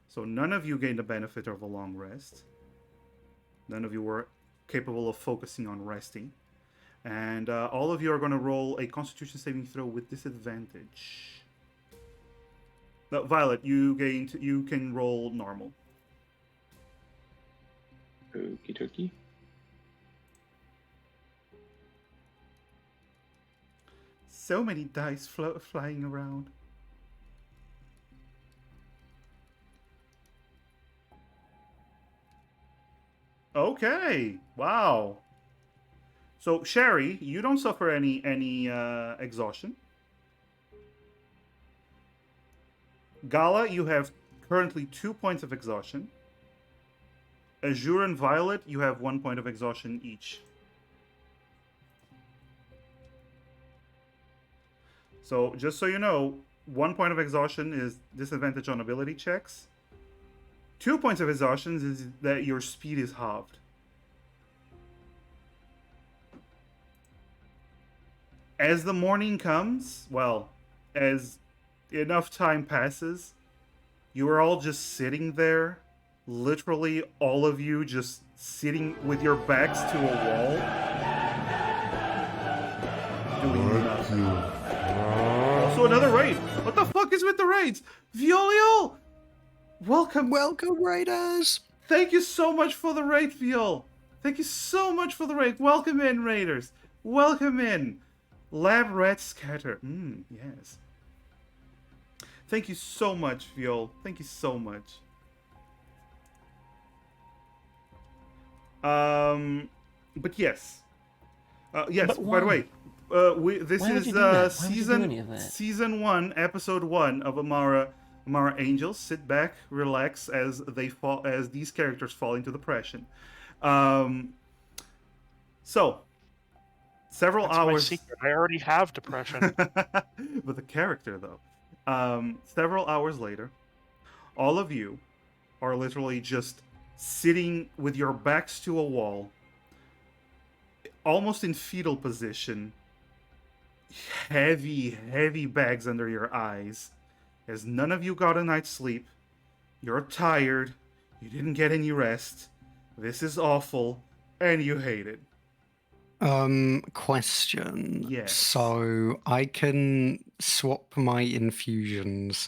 So none of you gained the benefit of a long rest. None of you were capable of focusing on resting. And all of you are going to roll a Constitution saving throw with disadvantage. No, Violet, you can roll normal. Okie dokie. So many dice flying around. Okay. Wow. So Sherry, you don't suffer any exhaustion. Gala, you have currently 2 points of exhaustion. Azure and Violet, you have 1 point of exhaustion each. So just so you know, 1 point of exhaustion is disadvantage on ability checks. 2 points of exhaustion is that your speed is halved. As the morning comes, well, as enough time passes, you are all just sitting there, literally all of you just sitting with your backs to a wall. Doing nothing. Also another raid. What the fuck is with the raids? Violio! Welcome. Raiders! Thank you so much for the raid, Viol. Thank you so much for the raid. Welcome in, raiders. Welcome in. Lab rat scatter. Yes. Thank you so much, Viol. Thank you so much. But yes. Yes, But by the why? way, this Why would is you do that? Why would you do any of that? season 1, episode 1 of Amara Angels. Sit back, relax as these characters fall into depression. So several That's my hours. secret. I already have depression. But the character, though. Several hours later, all of you are literally just sitting with your backs to a wall, almost in fetal position, heavy bags under your eyes, as none of you got a night's sleep. You're tired, you didn't get any rest, this is awful, and you hate it. Question. Yes. So I can swap my infusions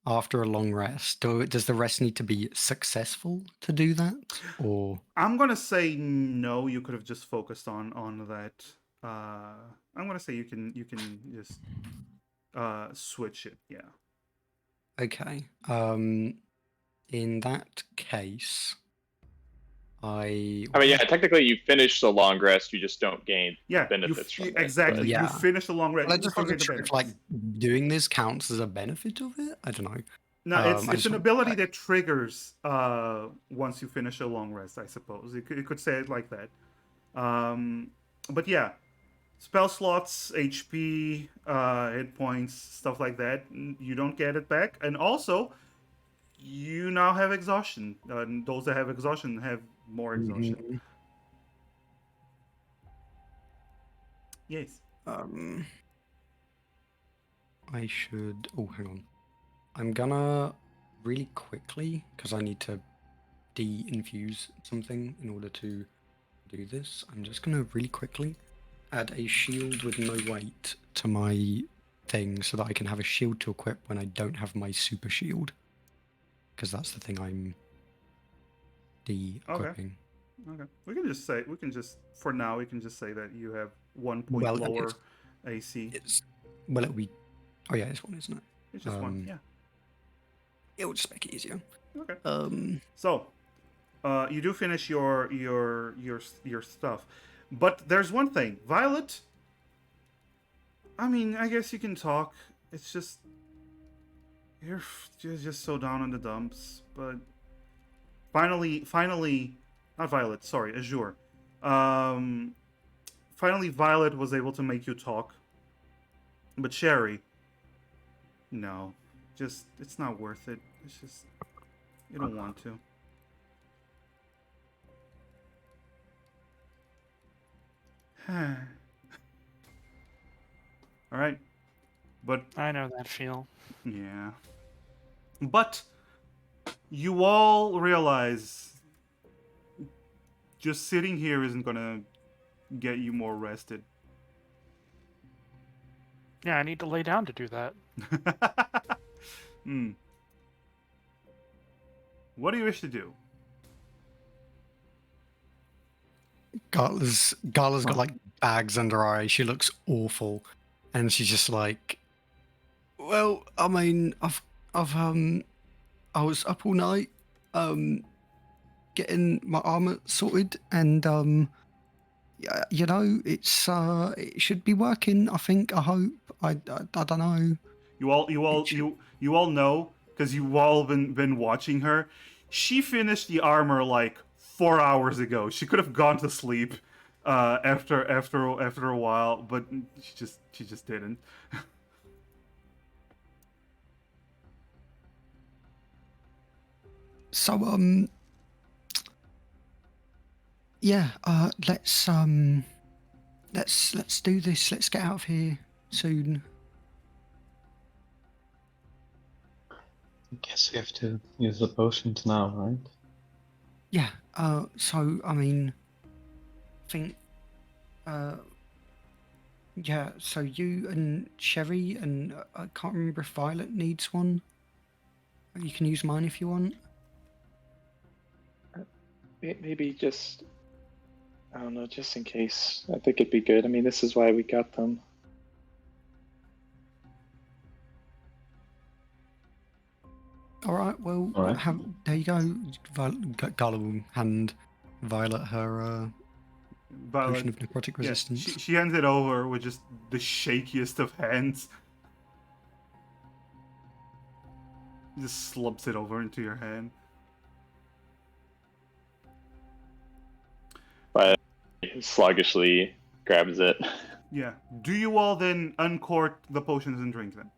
after a long rest? Does the rest need to be successful to do that? Or I'm gonna say no. You could have just focused on that. I'm gonna say you can just switch it. Yeah. okay. In that case, I I mean, yeah, technically you finish the long rest, you just don't gain Yeah. benefits from it. Exactly. Yeah. You finish the long rest. Well, I You just don't get wasn't the sure if benefits. doing this counts as a benefit of it. I don't know. No, I it's just an want- ability that triggers once you finish a long rest. I suppose you could say it like that. But yeah, spell slots, HP, hit points, stuff like that. You don't get it back, and also you now have exhaustion. And those that have exhaustion have more exhaustion. Mhm. Yes. I should. Oh, hang on. I'm gonna really quickly because I need to de-infuse something in order to do this. I'm just gonna really quickly add a shield with no weight to my thing so that I can have a shield to equip when I don't have my super shield. Because that's the thing I'm de-equipping. Okay. We can just for now we can just say that you have 1 point Well, I mean, lower AC. it'll be. Oh yeah, this one, isn't it? It's just one. Yeah. It'll just make it easier. Okay. So, you do finish your stuff, but there's one thing, Violet. I mean, I guess you can talk. It's just you're just so down in the dumps. But finally, not Violet. Sorry, Azure. Finally, Violet was able to make you talk. But Sherry, no, just it's not worth it. It's just you don't want to. All right, but I know that feel. yeah, but you all realize just sitting here isn't gonna get you more rested. Yeah, I need to lay down to do that. Hmm. What do you wish to do? Gala's got like bags under her eyes. She looks awful, and she's just like, "Well, I mean, I was up all night, getting my armor sorted, and yeah, you know, it should be working. I think. I hope. I don't know. You all know because you all been watching her. She finished the armor like 4 hours ago. She could have gone to sleep after a while, but she just didn't. So yeah. Let's do this. Let's get out of here soon. I guess we have to use the potions now, right? Yeah. So I mean, I think. Yeah. So you and Sherry and I can't remember if Violet needs one. You can use mine if you want. Maybe just, I don't know, just in case. I think it'd be good. I mean, this is why we got them. All right. Well, All right. there you go. Gala will hand Violet her Violet, potion of necrotic yeah, resistance. she hands it over with just the shakiest of hands. Just slumps it over into your hand. But sluggishly grabs it. Yeah. Do you all then uncork the potions and drink them?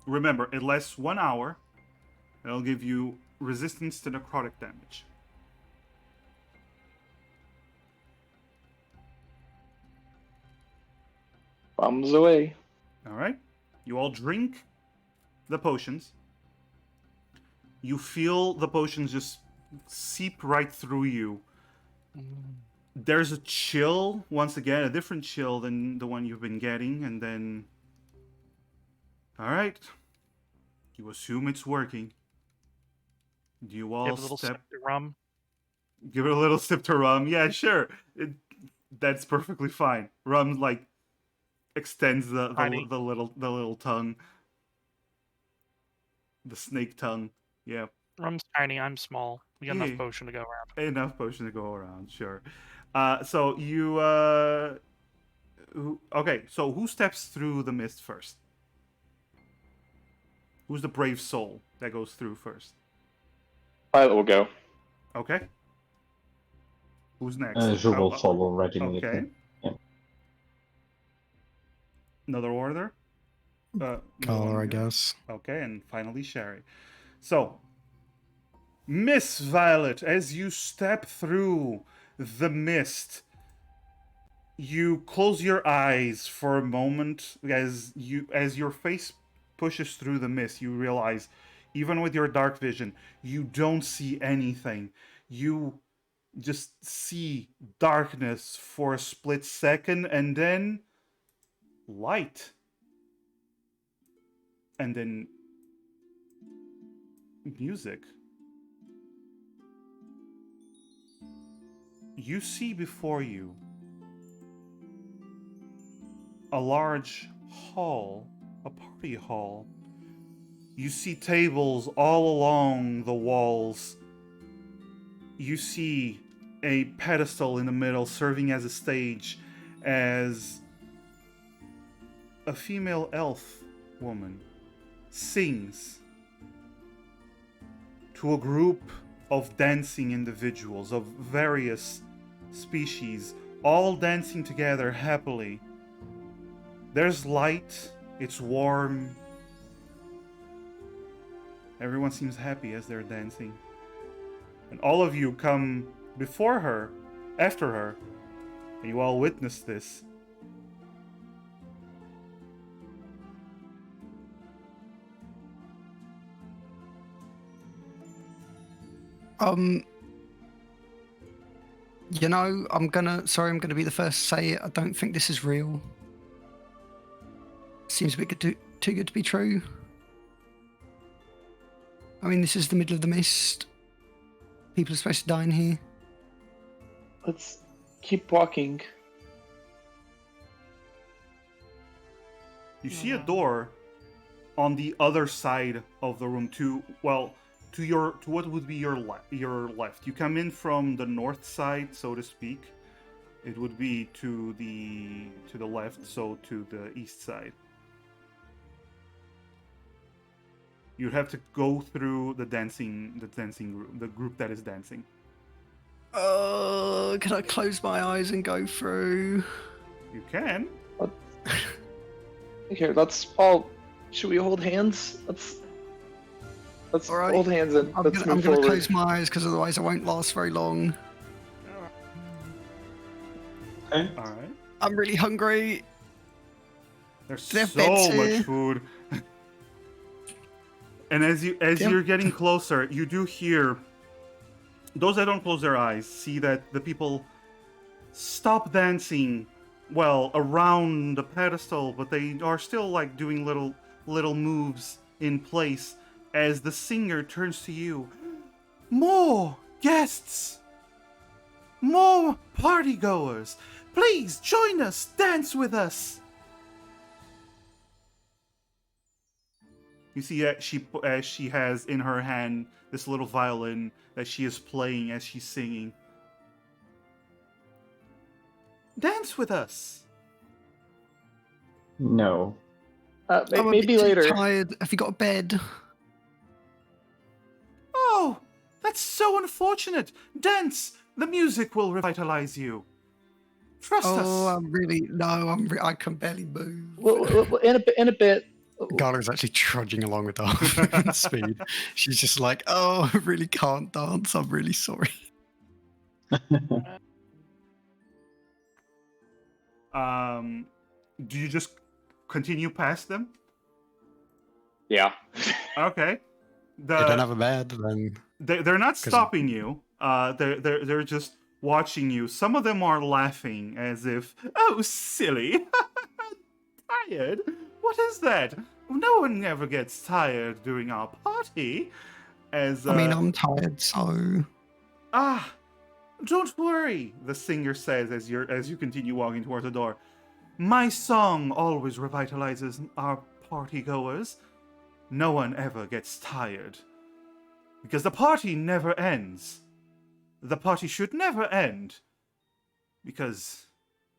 Remember, it lasts 1 hour. It'll give you resistance to necrotic damage. Bombs away. All right. You all drink the potions. You feel the potions just seep right through you. There's a chill, once again, a different chill than the one you've been getting, and then... All right. You assume it's working. Do you all Give a little step? sip to rum. Give it a little sip to rum. Yeah, sure. That's perfectly fine. Rum like extends the Tiny. little tongue, the snake tongue. Yeah, Rum's tiny. I'm small. We got Yeah. enough potion to go around. enough potion to go around. Sure. So you okay. So who steps through the mist first? Who's the brave soul that goes through first? Violet will go. Okay. Who's next? Zhu will Oh, follow right immediately. okay. Yeah. Another order. Another Color, one I goes. guess. Okay, and finally Sherry. So, Miss Violet, as you step through the mist, you close your eyes for a moment as your face pushes through the mist. You realize, even with your dark vision, you don't see anything. You just see darkness for a split second, and then light, and then music. You see before you a large hall, a party hall. You see tables all along the walls. You see a pedestal in the middle serving as a stage, as a female elf woman sings to a group of dancing individuals of various species, all dancing together happily. There's light, it's warm. Everyone seems happy as they're dancing. And all of you come before her, after her, and you all witness this. You know, I'm gonna be the first to say it. I don't think this is real. Seems a bit too good to be true. I mean, this is the middle of the mist. People are supposed to die in here. Let's keep walking. You see a door on the other side of the room to what would be your left. You come in from the north side, so to speak. It would be to the left, so to the east side. You'd have to go through the dancing group, the group that is dancing. Can I close my eyes and go through? You can. Here, let's all. Should we hold hands? Let's All right. hold hands and I'm let's gonna move forward. close my eyes because otherwise I won't last very long. Okay. All right. I'm really hungry. There's They have so beds much here. food. And as you're getting closer, you do hear those that don't close their eyes see that the people stop dancing, well, around the pedestal, but they are still like doing little moves in place as the singer turns to you. More guests! More partygoers! Please join us, dance with us! You see that she has in her hand this little violin that she is playing as she's singing. Dance with us. No. I'm a Maybe bit too later. tired. Have you got a bed? Oh, that's so unfortunate. Dance. The music will revitalize you. Trust us. I can barely move. Well, in a bit. Gala's actually trudging along with her speed. She's just like, oh, I really can't dance. I'm really sorry. Do you just continue past them? Yeah. Okay. They don't have a bed, then. They're not stopping you. They're just watching you. Some of them are laughing as if, oh, silly. Tired? What is that? no one ever gets tired during our party. As I mean, I'm tired, so ah, don't worry, the singer says as you continue walking towards the door. My song always revitalizes our party goers. No one ever gets tired. Because the party never ends. The party should never end. Because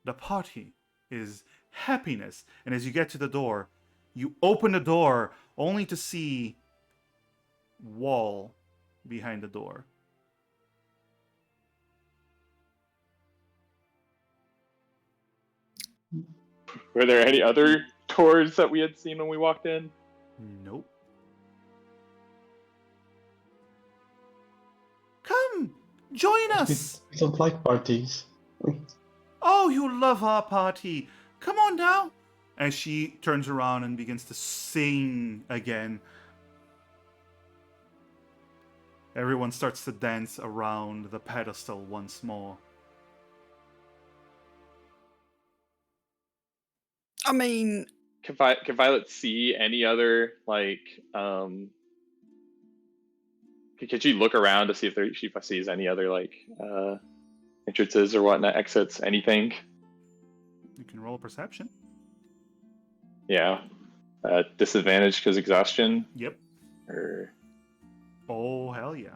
the party is happiness. And as you get to the door, you open the door only to see wall behind the door. Were there any other doors that we had seen when we walked in? Nope. Come, join us. We don't like parties. Oh, you love our party. Come on now. As she turns around and begins to sing again. Everyone starts to dance around the pedestal once more. I mean, Can Violet see any other could she look around to see if she sees any other entrances or whatnot, exits, anything? You can roll a perception. Yeah. Disadvantage because exhaustion? Yep. Or Oh, hell yeah.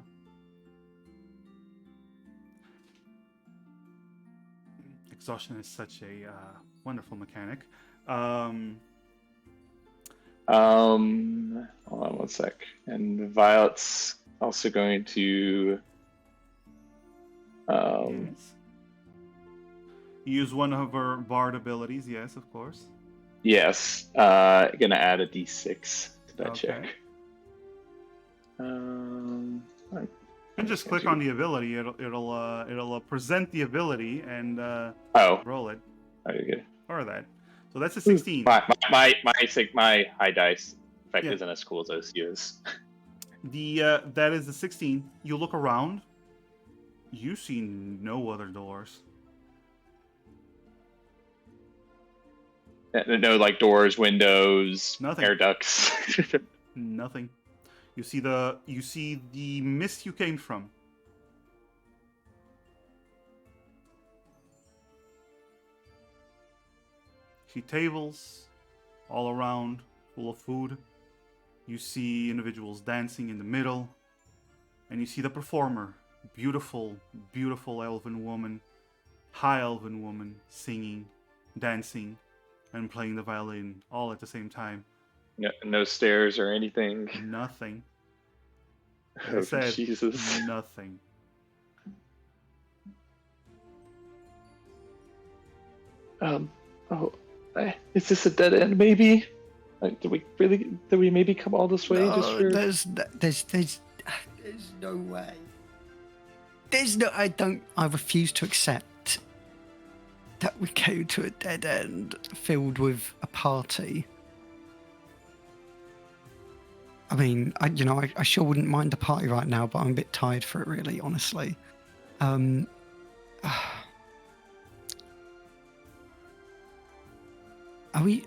Exhaustion is such a wonderful mechanic. hold on one sec. And Violet's also going to Yes. Use one of her bard abilities, yes, of course. yes. Gonna add a d6 to that Okay. check. You can just click on the ability. It'll present the ability and roll it Okay, good. or that. So that's a 16. My high dice effect isn't as cool as yours. That is the 16. You look around. You see no other doors. No, doors, windows, Nothing. air ducts. Nothing. You see the mist you came from. See tables all around, full of food. You see individuals dancing in the middle, and you see the performer, beautiful, beautiful elven woman, high elven woman, singing, dancing, and playing the violin all at the same time. No stairs or anything. Nothing. Oh, I said Jesus. nothing. Is this a dead end? Maybe. Did we maybe come all this way just no, for? there's no way. I refuse to accept that we came to a dead end filled with a party. I mean, I sure wouldn't mind a party right now, but I'm a bit tired for it, really, honestly. Are we?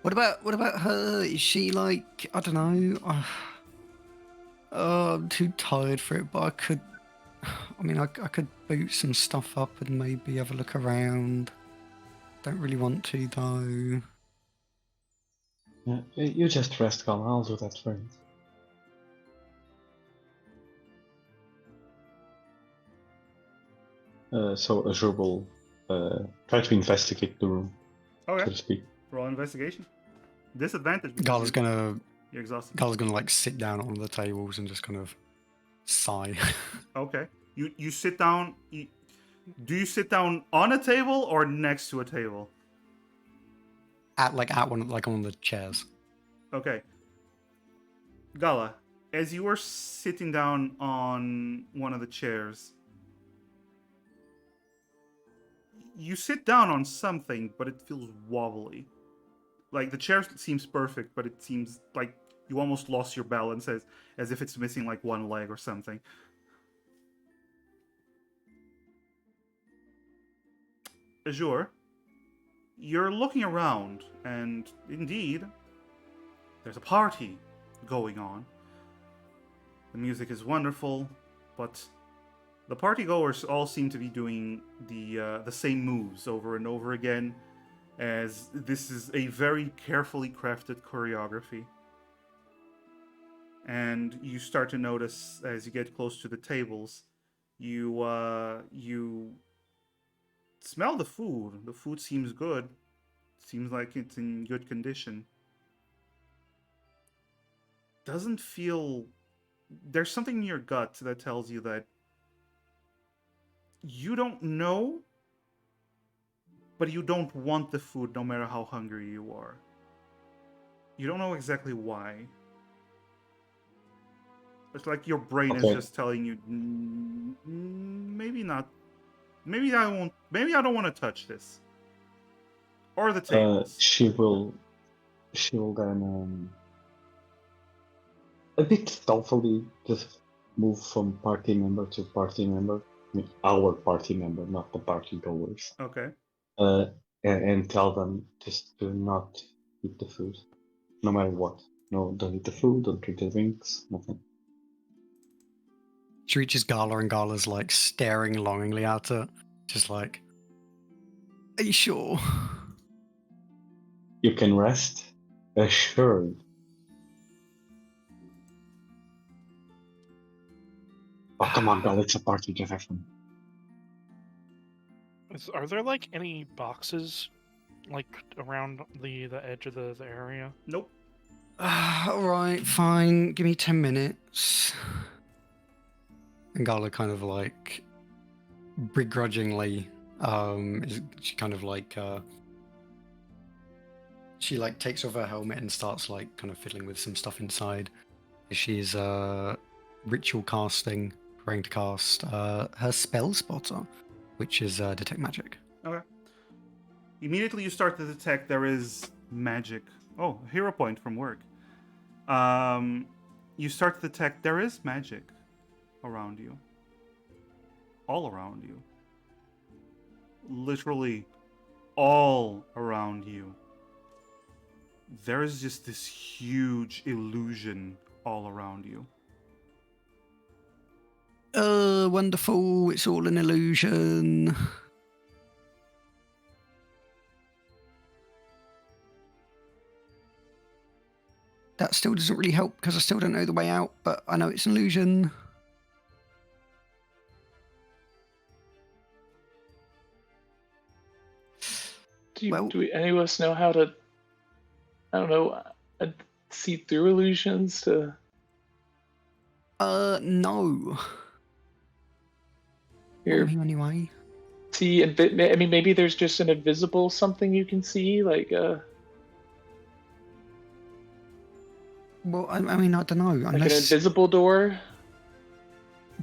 What about her? Is she like, I don't know? I'm too tired for it, but I could. I mean, I could boot some stuff up and maybe have a look around. Don't really want to though. Yeah, you just rest, Cal. I'll do that for you. So Azure will try to investigate the room, so Okay. to speak. Roll investigation. Disadvantage. because Gala's gonna You're exhausted. like sit down on the tables and just kind of sigh. Okay. You sit down. Do you sit down on a table or next to a table? at one of the chairs. Okay. Gala, as you were sitting down on one of the chairs, you sit down on something, but it feels wobbly. Like the chair seems perfect, but it seems like you almost lost your balance as if it's missing like one leg or something. Azure, you're looking around, and indeed, there's a party going on. The music is wonderful, but the partygoers all seem to be doing the same moves over and over again, as this is a very carefully crafted choreography. And you start to notice as you get close to the tables, you smell the food. The food seems good. Seems like it's in good condition. Doesn't feel. There's something in your gut that tells you that you don't know, but you don't want the food no matter how hungry you are. You don't know exactly why. It's like your brain is just telling you, maybe not. Maybe I won't. Maybe I don't want to touch this. Or the tables. She will then a bit stealthily just move from party member to party member. I mean, our party member, not the party goers. Okay. And tell them just to not eat the food, no matter what. No, don't eat the food, don't drink the drinks, nothing. She reaches Gala, and Gala's like staring longingly at her, just like, "Are you sure?" You can rest assured. Oh, come on, Gala, it's a party, just have fun. Are there like any boxes like around the edge of the area? Nope. All right, fine. Give me 10 minutes. And Gala kind of like begrudgingly, she kind of like, she like takes off her helmet and starts like kind of fiddling with some stuff inside. She's ritual casting, preparing to cast her spell spotter, which is detect magic. Okay. Immediately you start to detect there is magic. Oh, hero point from work. You start to detect there is magic around you. All around you. Literally all around you. There is just this huge illusion all around you. Wonderful. It's all an illusion. That still doesn't really help because I still don't know the way out, but I know it's an illusion. Do any of us know how to, I don't know, see through illusions to... No. Here, Anyway. see, I mean, maybe there's just an invisible something you can see, like, Well, I mean, I don't know. like an invisible door?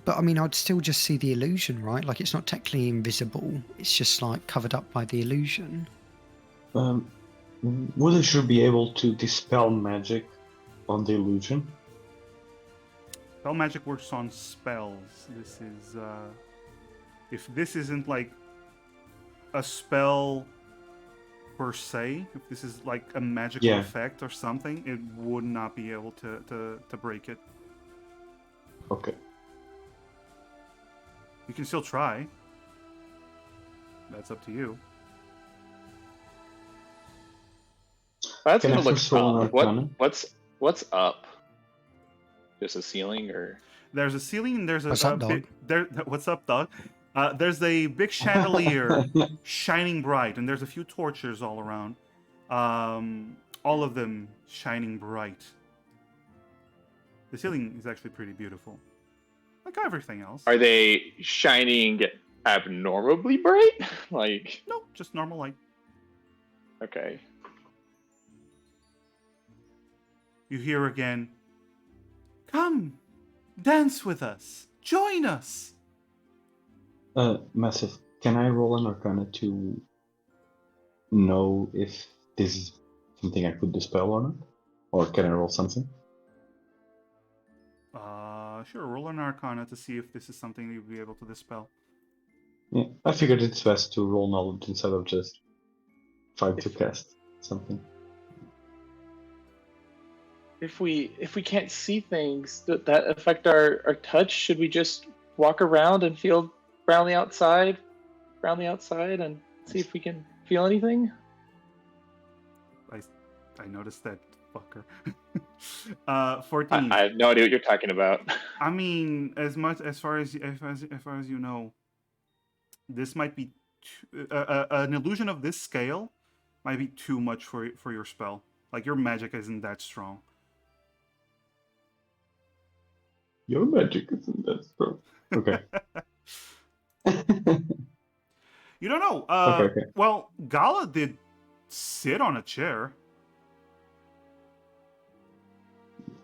But I mean, I'd still just see the illusion, right? Like, it's not technically invisible. It's just like covered up by the illusion. Wouldn't you be able to dispel magic on the illusion? Spell magic works on spells. This is, if this isn't like a spell per se, if this is like a magical effect or something, it would not be able to break it. Okay. You can still try. That's up to you. That's Can gonna I look first roll an tough. Arcana? What's up? Just a ceiling, or There's a ceiling and there's What's up, dog? What's up, dog? There's a big chandelier shining bright, and there's a few torches all around. All of them shining bright. The ceiling is actually pretty beautiful. Like everything else. are they shining abnormally bright? Like, Nope, just normal light. okay. You hear again, "Come, dance with us. Join us." Massive. Can I roll an Arcana to know if this is something I could dispel or not? Or can I roll something? Sure. Roll an Arcana to see if this is something you'll be able to dispel. Yeah, I figured it's best to roll knowledge instead of just try to cast something. If we can't see things that affect our touch, should we just walk around and feel around the outside, and see if we can feel anything? I noticed that fucker. 14. I have no idea what you're talking about. I mean, as far as you know, this might be an illusion of this scale might be too much for your spell. Like your magic isn't that strong. Your magic isn't that strong. Okay. You don't know. Okay. Well, Gala did sit on a chair.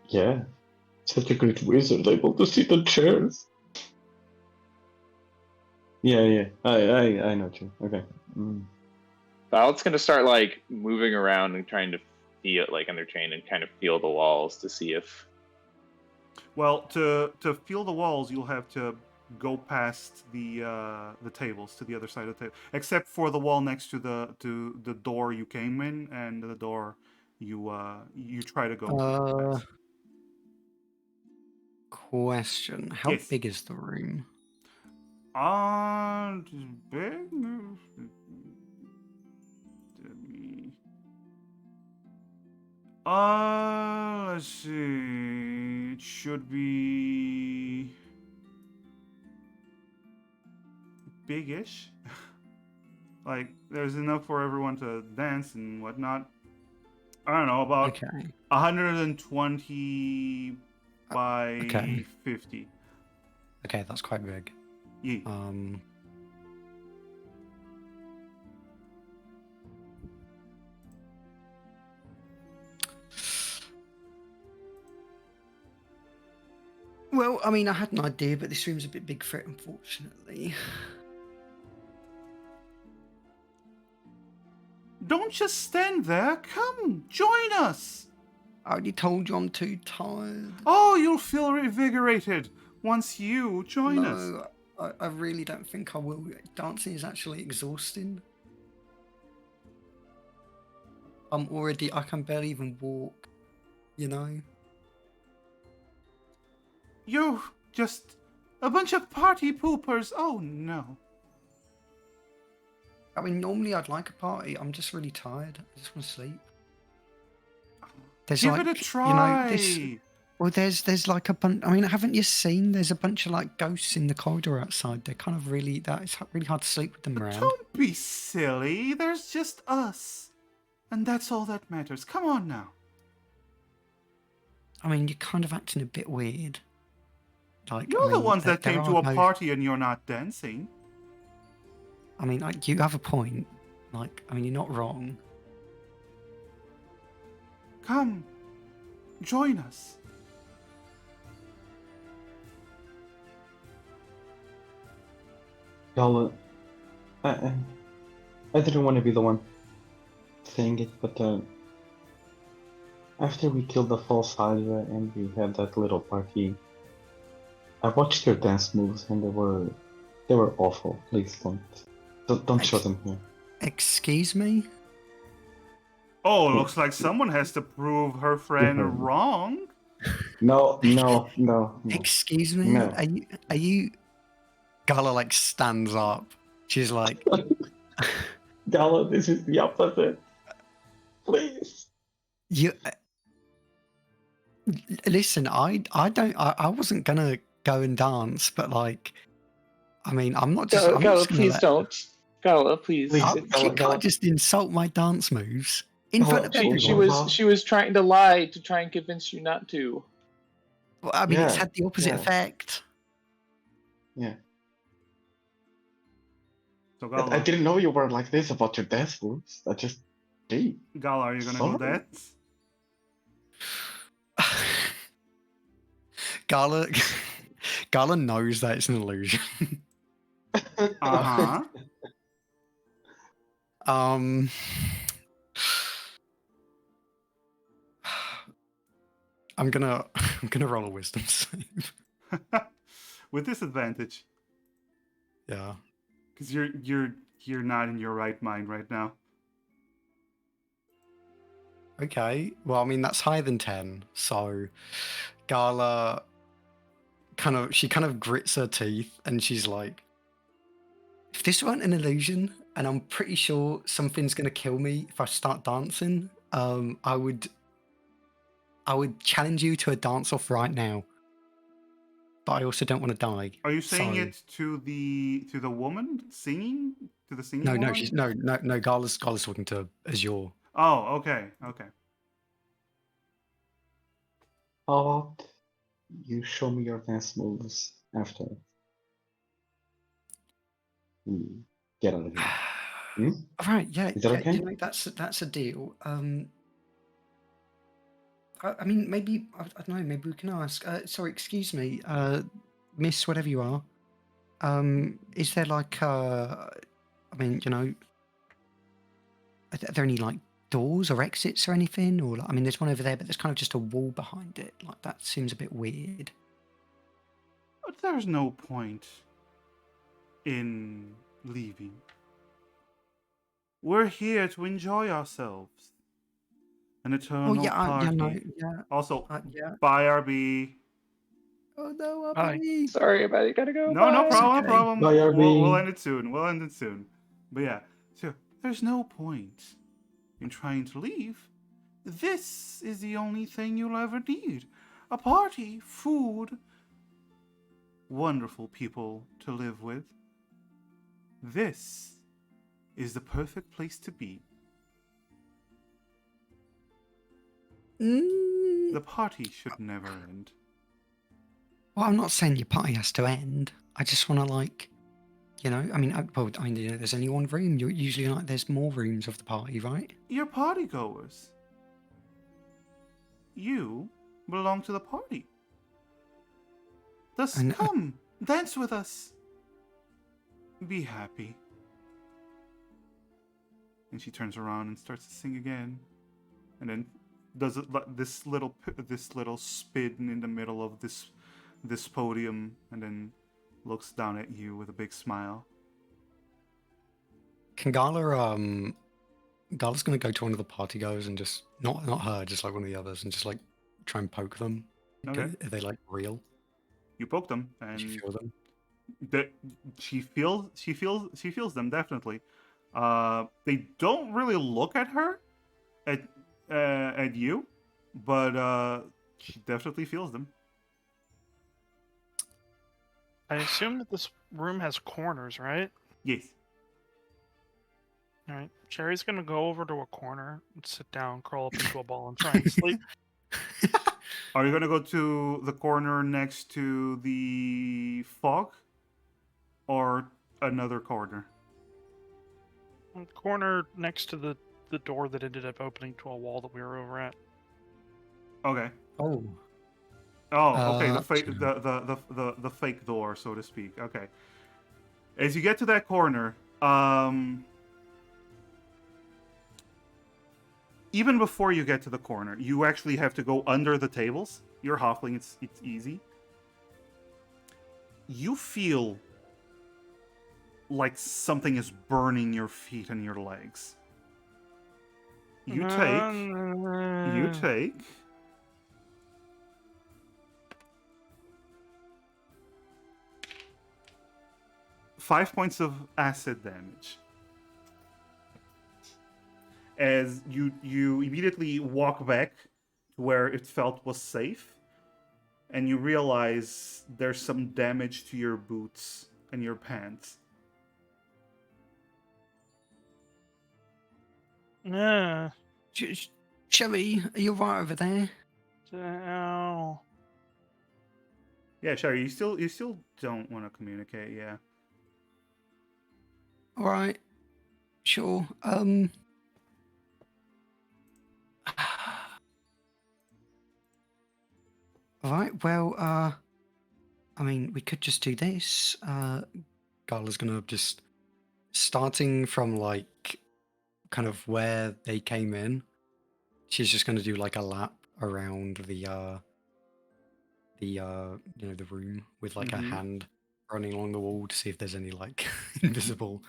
Yeah. Such a great wizard, able to sit on chairs. Yeah. I know you. Okay. Violet's gonna start like moving around and trying to feel like on their chain and kind of feel the walls to see if. Well, to feel the walls, you'll have to go past the tables to the other side of the table, except for the wall next to the door you came in and the door you try to go past. Question: how Yes. big is the room? Big. Let's see. It should be big-ish. Like, there's enough for everyone to dance and whatnot. I don't know, about Okay. 120 by Okay. 50. Okay, that's quite big. Yeah. Well, I mean, I had an idea, but this room's a bit big for it, unfortunately. Don't just stand there. Come, join us. I already told you I'm too tired. Oh, you'll feel revigorated once you join us. No, I really don't think I will. Dancing is actually exhausting. I can barely even walk, you know? You're just a bunch of party poopers. Oh, no. I mean, normally I'd like a party. I'm just really tired. I just want to sleep. There's Give like, it a try. There's like a bunch. I mean, haven't you seen? There's a bunch of like ghosts in the corridor outside. They're kind of really. It's really hard to sleep with them around. Don't be silly. There's just us. And that's all that matters. Come on now. I mean, you're kind of acting a bit weird. Like, You're the ones that there came are to a no- party and you're not dancing. I mean, like, you have a point. Like, I mean, you're not wrong. Come, join us. Y'all, I didn't want to be the one saying it, but after we killed the false Hydra and we had that little party, I watched your dance moves and they were awful. Please don't show them here. Excuse me? Oh, looks like someone has to prove her friend wrong. No. Excuse me? No. Are you... Gala, like, stands up. She's like... Gala, this is the opposite. Please. You... Listen, I wasn't gonna go and dance, but, like... I mean, I'm not just... I'm Gala, just gonna please let- don't. Gala, please. Please. You can't just insult my dance moves in front of everyone. She was trying to lie to try and convince you not to. Well, I mean, it's Yeah, had the opposite yeah. effect. Yeah. So I Gala, didn't know you were like this about your dance moves. I just did. Gala, are you gonna go Sorry. dance? Gala knows that it's an illusion. Uh-huh. Um, I'm gonna roll a wisdom save. With disadvantage. Yeah. Because you're not in your right mind right now. Okay. Well, I mean that's higher than 10. So Gala she kind of grits her teeth and she's like, if this weren't an illusion, and I'm pretty sure something's gonna kill me if I start dancing, I would challenge you to a dance off right now. But I also don't want to die. Are you saying So it to the woman singing? To the singing no, woman? no. Gala's talking to Azure. Oh, okay, okay. How about you show me your dance moves after we get out of here? Hmm? All right, yeah, Is that yeah. okay? You know, that's a deal. I mean, maybe I don't know. Maybe we can ask. Sorry, excuse me, Miss, whatever you are. Is there like I mean, you know, are there any like doors or exits or anything? Or like, I mean, there's one over there, but there's kind of just a wall behind it. Like that seems a bit weird. But there's no point in leaving. We're here to enjoy ourselves. An eternal Oh yeah, yeah, no, party. yeah, Also, yeah. bye, RB. Oh no, Bye. RB. Sorry about it. Gotta go. No, no Bye. problem, no okay. problem. Bye, We'll RB. end it soon. We'll end it soon. But yeah, so there's no point in trying to leave. This is the only thing you'll ever need. A party, food, wonderful people to live with. This is the perfect place to be. The party should never end. Well, I'm not saying your party has to end. I just want to like, you know, I mean, you know, there's only one room. You're usually like, there's more rooms of the party, right? You're party goers. You belong to the party. Thus, And come, dance with us. Be happy. And she turns around and starts to sing again, and then does it like this little spin in the middle of this podium, and then looks down at you with a big smile. can Gala's gonna go to one of the party goers and just not her, just like one of the others, and just like try and poke them. Okay. Are they like real? You poke them, Did you and feel them? she feels them definitely. They don't really look at her, at you, but she definitely feels them. I assume that this room has corners, right? Yes. All right. Sherry's gonna go over to a corner and sit down, curl up into a ball, and try and sleep. Are you gonna go to the corner next to the fog, or another corner? Corner next to the door that ended up opening to a wall that we were over at. Okay. Oh, Oh, okay. The actually, fake the fake door, so to speak. Okay. As you get to that corner, even before you get to the corner, you actually have to go under the tables. You're halfling, it's easy. You feel like something is burning your feet and your legs. You take 5 points of acid damage. As you immediately walk back to where it felt was safe, and you realize there's some damage to your boots and your pants. Yeah. Sherry, are you right over there? Ow. Yeah, Sherry, you still don't want to communicate, yeah. All right, sure. All right. Well, I mean, we could just do this. Gala's gonna just starting from like kind of where they came in. She's just gonna do like a lap around the you know, the room with like a Mhm. hand running along the wall to see if there's any like invisible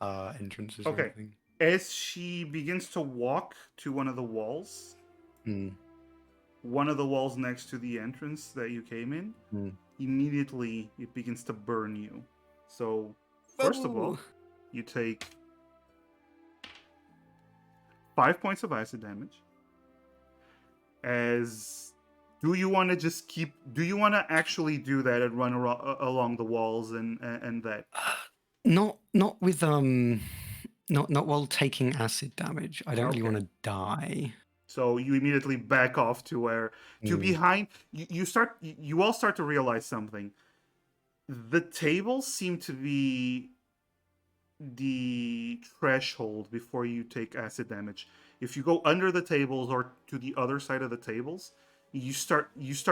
entrances or Okay. anything. As she begins to walk to one of the walls, one of the walls next to the entrance that you came in, immediately it begins to burn you. So, first of all, you take 5 points of acid damage. Do you want to just keep? Do you want to actually do that and run along the walls and that? Not with not while taking acid damage. I don't really want to die. So you immediately back off to where behind you all start to realize something. The tables seem to be the threshold before you take acid damage. If you go under the tables or to the other side of the tables, you start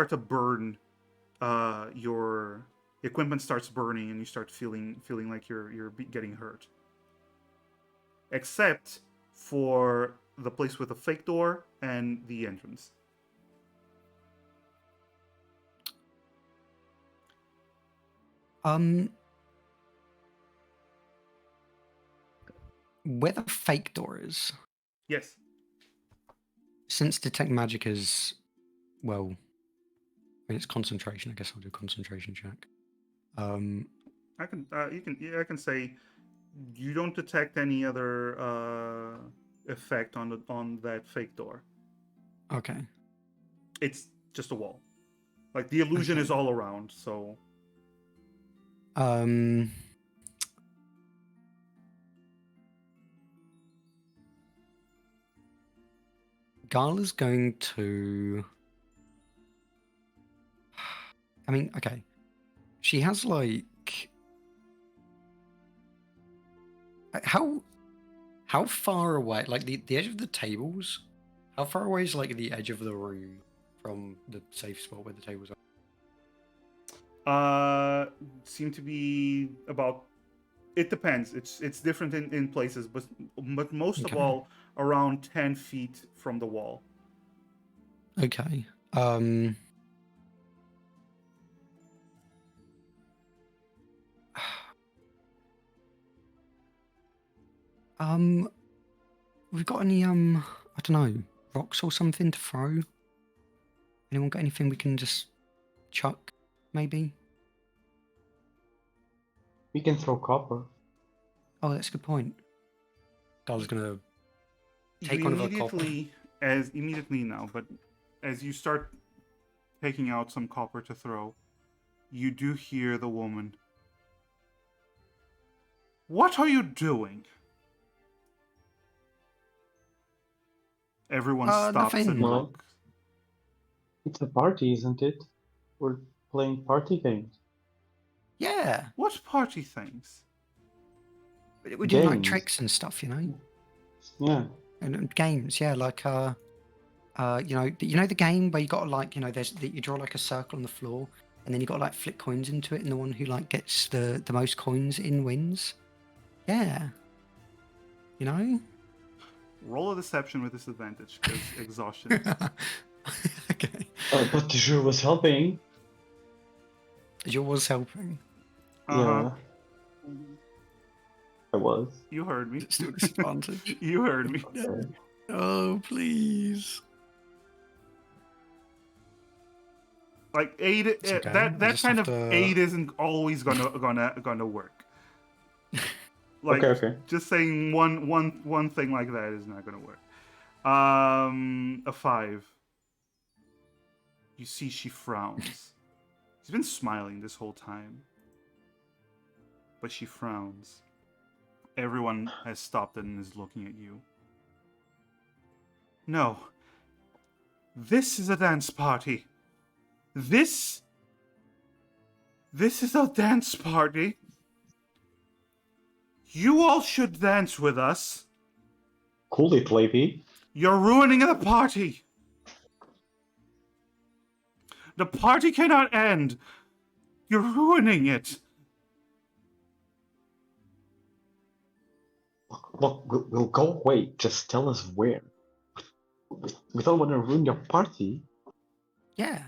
to burn. Your equipment starts burning, and you start feeling like you're getting hurt. Except for the place with the fake door and the entrance. Where the fake door is. Yes. Since detect magic is, well, when it's concentration, I guess I'll do a concentration check. I can say you don't detect any other effect on that fake door. Okay. It's just a wall. Like the illusion is all around, so Gala's going to... I mean, okay. She has, like... How far away... Like, the edge of the tables? How far away is, like, the edge of the room from the safe spot where the tables are? Seem to be about... It depends. It's different in places, but most of all, around 10 feet from the wall. Okay. We've got any, I don't know, rocks or something to throw? Anyone got anything we can just chuck, maybe? We can throw copper. Oh, that's a good point. I was gonna take one of our copper. Immediately now, but as you start taking out some copper to throw, you do hear the woman. What are you doing? Everyone stops and looks. It's a party, isn't it? We're playing party games. Yeah. What party things? We're doing like tricks and stuff, you know. Yeah. And games, yeah, like you know the game where you got to like, you know, you draw like a circle on the floor, and then you got to like flick coins into it, and the one who like gets the most coins in wins. Yeah. You know. Roll a deception with disadvantage because exhaustion. Okay. But Jour was helping. Jour was helping. Yeah. I was. You heard me. Still disadvantage. You heard me. Okay. Oh, please. Like aid, okay. that kind of aid isn't always gonna work. Like, okay. Just saying one thing like that is not gonna work. A 5. You see, she frowns. She's been smiling this whole time, but she frowns. Everyone has stopped and is looking at you. No. This is a dance party. This is a dance party. You all should dance with us. Cool it, lady. You're ruining the party. The party cannot end. You're ruining it. Look, we'll go away. Just tell us where. We don't want to ruin your party. Yeah.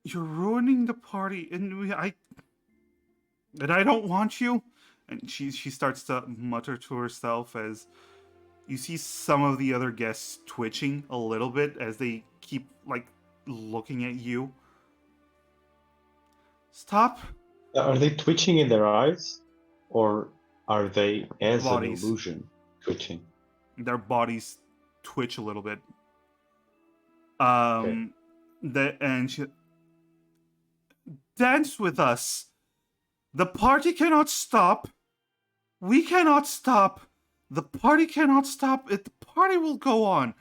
You're ruining the party, and I don't want you. And she starts to mutter to herself as you see some of the other guests twitching a little bit as they keep like looking at you. Stop. Are they twitching in their eyes, or are they, as an Bodies. illusion, twitching? Their bodies twitch a little bit. Okay. And she dance with us. The party cannot stop. We cannot stop. The party cannot stop. The party will go on.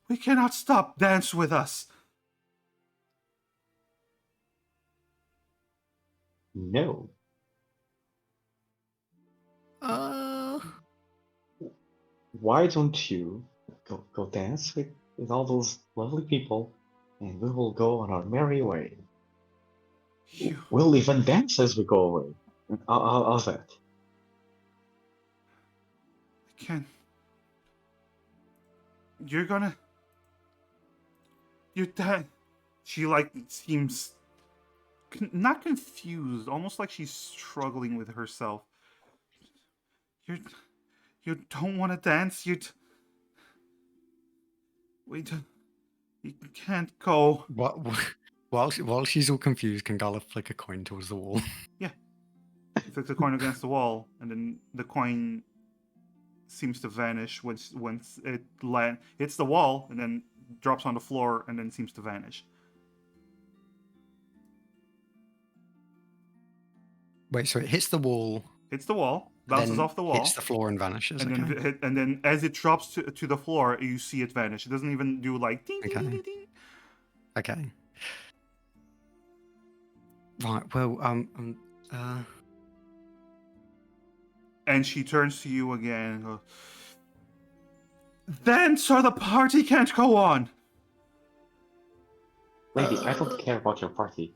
We cannot stop. Dance with us. No. Why don't you go dance with all those lovely people, and we will go on our merry way. We'll even dance as we go away. How's that? I can't. You're gonna. You're dead. She like seems not confused, almost like she's struggling with herself. You don't want to dance. Wait. You can't go. What? While she's all confused, can Gala flick a coin towards the wall? Yeah. She flicks the coin against the wall, and then the coin seems to vanish once it hits the wall, and then drops on the floor, and then seems to vanish. Wait, so it hits the wall. Hits the wall, bounces then off the wall, hits the floor and vanishes. and Okay. then as it drops to the floor, you see it vanish. It doesn't even do like ding ding Okay. ding ding. Okay. Right. Well. And she turns to you again and goes, "Then, so the party can't go on." Lady, I don't care about your party.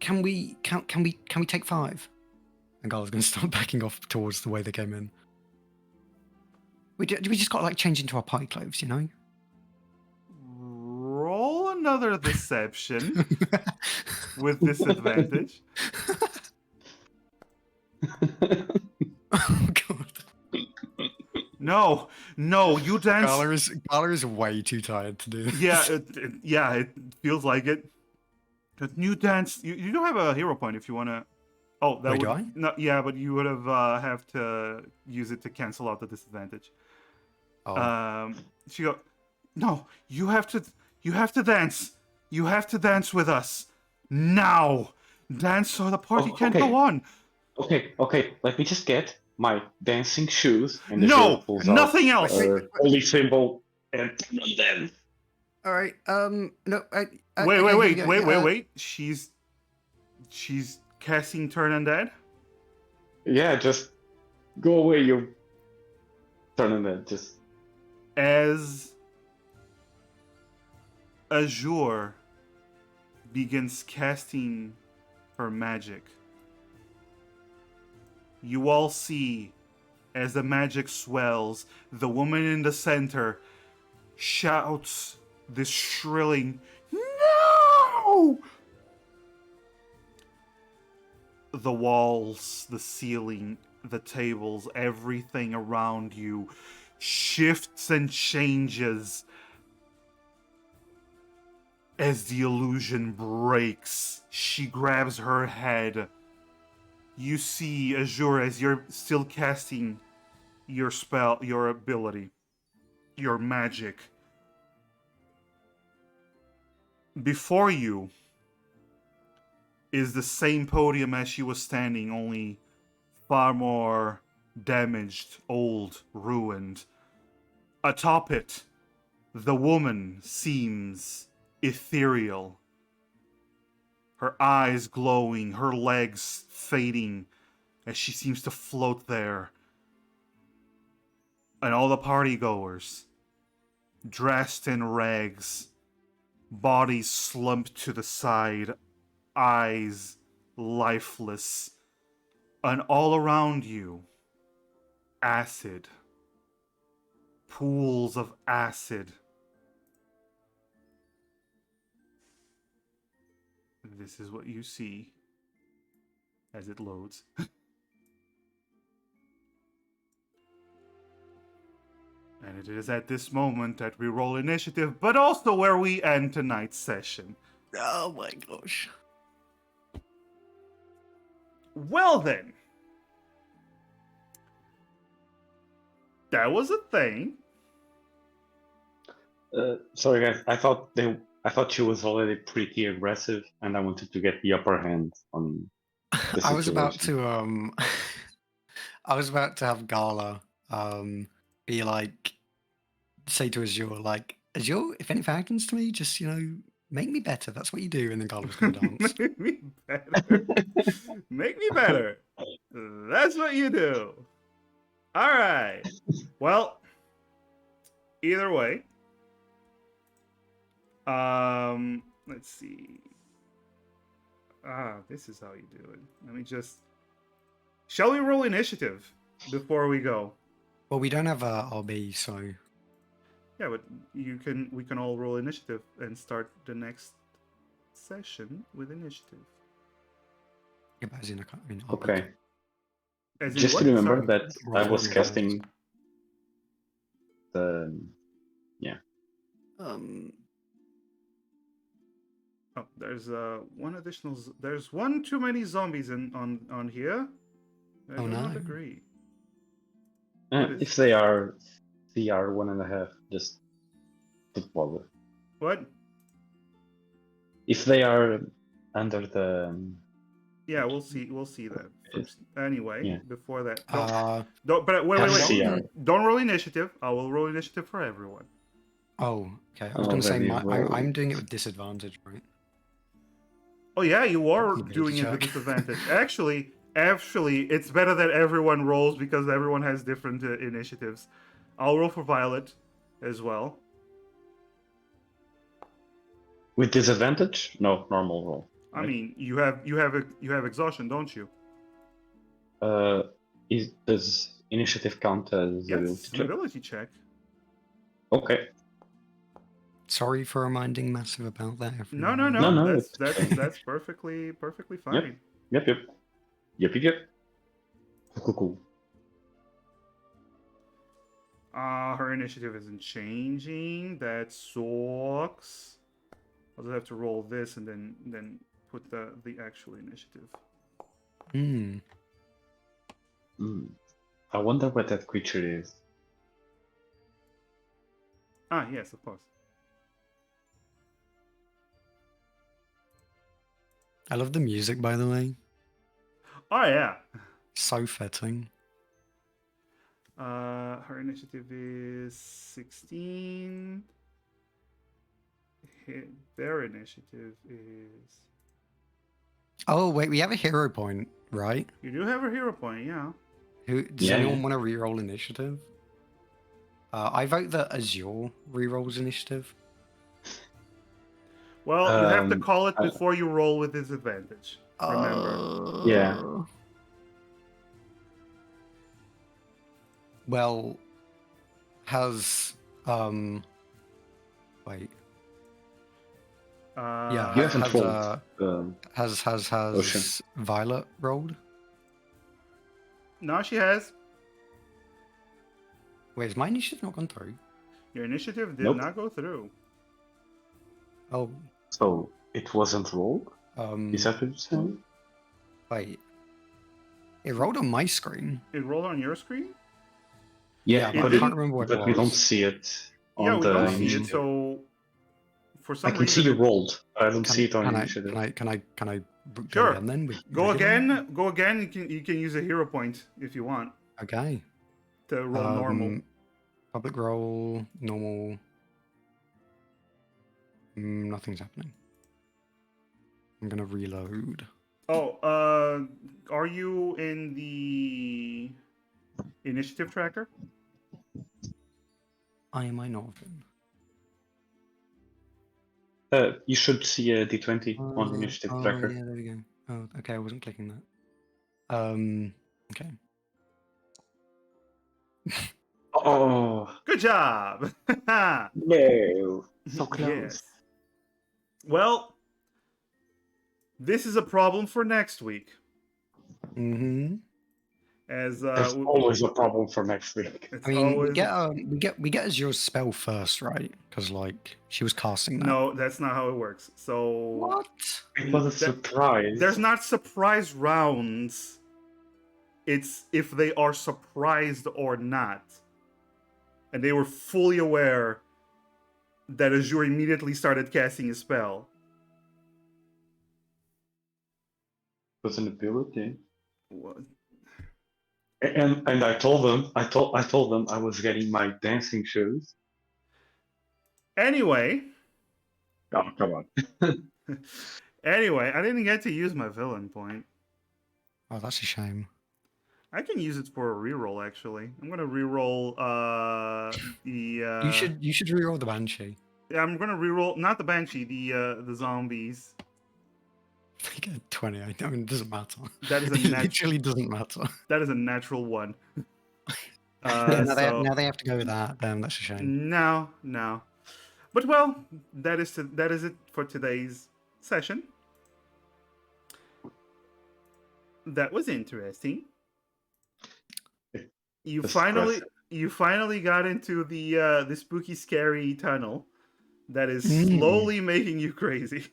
Can we take 5? And Gala's going to start backing off towards the way they came in. We just got to like change into our party clothes, you know? Roll another deception with disadvantage. Oh god. No, you dance. Gala is way too tired to do this. Yeah, it feels like it. But you dance. You don't have a hero point if you want to. Oh, that Wait, would do I? no, yeah, but you would have to use it to cancel out the disadvantage. Oh. She go, no, you have to dance. You have to dance with us now. Dance so the party can okay. go on. Okay. Let me just get my dancing shoes, and the No, pulls nothing out, else. holy symbol, and then. All right. No. Wait. She's casting Turn Undead. Yeah, just go away, you Turn Undead. Just As Azure begins casting her magic, you all see as the magic swells, the woman in the center shouts this shrilling, "No!" The walls, the ceiling, the tables, everything around you shifts and changes as the illusion breaks. She grabs her head. You see Azure as you're still casting your spell, your ability, your magic. Before you is the same podium as she was standing, only far more damaged, old, ruined. Atop it, the woman seems ethereal. Her eyes glowing, her legs fading as she seems to float there. And all the partygoers, dressed in rags, bodies slumped to the side, eyes lifeless, and all around you, acid. Pools of acid. This is what you see as it loads. And it is at this moment that we roll initiative, but also where we end tonight's session. Oh my gosh. Well then. That was a thing. Sorry guys, I thought she was already pretty aggressive, and I wanted to get the upper hand on the I was about situation. to I was about to have Gala be like say to Azure, like, Azure, if anything happens to me, just make me better. That's what you do. And then Gala was gonna dance. Make me better. Make me better. That's what you do. All right. Well, either way. Let's see. This is how you do it. Let me just. Shall we roll initiative before we go? Well, we don't have a RB, so Yeah, but we can all roll initiative and start the next session with initiative. yeah, but as in, I mean, RB Okay. As in Just what? remember Sorry. that I Roll was rolls. casting the Oh, there's one additional. There's one too many zombies on here. I Oh, do not no. agree. What is- if they are CR 1.5, just don't bother. What? If they are under the Yeah, we'll see. We'll see that first. Anyway, Yeah. before that, Uh but wait. CR. Don't roll initiative. I will roll initiative for everyone. oh, okay. I was gonna say Already I'm rolled. doing it with disadvantage, right? Oh yeah, you are Ability doing it with check. disadvantage. Actually, it's better that everyone rolls because everyone has different initiatives. I'll roll for Violet as well. With disadvantage? No, normal roll. I right? mean, you have exhaustion, don't you? Does initiative count as Yes, ability an check? ability check. Okay. Sorry for reminding Massive about that. No, everyone. No, That's it's- that's perfectly fine. Yep. Yep. Cool. Her initiative isn't changing. That sucks. I'll just have to roll this and then put the actual initiative. Hmm. I wonder what that creature is. Yes, of course. I love the music, by the way. Oh yeah. So fitting. Her initiative is 16. Their initiative is. Oh wait, we have a hero point, right? You do have a hero point, yeah. Does Yeah, anyone yeah. want to reroll initiative? I vote that Azure rerolls initiative. Well, you have to call it I- before you roll with disadvantage. Remember. Yeah. Well, has wait. Yeah, You haven't has rolled. has Ocean. Violet rolled? No, she has. Wait, has my initiative not gone through? Your initiative did Nope. not go through. Oh, So it wasn't rolled? Is that what you're saying? wait. It rolled on my screen. It rolled on your screen? Yeah, but but I I can't remember what but it we don't was. see it on Yeah, we the don't see it, initiative. so for some I can reason see you it- rolled. I don't Can, see it on can I initiative. can I go Sure. again then? Go regular? again. You can use a hero point if you want Okay. to roll normal. Public roll, normal. Nothing's happening. I'm gonna reload. Oh, are you in the initiative tracker? I am I Northern. You should see a D20 on the initiative tracker. Yeah, there we go. Oh, okay, I wasn't clicking that. Okay. Oh Good job. no! So close. Yes. Well, this is a problem for next week. Mm-hmm. As There's always a problem for next week. it's I mean, always we get Azura's spell first, right? Because like she was casting that. no, that's not how it works. So What? It was a surprise. there's not surprise rounds. It's if they are surprised or not. And they were fully aware that Azure immediately started casting a spell. It was an ability. What? And I told them I told them I was getting my dancing shoes. Anyway, Oh, come on. anyway, I didn't get to use my villain point. Oh, that's a shame. I can use it for a reroll actually. I'm gonna reroll the You should reroll the Banshee. yeah, I'm gonna reroll not the Banshee, the zombies. I get 20. I mean, it doesn't matter. That is a It nat- literally doesn't matter. That is a natural one. Yeah, So now they have to go with that. Damn, that's a shame. no. But well, that is it for today's session. That was interesting. You finally got into the spooky, scary tunnel that is slowly making you crazy.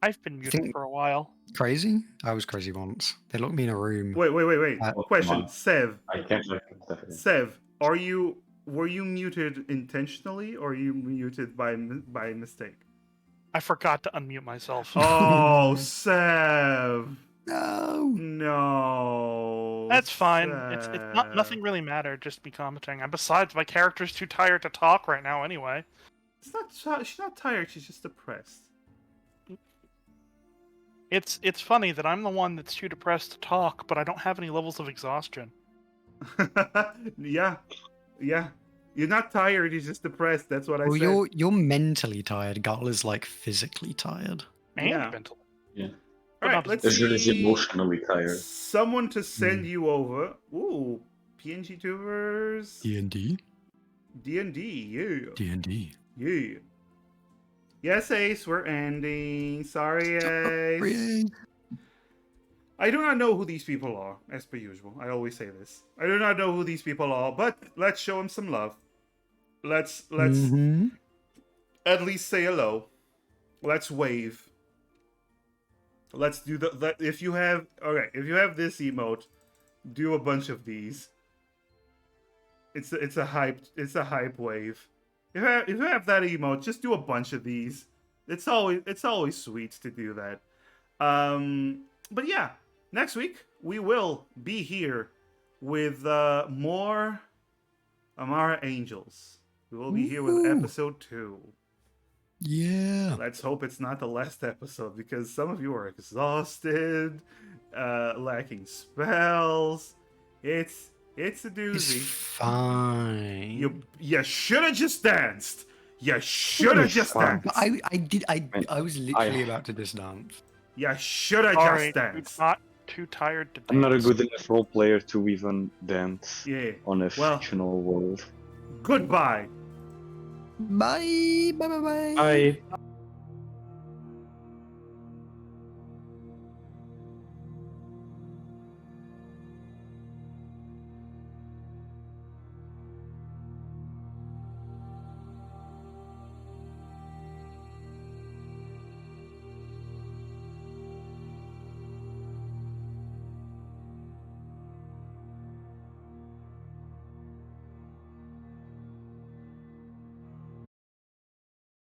I've been muted for a while. Crazy? I was crazy once. They locked me in a room. Wait. Question, on. Sev. I can't let that in. Sev, were you muted intentionally or you muted by mistake? I forgot to unmute myself. Oh, Sev. No. That's fine. It's not nothing really mattered. Just me commenting. And besides, my character's too tired to talk right now anyway. She's not tired. She's just depressed. It's funny that I'm the one that's too depressed to talk, but I don't have any levels of exhaustion. Yeah. You're not tired. You're just depressed. That's what I Well, said. you're mentally tired. Gull is like physically tired. And Yeah. mentally. Yeah. All right, let's Azure is see. emotionally tired. Someone to send you over. Ooh, PNG tubers. D&D. D&D. Yeah. D&D. Yeah. Yes, Ace, we're ending. Sorry, Ace. I do not know who these people are, as per usual. I always say this. I do not know who these people are, but let's show them some love. Let's at least say hello. Let's wave. Let's do if you have this emote, do a bunch of these. It's a hype wave. If you have that emote, just do a bunch of these. It's always sweet to do that. But yeah, next week we will be here with more Amara Angels. We will be here with episode 2. Yeah. Let's hope it's not the last episode because some of you are exhausted, lacking spells. It's a doozy. It's fine. You should have just danced. You should have just danced. But I was literally about to just dance. You should have Sorry, just danced. not too tired to dance. I'm not a good enough role player to even dance Yeah. on a Well, fictional world. goodbye. Bye. Bye. Bye. Bye. Bye.